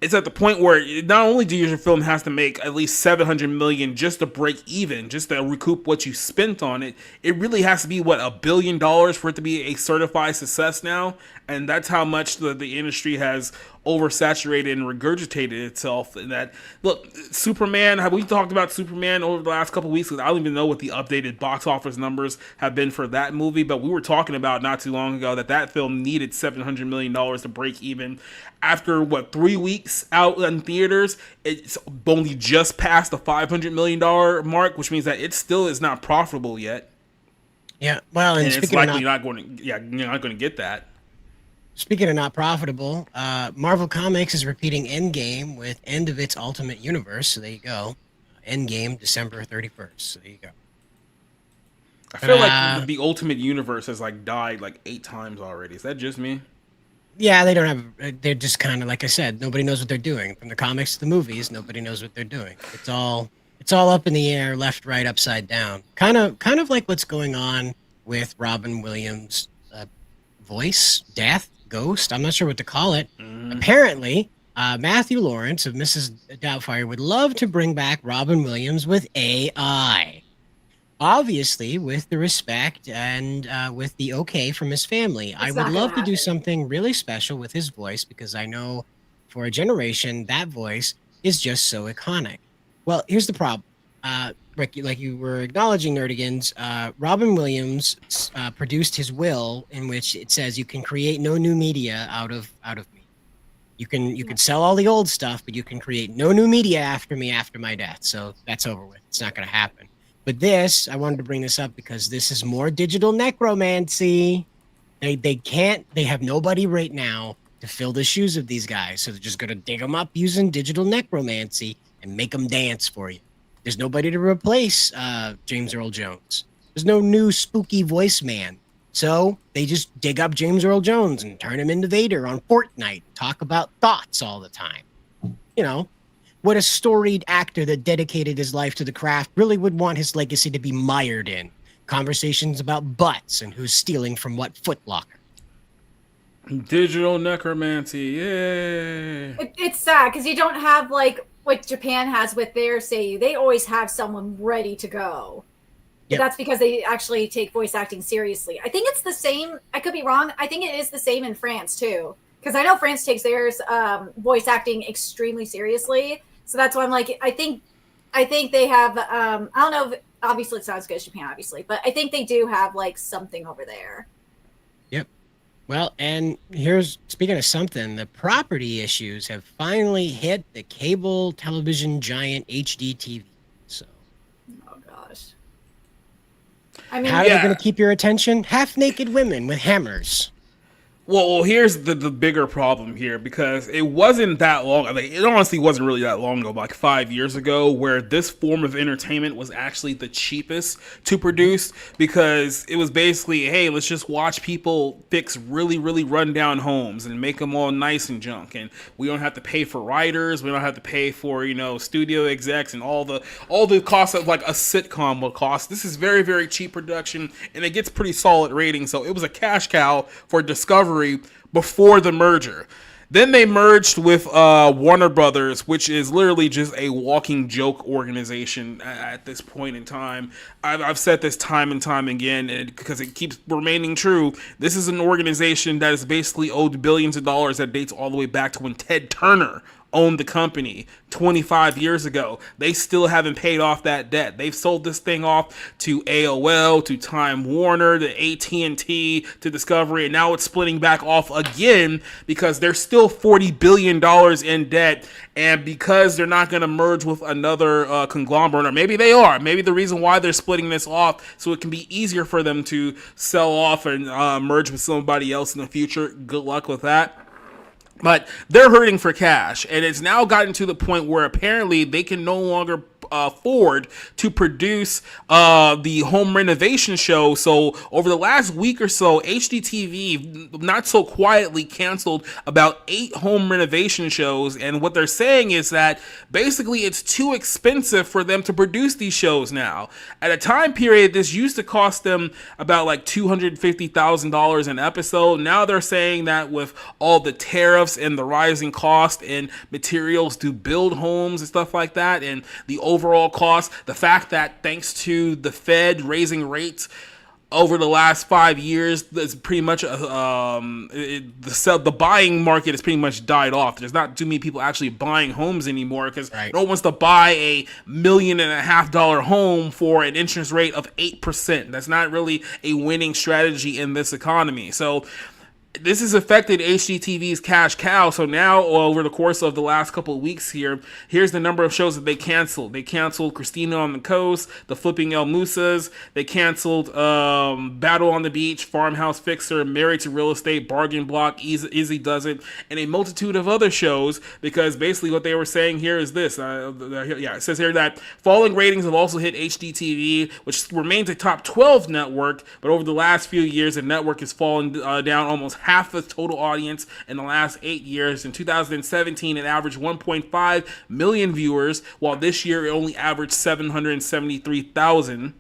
L: it's at the point where not only do your film has to make at least $700 million just to break even, just to recoup what you spent on it, it really has to be $1 billion for it to be a certified success now. And that's how much the industry has oversaturated and regurgitated itself. And that, look, Superman, have we talked about Superman over the last couple of weeks? Because I don't even know what the updated box office numbers have been for that movie, but we were talking about not too long ago that film needed $700 million to break even. After 3 weeks out in theaters, it's only just past the $500 million mark, which means that it still is not profitable yet.
G: Yeah, well, and
L: it's likely you're not going to get that.
G: Speaking of not profitable, Marvel Comics is repeating Endgame with End of its Ultimate Universe. So there you go. Endgame, December 31st. So there you go.
L: I feel like the Ultimate Universe has died 8 times already. Is that just me?
G: Yeah, they don't have. They're just kind of like I said. Nobody knows what they're doing. From the comics to the movies, nobody knows what they're doing. It's all up in the air, left, right, upside down. Kind of like what's going on with Robin Williams' voice, death, ghost. I'm not sure what to call it. Apparently, Matthew Lawrence of Mrs. Doubtfire would love to bring back Robin Williams with AI. Obviously, with the respect and with the okay from his family. I would love to do something really special with his voice because I know for a generation that voice is just so iconic. Well, here's the problem. Rick, like you were acknowledging, Nerdigans, Robin Williams produced his will in which it says you can create no new media out of me. You can sell all the old stuff, but you can create no new media after me after my death. So that's over with. It's not going to happen. But this, I wanted to bring this up because this is more digital necromancy. They have nobody right now to fill the shoes of these guys. So they're just going to dig them up using digital necromancy and make them dance for you. There's nobody to replace James Earl Jones. There's no new spooky voice man. So they just dig up James Earl Jones and turn him into Vader on Fortnite. Talk about thoughts all the time. You know, what a storied actor that dedicated his life to the craft really would want his legacy to be mired in. Conversations about butts and who's stealing from what footlocker.
L: Digital necromancy, yay!
H: It's sad because you don't have what Japan has with their seiyuu. They always have someone ready to go. Yep. That's because they actually take voice acting seriously. I think it's the same. I could be wrong. I think it is the same in France too, because I know France takes theirs voice acting extremely seriously. So that's why I'm like, I think they have. I don't know. Obviously, it's not as good as Japan, obviously, but I think they do have something over there.
G: Yep. Well, and here's, speaking of something, the property issues have finally hit the cable television giant HD TV. So,
H: oh gosh. I mean,
G: how are they going to keep your attention? Half-naked women with hammers.
L: Well, here's the bigger problem here, because it wasn't that long. I mean, it honestly wasn't really that long ago, 5 years ago, where this form of entertainment was actually the cheapest to produce, because it was basically, hey, let's just watch people fix really, really rundown homes and make them all nice and junk, and we don't have to pay for writers, we don't have to pay for studio execs and all the costs of a sitcom will cost. This is very, very cheap production, and it gets pretty solid ratings. So it was a cash cow for Discovery Discovery before the merger. Then they merged with Warner Brothers, which is literally just a walking joke organization at this point in time. I've said this time and time again, because it keeps remaining true. This is an organization that is basically owed billions of dollars that dates all the way back to when Ted Turner owned the company 25 years ago. They still haven't paid off that debt. They've sold this thing off to AOL, to Time Warner, to AT&T, to Discovery, and now it's splitting back off again because they're still $40 billion in debt, and because they're not going to merge with another conglomerate, or maybe they are. Maybe the reason why they're splitting this off so it can be easier for them to sell off and merge with somebody else in the future. Good luck with that. But they're hurting for cash, and it's now gotten to the point where apparently they can no longer afford to produce the home renovation show. So over the last week or so, HGTV not so quietly canceled about 8 home renovation shows, and what they're saying is that basically it's too expensive for them to produce these shows now. At a time period, this used to cost them about like $250,000 an episode. Now they're saying that with all the tariffs and the rising cost and materials to build homes and stuff like that, and the overall cost, the fact that thanks to the Fed raising rates over the last 5 years, that's pretty much the buying market has pretty much died off. There's not too many people actually buying homes anymore because no one wants to buy $1.5 million home for an interest rate of 8%. That's not really a winning strategy in this economy. So this has affected HGTV's cash cow. So now, over the course of the last couple of weeks here's the number of shows that they canceled. They canceled Christina on the Coast, The Flipping El Musas. They canceled Battle on the Beach, Farmhouse Fixer, Married to Real Estate, Bargain Block, Izzy Does It, and a multitude of other shows, because basically what they were saying here is this. It says here that falling ratings have also hit HGTV, which remains a top 12 network, but over the last few years, the network has fallen down almost half the total audience in the last 8 years. In 2017, it averaged 1.5 million viewers, while this year it only averaged 773,000.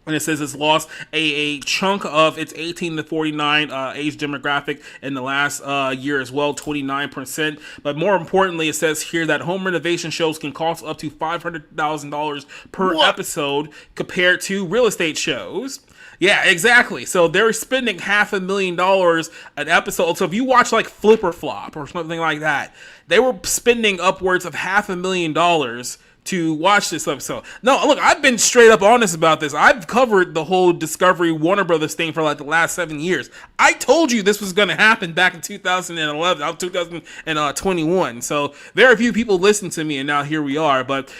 L: And it says it's lost a chunk of its 18 to 49 age demographic in the last year as well, 29%. But more importantly, it says here that home renovation shows can cost up to $500,000 per episode compared to real estate shows. Yeah, exactly. So they're spending $500,000 an episode. So if you watch like Flip or Flop or something like that, they were spending upwards of $500,000 to watch this episode. No, look, I've been straight up honest about this. I've covered the whole Discovery Warner Brothers thing for like the last 7 years. I told you this was going to happen back in 2021. So very few people listened to me, and now here we are. But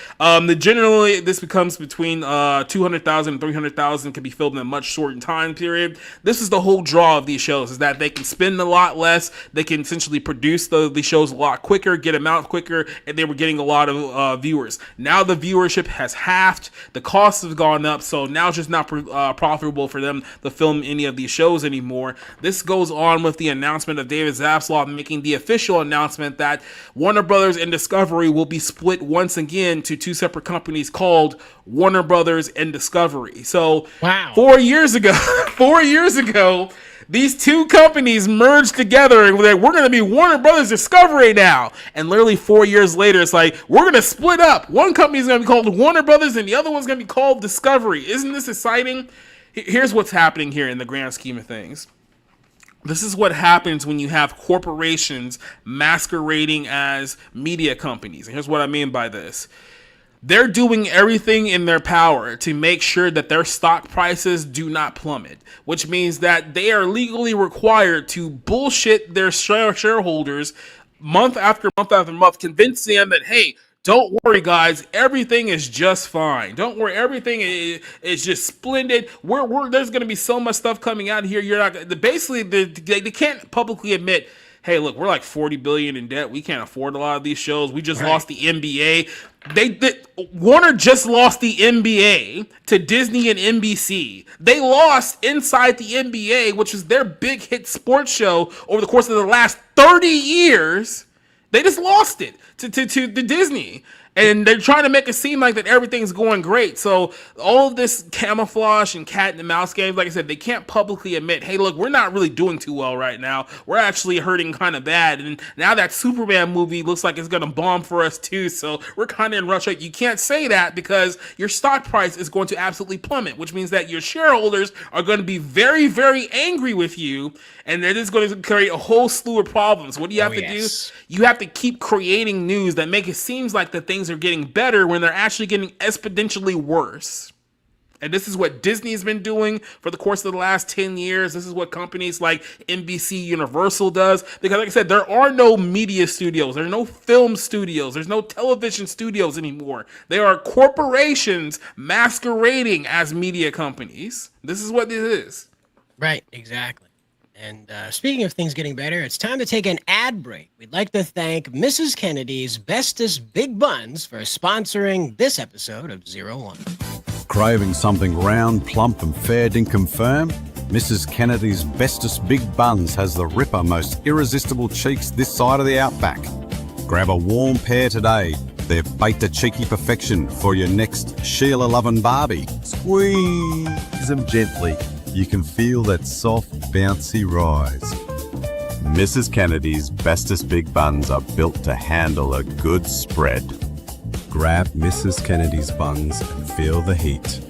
L: generally, this becomes between 200,000 and 300,000 can be filled in a much shortened time period. This is the whole draw of these shows, is that they can spend a lot less. They can essentially produce the shows a lot quicker, get them out quicker, and they were getting a lot of viewers. Now the viewership has halved, the costs have gone up, so now it's just not profitable for them to film any of these shows anymore. This goes on with the announcement of David Zaslav making the official announcement that Warner Brothers and Discovery will be split once again to 2 separate companies called Warner Brothers and Discovery. So 4 years ago, these 2 companies merged together and we're going to be Warner Brothers Discovery now. And literally 4 years later, it's like, we're going to split up. One company is going to be called Warner Brothers and the other one's going to be called Discovery. Isn't this exciting? Here's what's happening here in the grand scheme of things. This is what happens when you have corporations masquerading as media companies. And here's what I mean by this. They're doing everything in their power to make sure that their stock prices do not plummet, which means that they are legally required to bullshit their shareholders month after month after month, convincing them that, hey, don't worry, guys, everything is just fine. Don't worry, everything is just splendid. There's going to be so much stuff coming out here. You're not basically they can't publicly admit, hey, look, we're like $40 billion in debt. We can't afford a lot of these shows. We just lost the NBA. Warner just lost the NBA to Disney and NBC. They lost inside the NBA, which is their big hit sports show over the course of the last 30 years. They just lost it to Disney. And they're trying to make it seem like that everything's going great. So all of this camouflage and cat and the mouse games, like I said, they can't publicly admit, hey, look, we're not really doing too well right now. We're actually hurting kind of bad. And now that Superman movie looks like it's going to bomb for us too. So we're kind of in rush. You can't say that because your stock price is going to absolutely plummet, which means that your shareholders are going to be very, very angry with you. And that is going to create a whole slew of problems. What do you have to do? You have to keep creating news that make it seem like the things are getting better when they're actually getting exponentially worse. And this is what Disney has been doing for the course of the last 10 years. This is what companies like NBC Universal does. Because like I said, there are no media studios. There are no film studios. There's no television studios anymore. They are corporations masquerading as media companies. This is what this is.
G: Right, exactly. And speaking of things getting better, it's time to take an ad break. We'd like to thank Mrs. Kennedy's Bestest Big Buns for sponsoring this episode of 01.
E: Craving something round, plump and fair dinkum firm? Mrs. Kennedy's Bestest Big Buns has the ripper, most irresistible cheeks this side of the outback. Grab a warm pair today. They're baked to cheeky perfection for your next Sheila-loving Barbie. Squeeze them gently. You can feel that soft, bouncy rise. Mrs. Kennedy's Bestest Big Buns are built to handle a good spread. Grab Mrs. Kennedy's buns and feel the heat.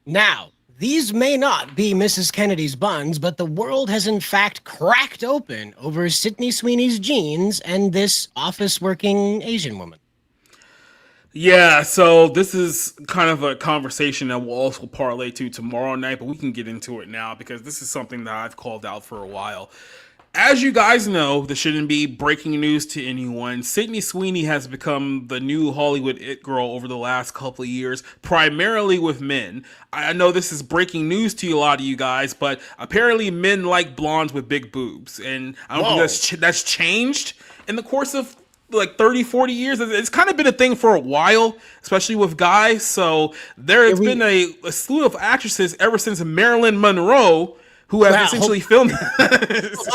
G: Now, these may not be Mrs. Kennedy's buns, but the world has in fact cracked open over Sydney Sweeney's jeans and this office-working Asian woman.
L: Yeah, so this is kind of a conversation that we'll also parlay to tomorrow night, but we can get into it now because this is something that I've called out for a while. As you guys know, this shouldn't be breaking news to anyone. Sydney Sweeney has become the new Hollywood it girl over the last couple of years, primarily with men. I know this is breaking news to a lot of you guys, but apparently men like blondes with big boobs. And I don't think that's changed in the course of like 30, 40 years. It's kind of been a thing for a while, especially with guys. So there's been a slew of actresses ever since Marilyn Monroe who have essentially filmed this.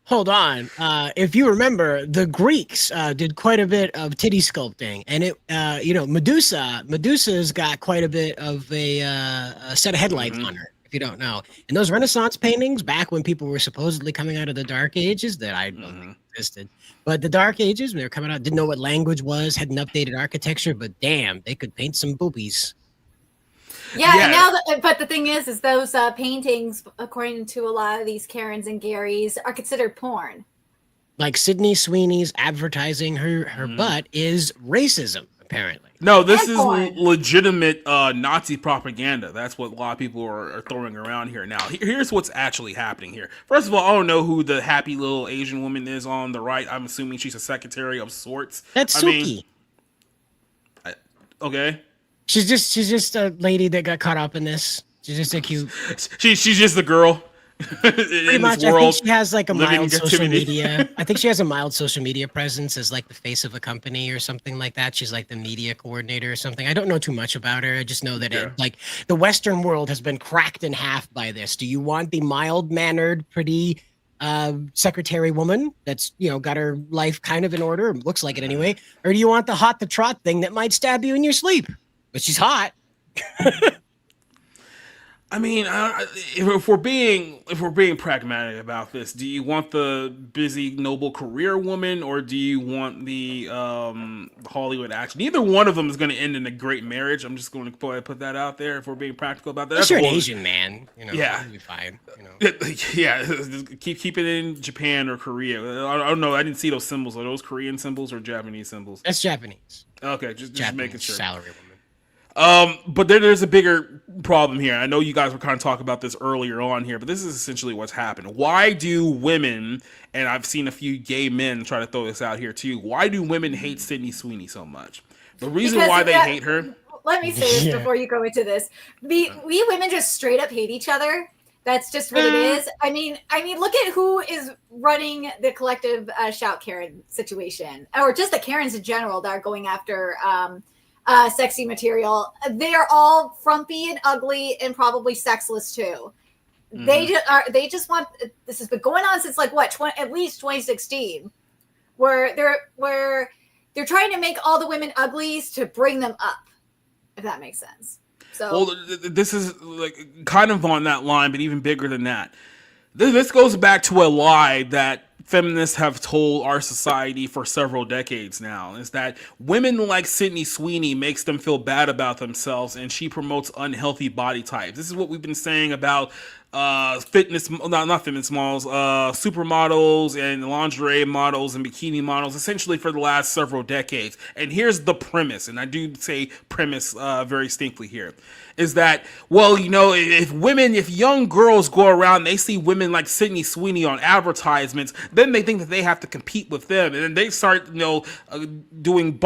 G: Hold on. If you remember, the Greeks did quite a bit of titty sculpting, and Medusa's got quite a bit of a set of headlights on her, if you don't know. And those Renaissance paintings, back when people were supposedly coming out of the Dark Ages, that I don't think existed, but the Dark Ages, when they were coming out, didn't know what language was, hadn't updated architecture, but damn, they could paint some boobies.
H: Yeah, and now, but the thing is those paintings, according to a lot of these Karens and Garys, are considered porn.
G: Like Sydney Sweeney's advertising her butt is racism, apparently.
L: No, this is legitimate Nazi propaganda. That's what a lot of people are throwing around here now. Here's what's actually happening here. First of all, I don't know who the happy little Asian woman is on the right. I'm assuming she's a secretary of sorts.
G: That's Suki.
L: Okay.
G: She's just a lady that got caught up in this. She's just a cute.
L: She's just the girl.
G: Pretty much. I think she has like a mild social media. I think she has a mild social media presence as like the face of a company or something like that. She's like the media coordinator or something. I don't know too much about her. I just know that like the Western world has been cracked in half by this. Do you want the mild mannered, pretty secretary woman that's got her life kind of in order, looks like it anyway, or do you want the hot to trot thing that might stab you in your sleep? But she's hot.
L: I mean, if we're being pragmatic about this, do you want the busy, noble career woman, or do you want the Hollywood action? Neither one of them is going to end in a great marriage. I'm just going to put that out there. If we're being practical about that,
G: unless you're an Asian man,
L: yeah,
G: you'll be fine.
L: Yeah, keep it in Japan or Korea. I don't know. I didn't see those symbols. Are those Korean symbols or Japanese symbols?
G: That's Japanese.
L: Okay, just making sure.
G: Salary woman.
L: But there's a bigger problem here. I know you guys were kind of talking about this earlier on here, but this is essentially what's happened. Why do women, and I've seen a few gay men try to throw this out here too, why do women hate Sydney Sweeney so much? The reason why they hate her...
H: Let me say this before you go into this. We women just straight up hate each other. That's just what it is. I mean, look at who is running the collective Shout Karen situation, or just the Karens in general that are going after... sexy material. They are all frumpy and ugly and probably sexless too. They just want. This has been going on since like at least 2016. where they're trying to make all the women uglies to bring them up, if that makes sense. So
L: well, this is like kind of on that line, but even bigger than that. This goes back to a lie that feminists have told our society for several decades now, is that women like Sydney Sweeney makes them feel bad about themselves, and she promotes unhealthy body types. This is what we've been saying about not fitness models, supermodels and lingerie models and bikini models, essentially for the last several decades. And here's the premise, and I do say premise very distinctly here, is that, well, you know, if young girls go around, they see women like Sydney Sweeney on advertisements, then they think that they have to compete with them, and then they start, doing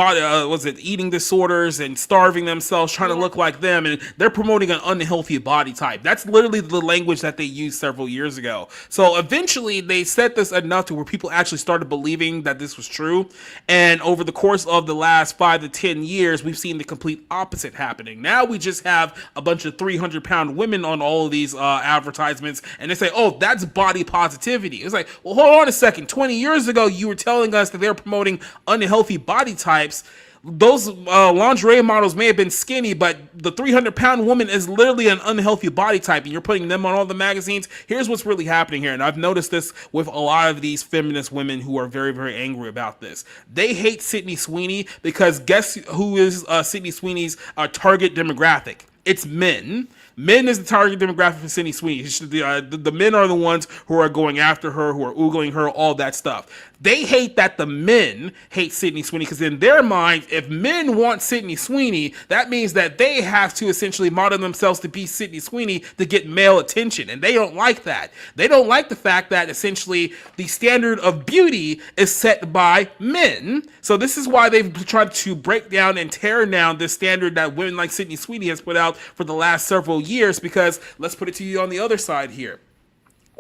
L: eating disorders and starving themselves, trying to look like them, and they're promoting an unhealthy body type. That's literally the language that they used several years ago. So eventually they said this enough to where people actually started believing that this was true, and over the course of the last 5 to 10 years, we've seen the complete opposite happening. Now we just have a bunch of 300-pound women on all of these advertisements, and they say, oh, that's body positivity. It's like, well, hold on a second. 20 years ago, you were telling us that they're promoting unhealthy body types. Those lingerie models may have been skinny, but the 300-pound woman is literally an unhealthy body type, and you're putting them on all the magazines. Here's what's really happening here, and I've noticed this with a lot of these feminist women who are very, very angry about this. They hate Sydney Sweeney because guess who is Sydney Sweeney's target demographic? It's men. Men is the target demographic for Sydney Sweeney. The men are the ones who are going after her, who are oogling her, all that stuff. They hate that the men hate Sydney Sweeney because in their mind, if men want Sydney Sweeney, that means that they have to essentially model themselves to be Sydney Sweeney to get male attention. And they don't like that. They don't like the fact that essentially the standard of beauty is set by men. So this is why they've tried to break down and tear down this standard that women like Sydney Sweeney has put out for the last several years, because let's put it to you on the other side here.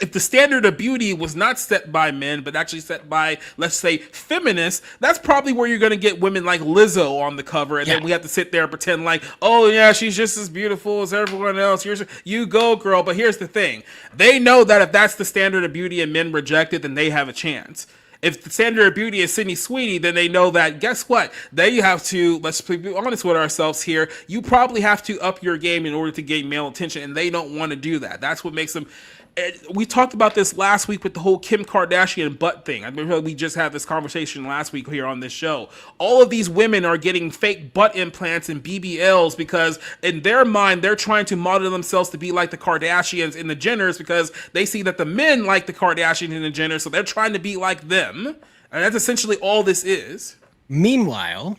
L: If the standard of beauty was not set by men, but actually set by, let's say, feminists, that's probably where you're going to get women like Lizzo on the cover. And then we have to sit there and pretend like, oh, yeah, she's just as beautiful as everyone else. You go, girl. But here's the thing. They know that if that's the standard of beauty and men reject it, then they have a chance. If the standard of beauty is Sydney Sweeney, then they know that, guess what? They have to, let's be honest with ourselves here, you probably have to up your game in order to gain male attention, and they don't want to do that. That's what makes them... We talked about this last week with the whole Kim Kardashian butt thing. I remember we just had this conversation last week here on this show. All of these women are getting fake butt implants and BBLs because in their mind, they're trying to model themselves to be like the Kardashians and the Jenners because they see that the men like the Kardashians and the Jenners, so they're trying to be like them. And that's essentially all this is.
G: Meanwhile,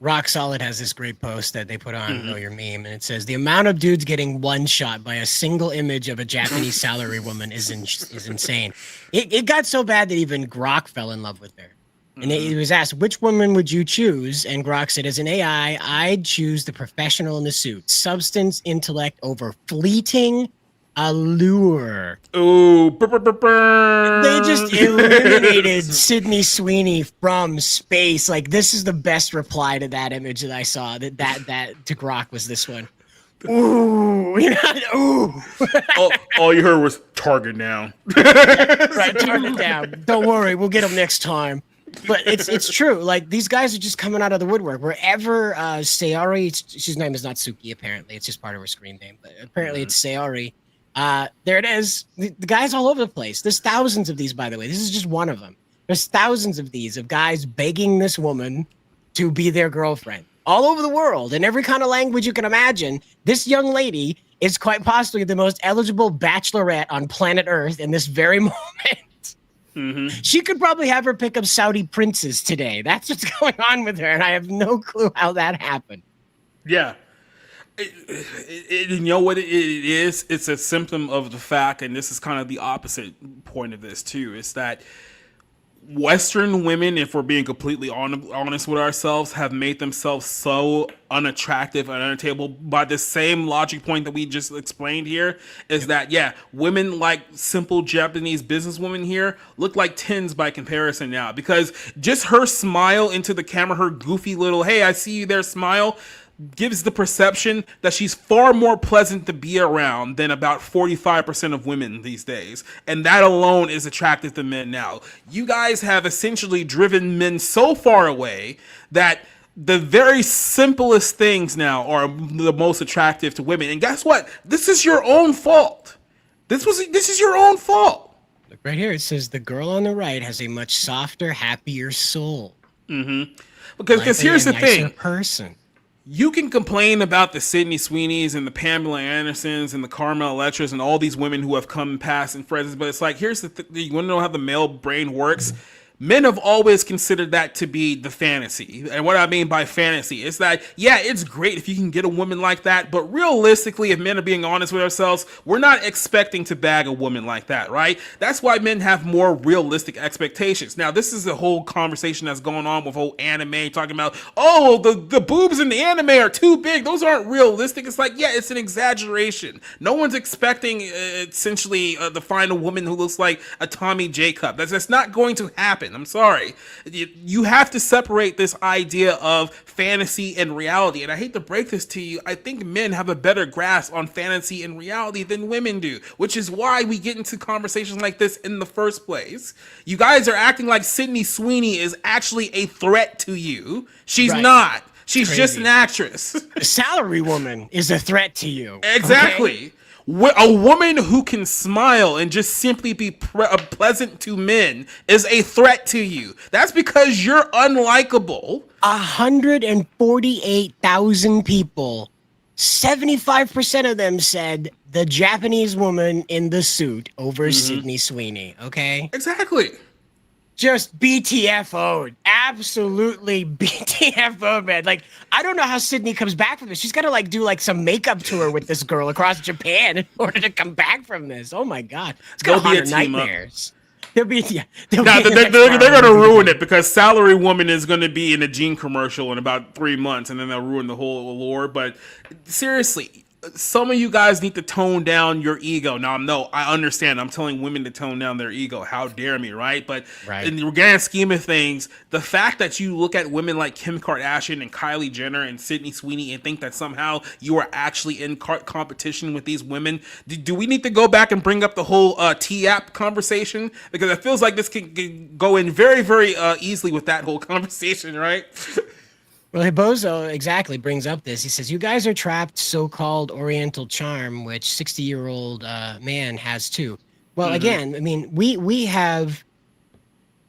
G: Rock Solid has this great post that they put on Know Your Meme, and it says, the amount of dudes getting one shot by a single image of a Japanese salary woman is insane. It got so bad that even Grok fell in love with her. And he was asked, which woman would you choose? And Grok said, as an AI, I'd choose the professional in the suit. Substance, intellect over fleeting allure.
L: Ooh.
G: They just eliminated Sydney Sweeney from space. Like, this is the best reply to that image that I saw. That to Grok was this one. Ooh, ooh.
L: all you heard was target down.
G: Right, target down. Don't worry, we'll get him next time. But it's true. Like, these guys are just coming out of the woodwork. Wherever Sayori, she's name is not Suki, apparently. It's just part of her screen name. But apparently it's Sayori. There it is. The guys all over the place. There's thousands of these, by the way. This is just one of them. There's thousands of these of guys begging this woman to be their girlfriend all over the world in every kind of language you can imagine. This young lady is quite possibly the most eligible bachelorette on planet Earth in this very moment. She could probably have her pick up Saudi princes today. That's what's going on with her, and I have no clue how that happened.
L: Yeah. You know what it is? It's a symptom of the fact, and this is kind of the opposite point of this too, is that Western women, if we're being completely honest with ourselves, have made themselves so unattractive and unattainable by the same logic point that we just explained here, is that, yeah, women like simple Japanese businesswomen here look like 10s by comparison now, because just her smile into the camera, her goofy little, hey, I see you there smile, gives the perception that she's far more pleasant to be around than about 45% of women these days. And that alone is attractive to men now. You guys have essentially driven men so far away that the very simplest things now are the most attractive to women. And guess what? This is your own fault. This is your own fault.
G: Look right here. It says the girl on the right has a much softer, happier soul.
L: Mm-hmm. Because here's the thing.
G: Person. You
L: can complain about the Sydney Sweeneys and the Pamela Andersons and the Carmel Electras and all these women who have come past and friends, but it's like, here's the you want to know how the male brain works? Men have always considered that to be the fantasy. And what I mean by fantasy is that, yeah, it's great if you can get a woman like that, but realistically, if men are being honest with ourselves, we're not expecting to bag a woman like that, right? That's why men have more realistic expectations. Now, this is a whole conversation that's going on with whole anime, talking about, oh, the boobs in the anime are too big. Those aren't realistic. It's like, yeah, it's an exaggeration. No one's expecting, essentially, to find a woman who looks like a Tommy Jacob. That's not going to happen. I'm sorry. You have to separate this idea of fantasy and reality. And I hate to break this to you. I think men have a better grasp on fantasy and reality than women do, which is why we get into conversations like this in the first place. You guys are acting like Sydney Sweeney is actually a threat to you. She's not. She's just an actress.
G: A salary woman is a threat to you.
L: Exactly.
G: Okay?
L: A woman who can smile and just simply be pleasant to men is a threat to you. That's because you're unlikable.
G: 148,000 people, 75% of them said the Japanese woman in the suit over Sydney Sweeney, okay?
L: Exactly.
G: Just BTFO'd. Absolutely BTFO'd, man. Like, I don't know how Sydney comes back from this. She's got to, like, do, like, some makeup tour with this girl across Japan in order to come back from this. Oh, my God. It's going to haunt her nightmares. They're going to
L: ruin it because Salary Woman is going to be in a Gene commercial in about 3 months, and then they'll ruin the whole allure. But seriously, some of you guys need to tone down your ego. Now, no, I understand. I'm telling women to tone down their ego. How dare me, right? But in the grand scheme of things, the fact that you look at women like Kim Kardashian and Kylie Jenner and Sydney Sweeney and think that somehow you are actually in competition with these women, do we need to go back and bring up the whole T-app conversation? Because it feels like this can go in very, very easily with that whole conversation, right?
G: Well, Hibozo exactly brings up this. He says, you guys are trapped so-called Oriental charm, which 60-year-old man has too. Well, again, I mean, we have,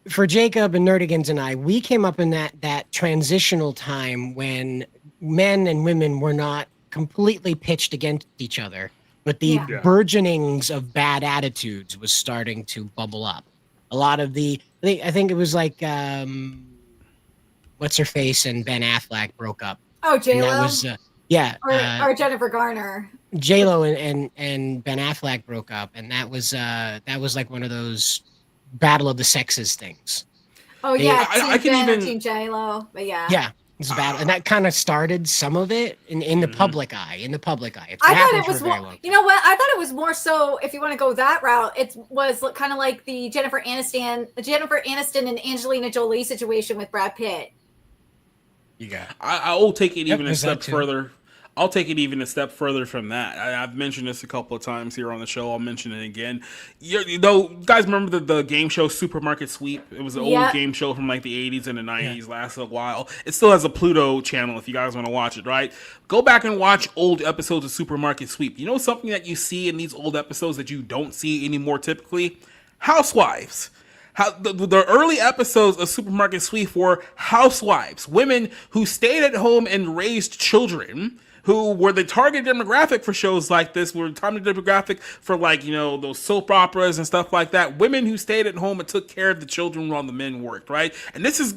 G: for Jacob and Nerdigans and I, we came up in that transitional time when men and women were not completely pitched against each other, but the burgeonings of bad attitudes was starting to bubble up. A lot of I think it was like, what's her face and Ben Affleck broke up.
H: Oh, J-Lo?
G: That was,
H: or Jennifer Garner.
G: J-Lo and Ben Affleck broke up, and that was like one of those battle of the sexes things.
H: Oh, yeah, Team J-Lo, but yeah.
G: Yeah, it's a battle, and that kind of started some of it in the public eye. I thought
H: it was more, you know what? I thought it was more so, if you want to go that route, it was kind of like the Jennifer Aniston and Angelina Jolie situation with Brad Pitt.
L: I will take it even a step further. I'll take it even a step further from that. I've mentioned this a couple of times here on the show. I'll mention it again. You guys remember the game show Supermarket Sweep? It was an old game show from like the 80s and the 90s, lasted a while. It still has a Pluto channel if you guys want to watch it, right? Go back and watch old episodes of Supermarket Sweep. You know something that you see in these old episodes that you don't see anymore typically? Housewives. How the early episodes of Supermarket Sweep were housewives, women who stayed at home and raised children, who were the target demographic for shows like this, were the target demographic for, like, you know, those soap operas and stuff like that. Women who stayed at home and took care of the children while the men worked, right? And this is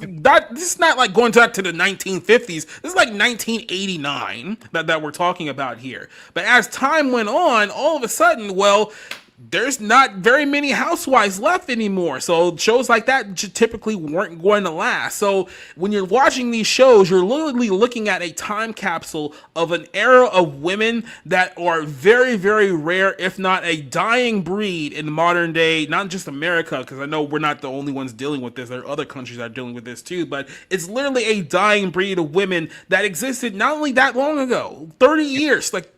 L: not like going back to the 1950s. This is like 1989 that we're talking about here. But as time went on, all of a sudden, well, there's not very many housewives left anymore. So shows like that typically weren't going to last. So when you're watching these shows, you're literally looking at a time capsule of an era of women that are very, very rare, if not a dying breed in modern day, not just America, because I know we're not the only ones dealing with this. There are other countries that are dealing with this too, but it's literally a dying breed of women that existed not only that long ago, 30 years, like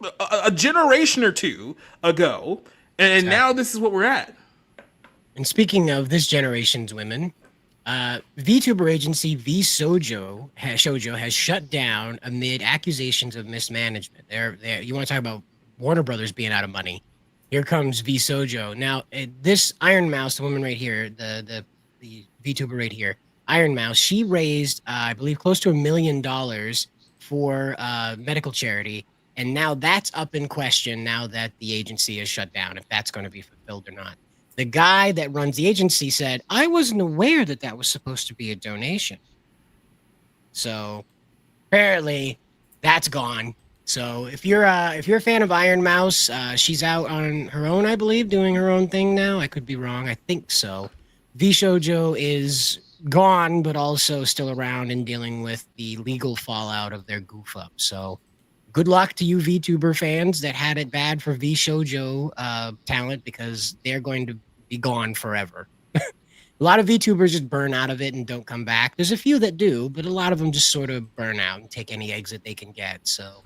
L: a generation or two ago. And now this is what we're at.
G: And speaking of this generation's women, VTuber agency VShojo has shut down amid accusations of mismanagement. You want to talk about Warner Brothers being out of money? Here comes VShojo. Now, this Iron Mouse, the woman right here, the VTuber right here, Iron Mouse, she raised, I believe, close to $1 million for medical charity. And now that's up in question now that the agency is shut down, if that's going to be fulfilled or not. The guy that runs the agency said, I wasn't aware that that was supposed to be a donation. So apparently that's gone. So if you're a fan of Iron Mouse, she's out on her own, I believe, doing her own thing now. I could be wrong. I think so. VShojo is gone, but also still around and dealing with the legal fallout of their goof up. So good luck to you VTuber fans that had it bad for VShojo talent, because they're going to be gone forever. A lot of VTubers just burn out of it and don't come back. There's a few that do, but a lot of them just sort of burn out and take any exit they can get. So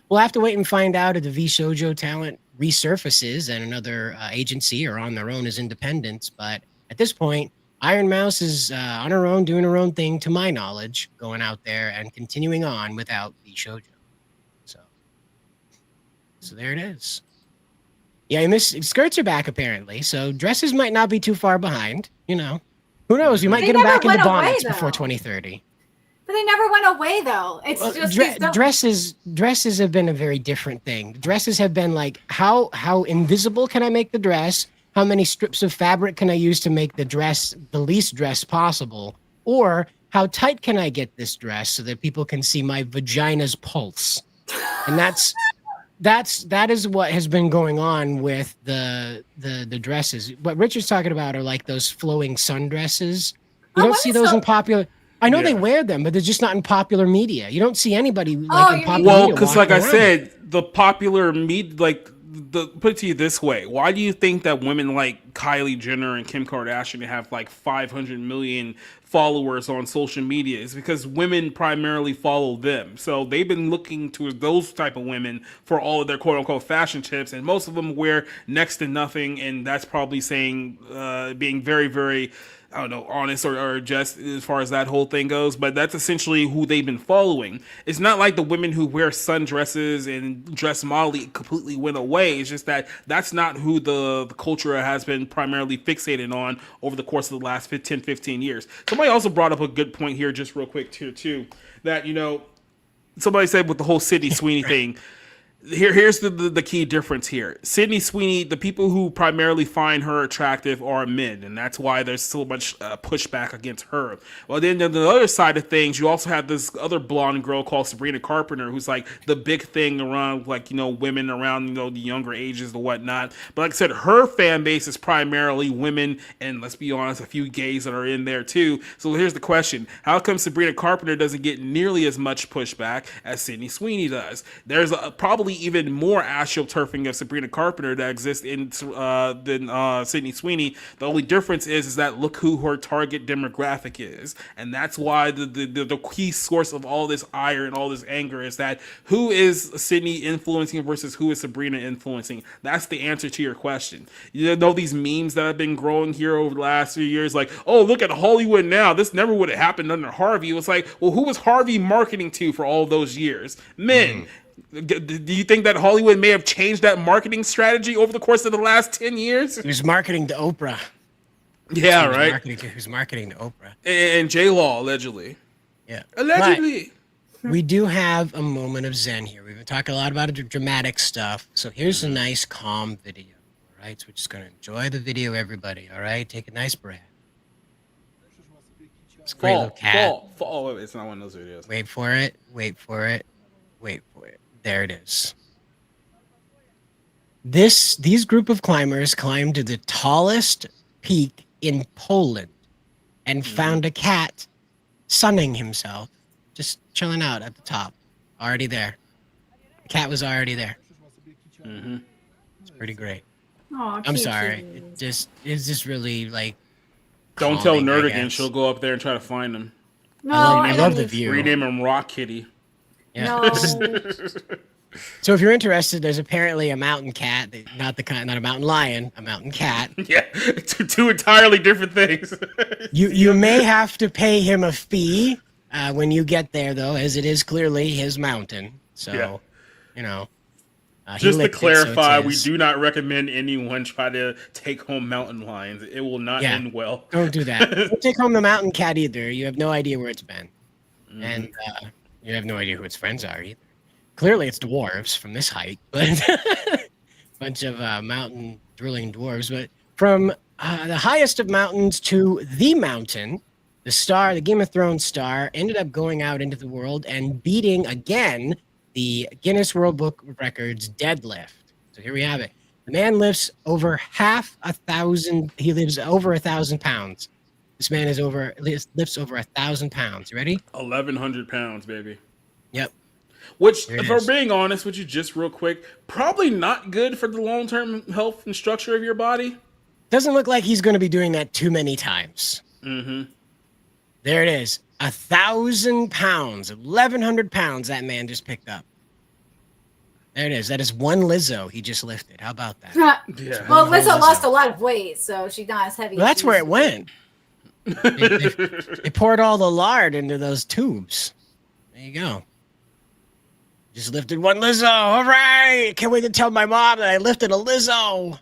G: we'll have to wait and find out if the VShojo talent resurfaces and another agency or on their own as independents. But at this point, Iron Mouse is on her own, doing her own thing, to my knowledge, going out there and continuing on without VShojo. So there it is. Yeah, skirts are back apparently. So dresses might not be too far behind. You know, who knows? We might get them back into bonnets before 2030.
H: But they never went away though. It's just
G: dresses have been a very different thing. Dresses have been like, how invisible can I make the dress? How many strips of fabric can I use to make the dress the least dress possible? Or how tight can I get this dress so that people can see my vagina's pulse? And that is what has been going on with the dresses. What Richard's talking about are like those flowing sundresses. You don't see those in popular. I know they wear them, but they're just not in popular media. You don't see anybody in popular media.
L: Well, because like I said, the popular media, put it to you this way: why do you think that women like Kylie Jenner and Kim Kardashian have like 500 million followers on social media? Is because women primarily follow them. So they've been looking to those type of women for all of their quote unquote fashion tips, and most of them wear next to nothing, and that's probably saying being very, very, I don't know, honest or just as far as that whole thing goes, but that's essentially who they've been following. It's not like the women who wear sundresses and dress modely completely went away. It's just that that's not who the culture has been primarily fixated on over the course of the last 15 years. Somebody also brought up a good point here, just real quick here too, that, you know, somebody said with the whole Sydney Sweeney thing, Here's the key difference here. Sydney Sweeney, the people who primarily find her attractive are men, and that's why there's so much pushback against her. Well, then on the other side of things, you also have this other blonde girl called Sabrina Carpenter, who's like the big thing around, like, you know, women around, you know, the younger ages and whatnot. But like I said, her fan base is primarily women, and let's be honest, a few gays that are in there too. So here's the question: how come Sabrina Carpenter doesn't get nearly as much pushback as Sydney Sweeney does? There's probably even more astroturfing of Sabrina Carpenter that exists than Sydney Sweeney. The only difference is that look who her target demographic is, and that's why the key source of all this ire and all this anger is that who is Sydney influencing versus who is Sabrina influencing. That's the answer to your question. You know these memes that have been growing here over the last few years, like, oh, look at Hollywood now. This never would have happened under Harvey. It was like, well, who was Harvey marketing to for all those years? Men. Do you think that Hollywood may have changed that marketing strategy over the course of the last 10 years?
G: He was marketing to Oprah.
L: Yeah, right.
G: Who's marketing to Oprah.
L: And J-Law, allegedly.
G: Yeah.
L: Allegedly.
G: But we do have a moment of zen here. We've been talking a lot about dramatic stuff. So here's a nice, calm video. All right, so we're just going to enjoy the video, everybody. All right, take a nice breath. It's a great little cat.
L: Oh, it's not one of those videos.
G: Wait for it. Wait for it. Wait for it. There it is. These group of climbers climbed to the tallest peak in Poland and found a cat sunning himself, just chilling out at the top, already there. The cat was already there. It's pretty great.
H: Aw,
G: I'm
H: cute
G: sorry.
H: kitties.
G: It's just really like.
L: Don't tell
G: calming, I
L: Nerd again.
G: guess.
L: She'll go up there and try to find him.
H: No,
G: I love the
H: don't
G: view.
L: Rename him Rock Kitty.
G: Yeah.
H: No.
G: So if you're interested, there's apparently a mountain cat, not a mountain lion, a mountain cat.
L: Yeah, two entirely different things.
G: You may have to pay him a fee when you get there, though, as it is clearly his mountain. So, you know. He
L: Just to
G: licked it, so
L: clarify,
G: it's
L: we
G: his.
L: do not recommend anyone try to take home mountain lions. It will not end well.
G: Don't do that. Don't take home the mountain cat either. You have no idea where it's been. And you have no idea who its friends are either. Clearly, it's dwarves from this height, but bunch of mountain drilling dwarves. But from the highest of mountains to the mountain, the star, the Game of Thrones star, ended up going out into the world and beating again the Guinness World Book of Records deadlift. So here we have it. The man lifts over 1,000. He lives over 1,000 pounds. This man lifts over 1,000 pounds. You ready?
L: 1,100 pounds, baby.
G: Yep.
L: Which,
G: There it
L: if we're
G: is.
L: being honest with you, just real quick, probably not good for the long-term health and structure of your body.
G: Doesn't look like he's going to be doing that too many times. There it is. 1,000 pounds, 1,100 pounds that man just picked up. There it is. That is one Lizzo he just lifted. How about that?
L: Yeah.
H: Well, Lizzo lost a lot of weight, so she's not as heavy.
G: Well,
H: as
G: that's
H: she
G: where
H: used
G: it
H: to
G: went. They poured all the lard into those tubes. There you go. Just lifted one Lizzo. All right. Can't wait to tell my mom that I lifted a Lizzo.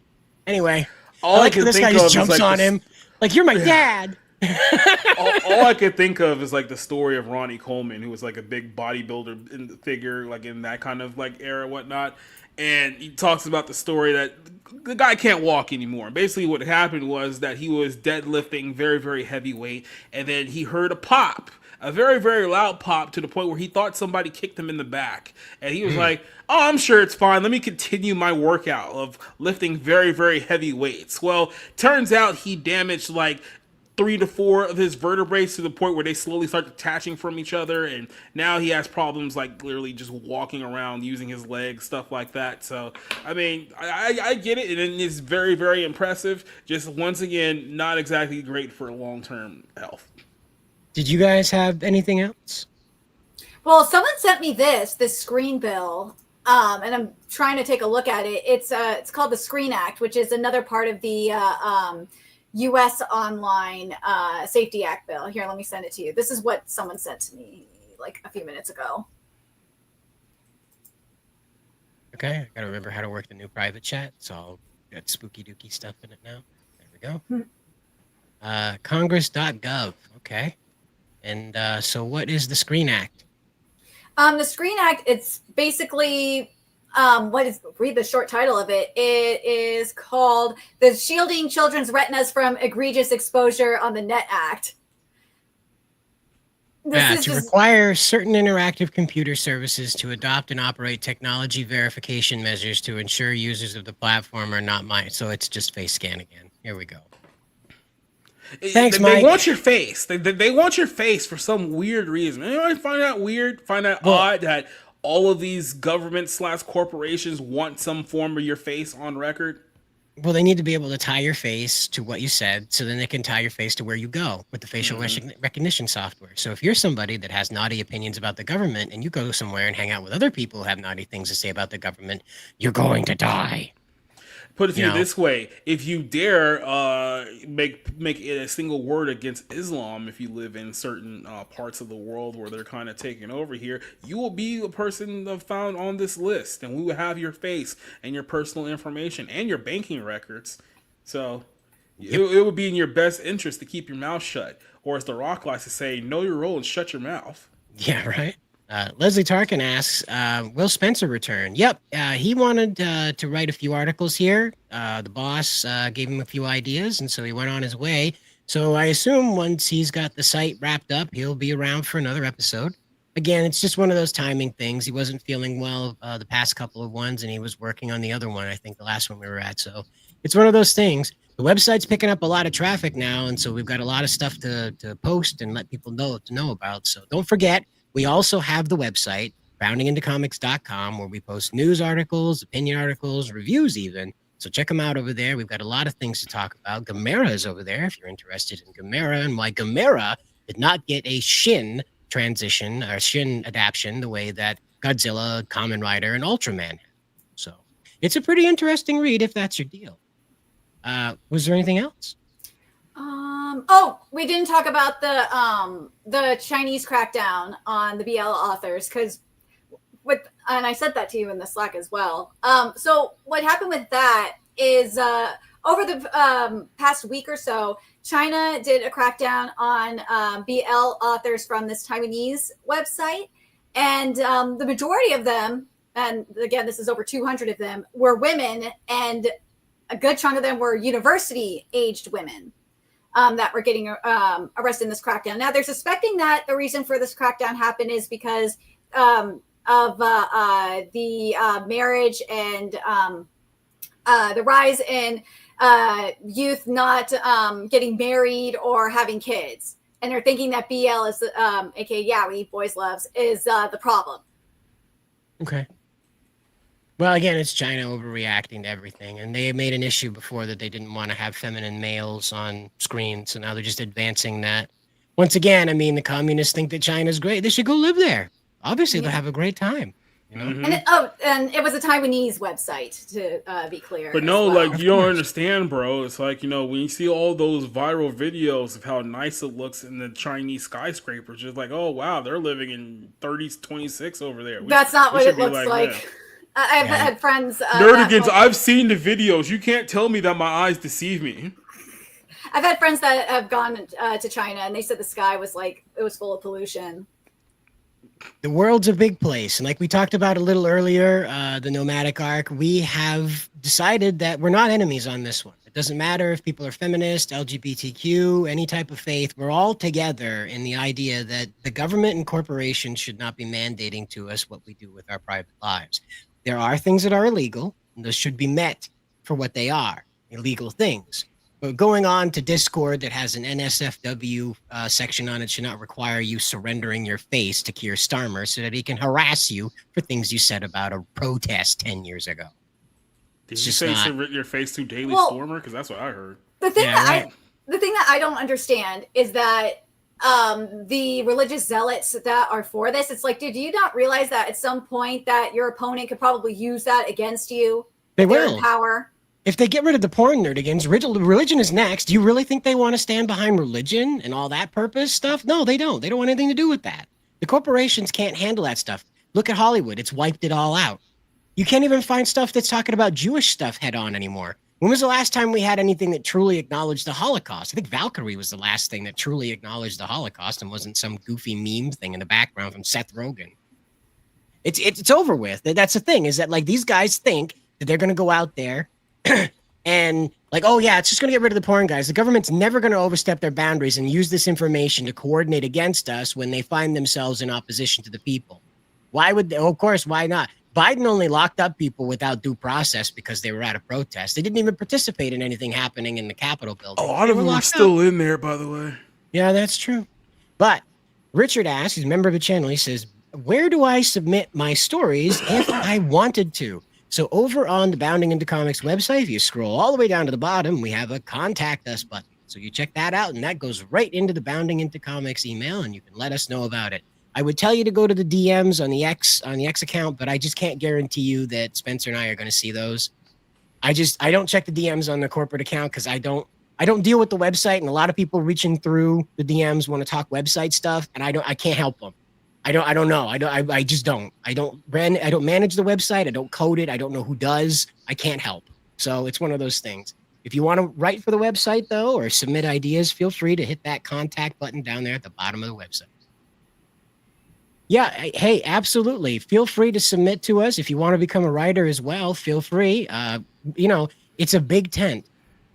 G: Anyway,
L: All
G: I
L: I
G: like
L: can
G: this
L: think
G: guy
L: of
G: just
L: is
G: jumps
L: like
G: on
L: this-
G: him. Like, you're my dad.
L: all I could think of is like the story of Ronnie Coleman, who was like a big bodybuilder in the figure, like in that kind of like era, and whatnot. And he talks about the story that the guy can't walk anymore. Basically, what happened was that he was deadlifting very, very heavy weight, and then he heard a pop, a very, very loud pop, to the point where he thought somebody kicked him in the back, and he was like, "Oh, I'm sure it's fine. Let me continue my workout of lifting very, very heavy weights." Well, turns out he damaged like 3 to 4 of his vertebrae to the point where they slowly start detaching from each other, and now he has problems like literally just walking around using his legs, stuff like that. So I mean, I get it, and it's very, very impressive. Just once again, not exactly great for long-term health.
G: Did you guys have anything else?
H: Well, someone sent me this screen bill, and I'm trying to take a look at it. It's called the Screen Act, which is another part of the U.S. Online Safety Act bill. Here, let me send it to you. This is what someone sent to me like a few minutes ago.
G: Okay, I gotta remember how to work the new private chat. It's all got spooky dooky stuff in it now. There we go. Congress.gov. Okay. And so what is the Screen Act?
H: The Screen Act, it's basically read the short title of it. It is called the Shielding Children's Retinas from Egregious Exposure on the Net Act.
G: To require certain interactive computer services to adopt and operate technology verification measures to ensure users of the platform are not mined. So it's just face scan again. Here we go. Thanks,
L: they
G: Mike.
L: want your face. They want your face for some weird reason. Anyone find that weird? Find that odd that all of these government/corporations want some form of your face on record?
G: Well, they need to be able to tie your face to what you said, so then they can tie your face to where you go with the facial recognition software. So if you're somebody that has naughty opinions about the government and you go somewhere and hang out with other people who have naughty things to say about the government, you're going to die.
L: Put it to you this way: if you dare make it a single word against Islam, if you live in certain parts of the world where they're kind of taking over here, you will be a person found on this list, and we will have your face and your personal information and your banking records. So it would be in your best interest to keep your mouth shut, or as The Rock likes to say, know your role and shut your mouth.
G: Yeah, right. Leslie Tarkin asks, will Spencer return? Yep. He wanted to write a few articles here. The boss gave him a few ideas, and so he went on his way. So I assume once he's got the site wrapped up, he'll be around for another episode. again, it's just one of those timing things. He wasn't feeling well the past couple of ones, and he was working on the other one, I think the last one we were at. So it's one of those things. The website's picking up a lot of traffic now, and so we've got a lot of stuff to post and let people know about. So don't forget, we also have the website, roundingintocomics.com, where we post news articles, opinion articles, reviews even. So check them out over there. We've got a lot of things to talk about. Gamera is over there if you're interested in Gamera and why Gamera did not get a Shin transition or Shin adaptation the way that Godzilla, Kamen Rider, and Ultraman have. So it's a pretty interesting read if that's your deal. Was there anything else?
H: Oh, we didn't talk about the Chinese crackdown on the BL authors because and I said that to you in the Slack as well. So what happened with that is over the past week or so, China did a crackdown on BL authors from this Taiwanese website, and the majority of them, and again, this is over 200 of them, were women, and a good chunk of them were university-aged women that were getting arrested in this crackdown. Now, they're suspecting that the reason for this crackdown happened is because of the marriage and the rise in youth not getting married or having kids. And they're thinking that BL is, aka, yeah, we eat boys' loves, is the problem.
G: Okay. Well, again, it's China overreacting to everything. And they made an issue before that they didn't want to have feminine males on screen. So now they're just advancing that. Once again, I mean, the communists think that China's great. They should go live there. Obviously, they'll have a great time. You know?
H: And it was a Taiwanese website, to be clear.
L: But no, like, you don't understand, bro. It's like, you know, when you see all those viral videos of how nice it looks in the Chinese skyscrapers, just like, oh, wow, they're living in 3026 over there.
H: That's not what it looks like. I've had friends...
L: Nerdigans, I've seen the videos. You can't tell me that my eyes deceive me.
H: I've had friends that have gone to China, and they said the sky was like, it was full of pollution.
G: The world's a big place. And like we talked about a little earlier, the nomadic arc, we have decided that we're not enemies on this one. It doesn't matter if people are feminist, LGBTQ, any type of faith. We're all together in the idea that the government and corporations should not be mandating to us what we do with our private lives. There are things that are illegal, and those should be met for what they are, illegal things. But going on to Discord that has an NSFW section on it should not require you surrendering your face to Keir Starmer so that he can harass you for things you said about a protest 10 years ago.
L: Did you say submit your face to Daily Stormer? Because that's what I heard.
H: The thing that I don't understand is that the religious zealots that are for this, it's like, did you not realize that at some point that your opponent could probably use that against you?
G: They
H: will.
G: in power. If they get rid of the porn nerdigans, religion is next. Do you really think they want to stand behind religion and all that purpose stuff? No, they don't. They don't want anything to do with that. The corporations can't handle that stuff. Look at Hollywood. It's wiped it all out. You can't even find stuff that's talking about Jewish stuff head on anymore. When was the last time we had anything that truly acknowledged the Holocaust? I think Valkyrie was the last thing that truly acknowledged the Holocaust and wasn't some goofy meme thing in the background from Seth Rogen. It's over with. That's the thing, is that like these guys think that they're going to go out there and like, oh yeah, it's just going to get rid of the porn guys. The government's never going to overstep their boundaries and use this information to coordinate against us when they find themselves in opposition to the people. Why would they? Oh, of course, why not? Biden only locked up people without due process because they were at a protest. They didn't even participate in anything happening in the Capitol building.
L: A lot of them are still in there, by the way.
G: Yeah, that's true. But Richard asks, he's a member of the channel, he says, where do I submit my stories if I wanted to? So over on the Bounding Into Comics website, if you scroll all the way down to the bottom, we have a contact us button. So you check that out, and that goes right into the Bounding Into Comics email, and you can let us know about it. I would tell you to go to the DMs on the X account, but I just can't guarantee you that Spencer and I are going to see those. I don't check the DMs on the corporate account because I don't deal with the website, and a lot of people reaching through the DMs want to talk website stuff, and I can't help them. I don't know. I just don't. I don't manage the website. I don't code it. I don't know who does. I can't help. So it's one of those things. If you want to write for the website though, or submit ideas, feel free to hit that contact button down there at the bottom of the website. Yeah, hey, absolutely. Feel free to submit to us. If you want to become a writer as well, feel free. It's a big tent.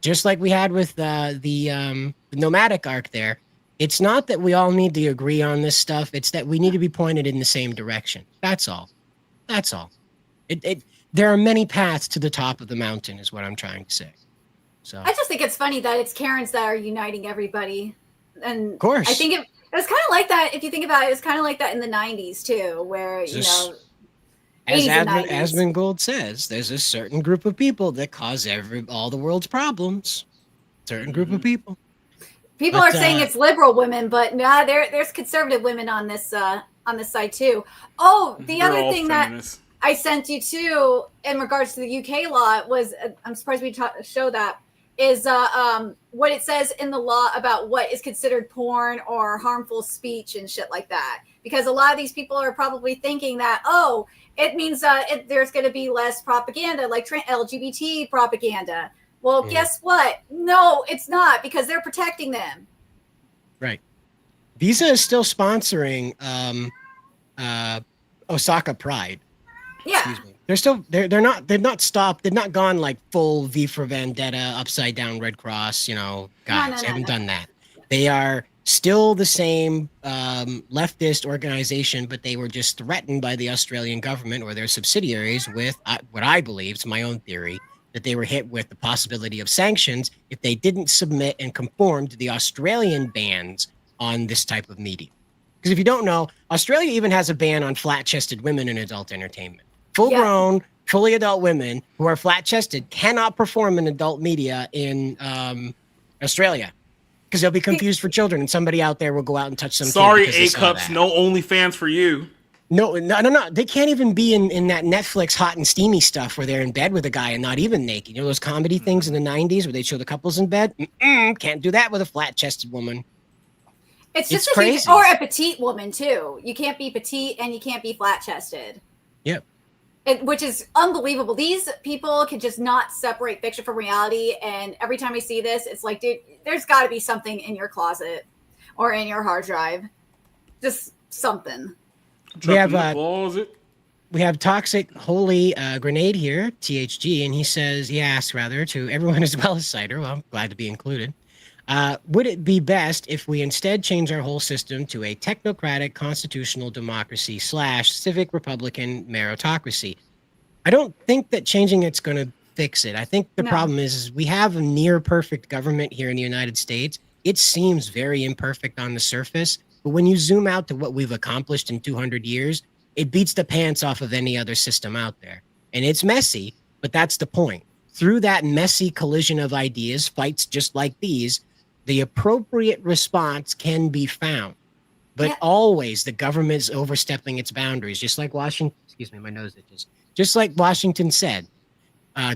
G: Just like we had with the nomadic arc there. It's not that we all need to agree on this stuff. It's that we need to be pointed in the same direction. That's all. That's all. There are many paths to the top of the mountain, is what I'm trying to say. So
H: I just think it's funny that it's Karens that are uniting everybody. And
G: of course.
H: I think it was kind of like that. If you think about it, it was kind of like that in the 90s too, where,
G: As
H: 80s and 90s.
G: Asmund Gold says, there's a certain group of people that cause all the world's problems. Certain group of people.
H: People are saying it's liberal women, but nah, there's conservative women on this side too. Oh, the
L: They're
H: other
L: all
H: thing
L: feminists.
H: that I sent you too in regards to the UK law was, I'm surprised we show that, is what it says in the law about what is considered porn or harmful speech and shit like that. Because a lot of these people are probably thinking that, oh, it means there's going to be less propaganda, like LGBT propaganda. Well, guess what? No, it's not, because they're protecting them.
G: Right. Visa is still sponsoring Osaka Pride.
H: Yeah.
G: Excuse me. They've not stopped. They've not gone like full V for Vendetta, upside down Red Cross, guys. They haven't done that. They are still the same leftist organization, but they were just threatened by the Australian government or their subsidiaries with what I believe, it's my own theory, that they were hit with the possibility of sanctions if they didn't submit and conform to the Australian bans on this type of media. Because if you don't know, Australia even has a ban on flat-chested women in adult entertainment. Full-grown, fully adult women who are flat-chested cannot perform in adult media in Australia because they'll be confused for children, and somebody out there will go out and touch some.
L: Sorry, A-cups, no OnlyFans for you.
G: No. They can't even be in that Netflix hot and steamy stuff where they're in bed with a guy and not even naked. You know those comedy things in the 90s where they show the couples in bed? Can't do that with a flat-chested woman.
H: It's just
G: crazy.
H: Or a petite woman too. You can't be petite and you can't be flat-chested.
G: Yep.
H: Which is unbelievable. These people can just not separate fiction from reality. And every time I see this, it's like, dude, there's got to be something in your closet or in your hard drive. Just something.
G: We have Toxic Holy Grenade here, THG, and he asks to everyone as well as Cider. Well, I'm glad to be included. Would it be best if we instead change our whole system to a technocratic constitutional democracy / civic Republican meritocracy? I don't think that changing it's going to fix it. I think the problem is we have a near perfect government here in the United States. It seems very imperfect on the surface, but when you zoom out to what we've accomplished in 200 years, it beats the pants off of any other system out there. And it's messy, but that's the point. Through that messy collision of ideas, fights just like these, the appropriate response can be found, but always the government's overstepping its boundaries, just like Washington. Excuse me, my nose itches. Just like Washington said,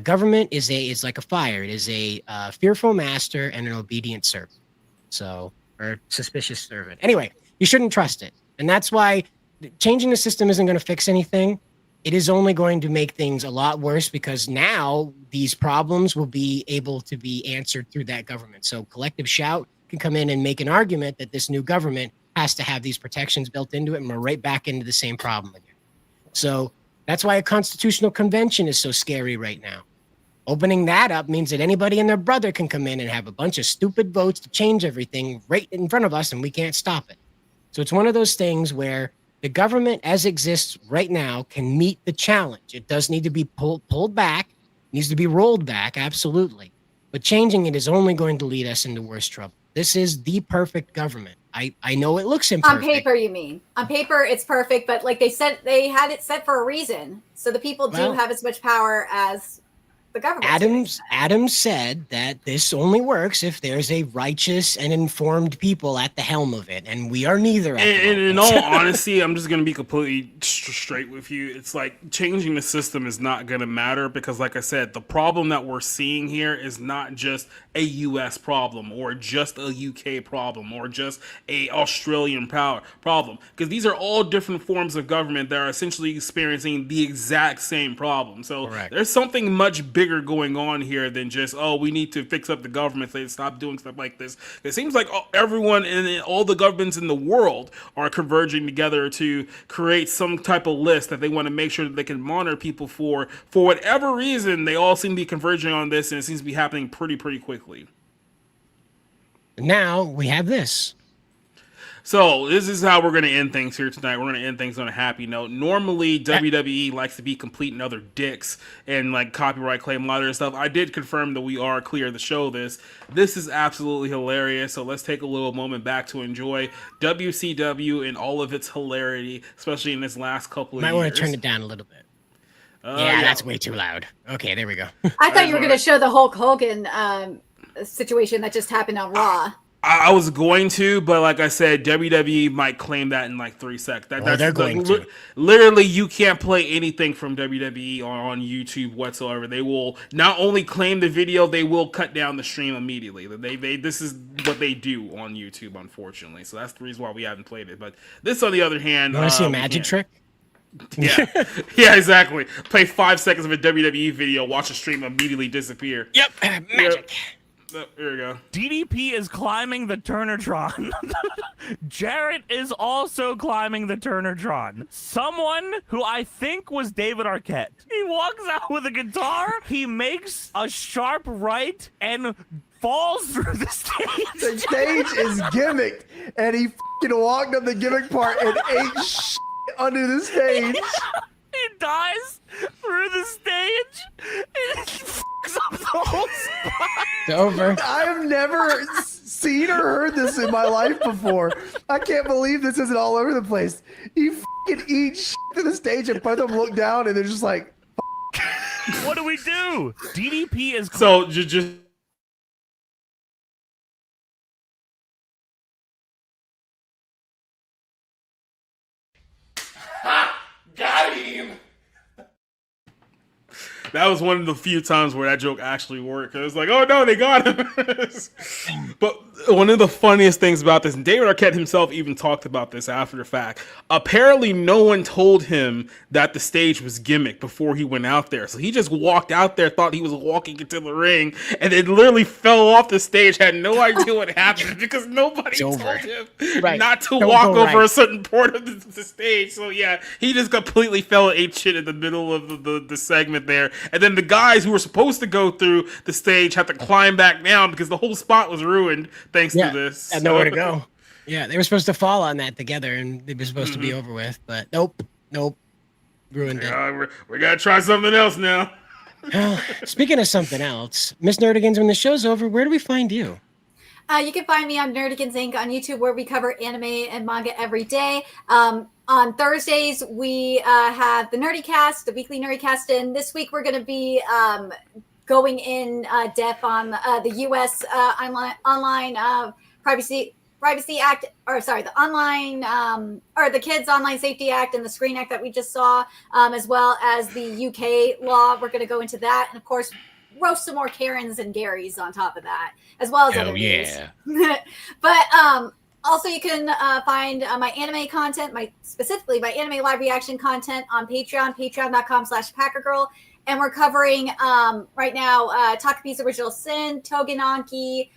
G: government is like a fire. It is a fearful master and an obedient servant. Or suspicious servant. Anyway, you shouldn't trust it, and that's why changing the system isn't going to fix anything. It is only going to make things a lot worse because now these problems will be able to be answered through that government. So Collective Shout can come in and make an argument that this new government has to have these protections built into it, and we're right back into the same problem again. So that's why a constitutional convention is so scary right now. Opening that up means that anybody and their brother can come in and have a bunch of stupid votes to change everything right in front of us, and we can't stop it. So it's one of those things where the government as it exists right now can meet the challenge. It does need to be pulled back, needs to be rolled back, absolutely. But changing it is only going to lead us into worse trouble. This is the perfect government. I know it looks imperfect.
H: On paper, you mean? On paper, it's perfect, but like they said, they had it set for a reason. So the people do have as much power as the government.
G: Adams said that this only works if there's a righteous and informed people at the helm of it, and we are neither.
L: And in all honesty, I'm just going to be completely straight with you. It's like changing the system is not going to matter because, like I said, the problem that we're seeing here is not just a U.S. problem or just a U.K. problem or just a Australian problem, because these are all different forms of government that are essentially experiencing the exact same problem. So there's something much bigger going on here than just, we need to fix up the government so they stop doing stuff like this. It seems like everyone and all the governments in the world are converging together to create some type of list that they want to make sure that they can monitor people for whatever reason. They all seem to be converging on this, and it seems to be happening pretty quickly.
G: Now we have this.
L: So this is how we're going to end things here tonight. We're going to end things on a happy note. Normally, WWE likes to be complete and other dicks and like copyright claim a lot of their stuff. I did confirm that we are clear to show this. This is absolutely hilarious. So let's take a little moment back to enjoy WCW and all of its hilarity, especially in this last couple of years.
G: Might want to turn it down a little bit. Yeah, that's way too loud. Okay, there we go.
H: I thought you were going to show the Hulk Hogan situation that just happened on Raw.
L: I was going to, but like I said, WWE might claim that in like 3 seconds.
G: They're going to.
L: Literally, you can't play anything from WWE on YouTube whatsoever. They will not only claim the video, they will cut down the stream immediately. This is what they do on YouTube, unfortunately. So that's the reason why we haven't played it. But this, on the other hand,
G: you want to see a magic trick?
L: Yeah, yeah, exactly. Play 5 seconds of a WWE video, watch the stream immediately disappear.
G: Yep, magic.
L: Here we go.
M: DDP is climbing the Turnatron. Jarrett is also climbing the Turnatron. Someone who I think was David Arquette. He walks out with a guitar. He makes a sharp right and falls through the stage.
O: The stage is gimmicked, and he f***ing walked up the gimmick part and ate shit under the stage.
M: He dies through the stage and he fucks up the whole spot.
G: It's over.
O: I have never seen or heard this in my life before. I can't believe this isn't all over the place. He f***ing eats shit to the stage and both of them look down and they're just like,
M: what do we do? DDP is
L: so just. Got him. That was one of the few times where that joke actually worked. It was like, oh no, they got him. But one of the funniest things about this, and David Arquette himself even talked about this after the fact, apparently no one told him that the stage was gimmick before he went out there. So he just walked out there, thought he was walking into the ring, and then literally fell off the stage, had no idea what happened because nobody told him not to walk over a certain part of the stage. So yeah, he just completely fell and ate shit in the middle of the segment there. And then the guys who were supposed to go through the stage had to climb back down because the whole spot was ruined thanks to this.
G: Had nowhere to go. Yeah, they were supposed to fall on that together, and they were supposed to be over with, but nope, ruined it.
L: We gotta try something else now.
G: Speaking of something else, Miss Nerdigans, when the show's over, where do we find you?
H: You can find me on Nerdigans Inc. on YouTube, where we cover anime and manga every day. On Thursdays, we have the NerdyCast, the weekly NerdyCast, and this week we're going to be going in depth on the U.S. online Privacy Act, or sorry, the online or the Kids Online Safety Act and the Screen Act that we just saw, as well as the UK law. We're going to go into that, and of course, roast some more Karens and Garys on top of that, as well as other news. But also, you can find my anime content, specifically my anime live reaction content on Patreon, patreon.com/PackerGirl. And we're covering right now Takapi's Original Sin, Togenanki,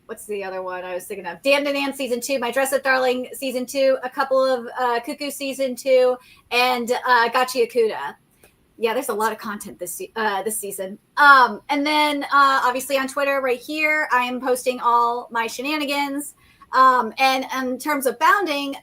H: what's the other one I was thinking of? Damned and Anne Season 2, My Dress Up Darling Season 2, a couple of Cuckoo Season 2, and Gachi Akuda. Yeah, there's a lot of content this season. And then obviously on Twitter right here, I am posting all my shenanigans. And in terms of bounding,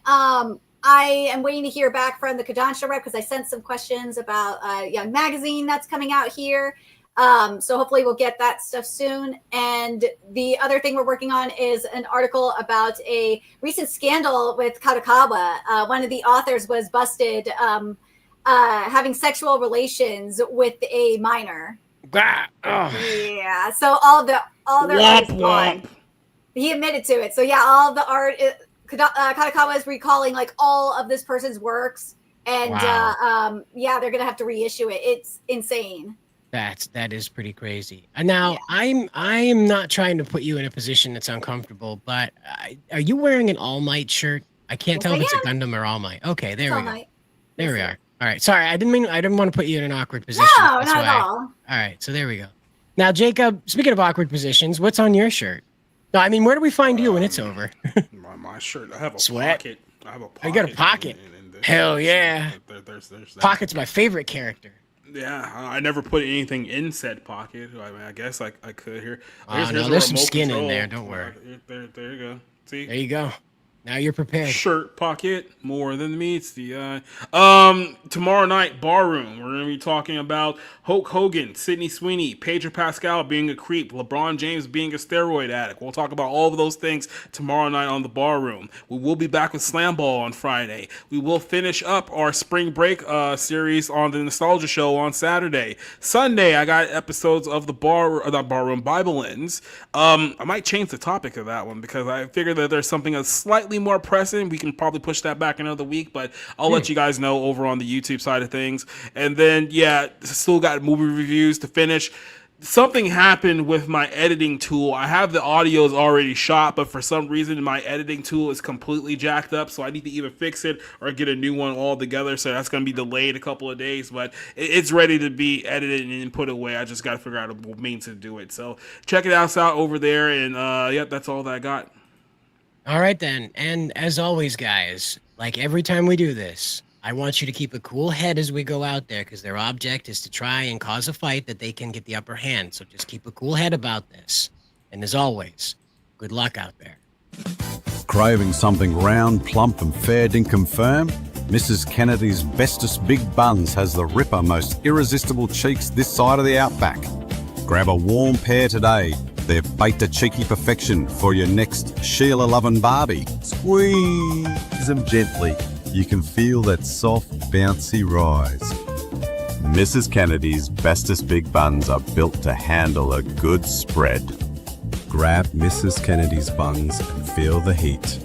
H: I am waiting to hear back from the Kodansha rep because I sent some questions about Young Magazine that's coming out here. So hopefully we'll get that stuff soon. And the other thing we're working on is an article about a recent scandal with Kadokawa. One of the authors was busted having sexual relations with a minor. Yeah, so all their art is gone. He admitted to it. So yeah, all the art, Kadokawa is recalling like all of this person's works, and yeah, they're gonna have to reissue it. It's insane.
G: That is pretty crazy. And now I am not trying to put you in a position that's uncomfortable, but are you wearing an All Might shirt? I can't tell if it's a Gundam or All Might. Okay, there we go. There we are. All right. Sorry, I didn't want to put you in an awkward position.
H: No, not at all.
G: All right, so there we go. Now, Jacob, speaking of awkward positions, what's on your shirt? No, I mean, where do we find you when it's over?
L: my shirt. I have a
G: Sweat.
L: pocket. I have a pocket.
G: Oh, you got a pocket. Hell yeah. There's that. Pocket's my favorite character.
L: Yeah, I never put anything in said pocket. I mean, I guess I could here.
G: No, there's some skin in there. Don't worry.
L: There you go. See?
G: There you go. Now you're prepared.
L: Shirt pocket, more than meets the eye. Tomorrow night, Barroom. We're going to be talking about Hulk Hogan, Sidney Sweeney, Pedro Pascal being a creep, LeBron James being a steroid addict. We'll talk about all of those things tomorrow night on the Barroom. We will be back with Slam Ball on Friday. We will finish up our spring break series on the Nostalgia Show on Saturday. Sunday, I got episodes of the Barroom Bible Ends. I might change the topic of that one because I figure that there's something that's slightly more pressing. We can probably push that back another week, but I'll let you guys know over on the YouTube side of things. And then, yeah, still got movie reviews to finish. Something happened with my editing tool. I have the audios already shot, but for some reason my editing tool is completely jacked up, so I need to either fix it or get a new one altogether. So that's going to be delayed a couple of days, but it's ready to be edited and put away. I just got to figure out a means to do it. So check it out over there, and yep, that's all that I got.
G: All right, then. And as always, guys, like every time we do this, I want you to keep a cool head as we go out there because their object is to try and cause a fight that they can get the upper hand. So just keep a cool head about this. And as always, good luck out there.
E: Craving something round, plump and fair dinkum firm? Mrs. Kennedy's bestest big buns has the ripper most irresistible cheeks this side of the outback. Grab a warm pair today. They're baked to cheeky perfection for your next Sheila-loving Barbie. Squeeze them gently. You can feel that soft, bouncy rise. Mrs. Kennedy's bestest big buns are built to handle a good spread. Grab Mrs. Kennedy's buns and feel the heat.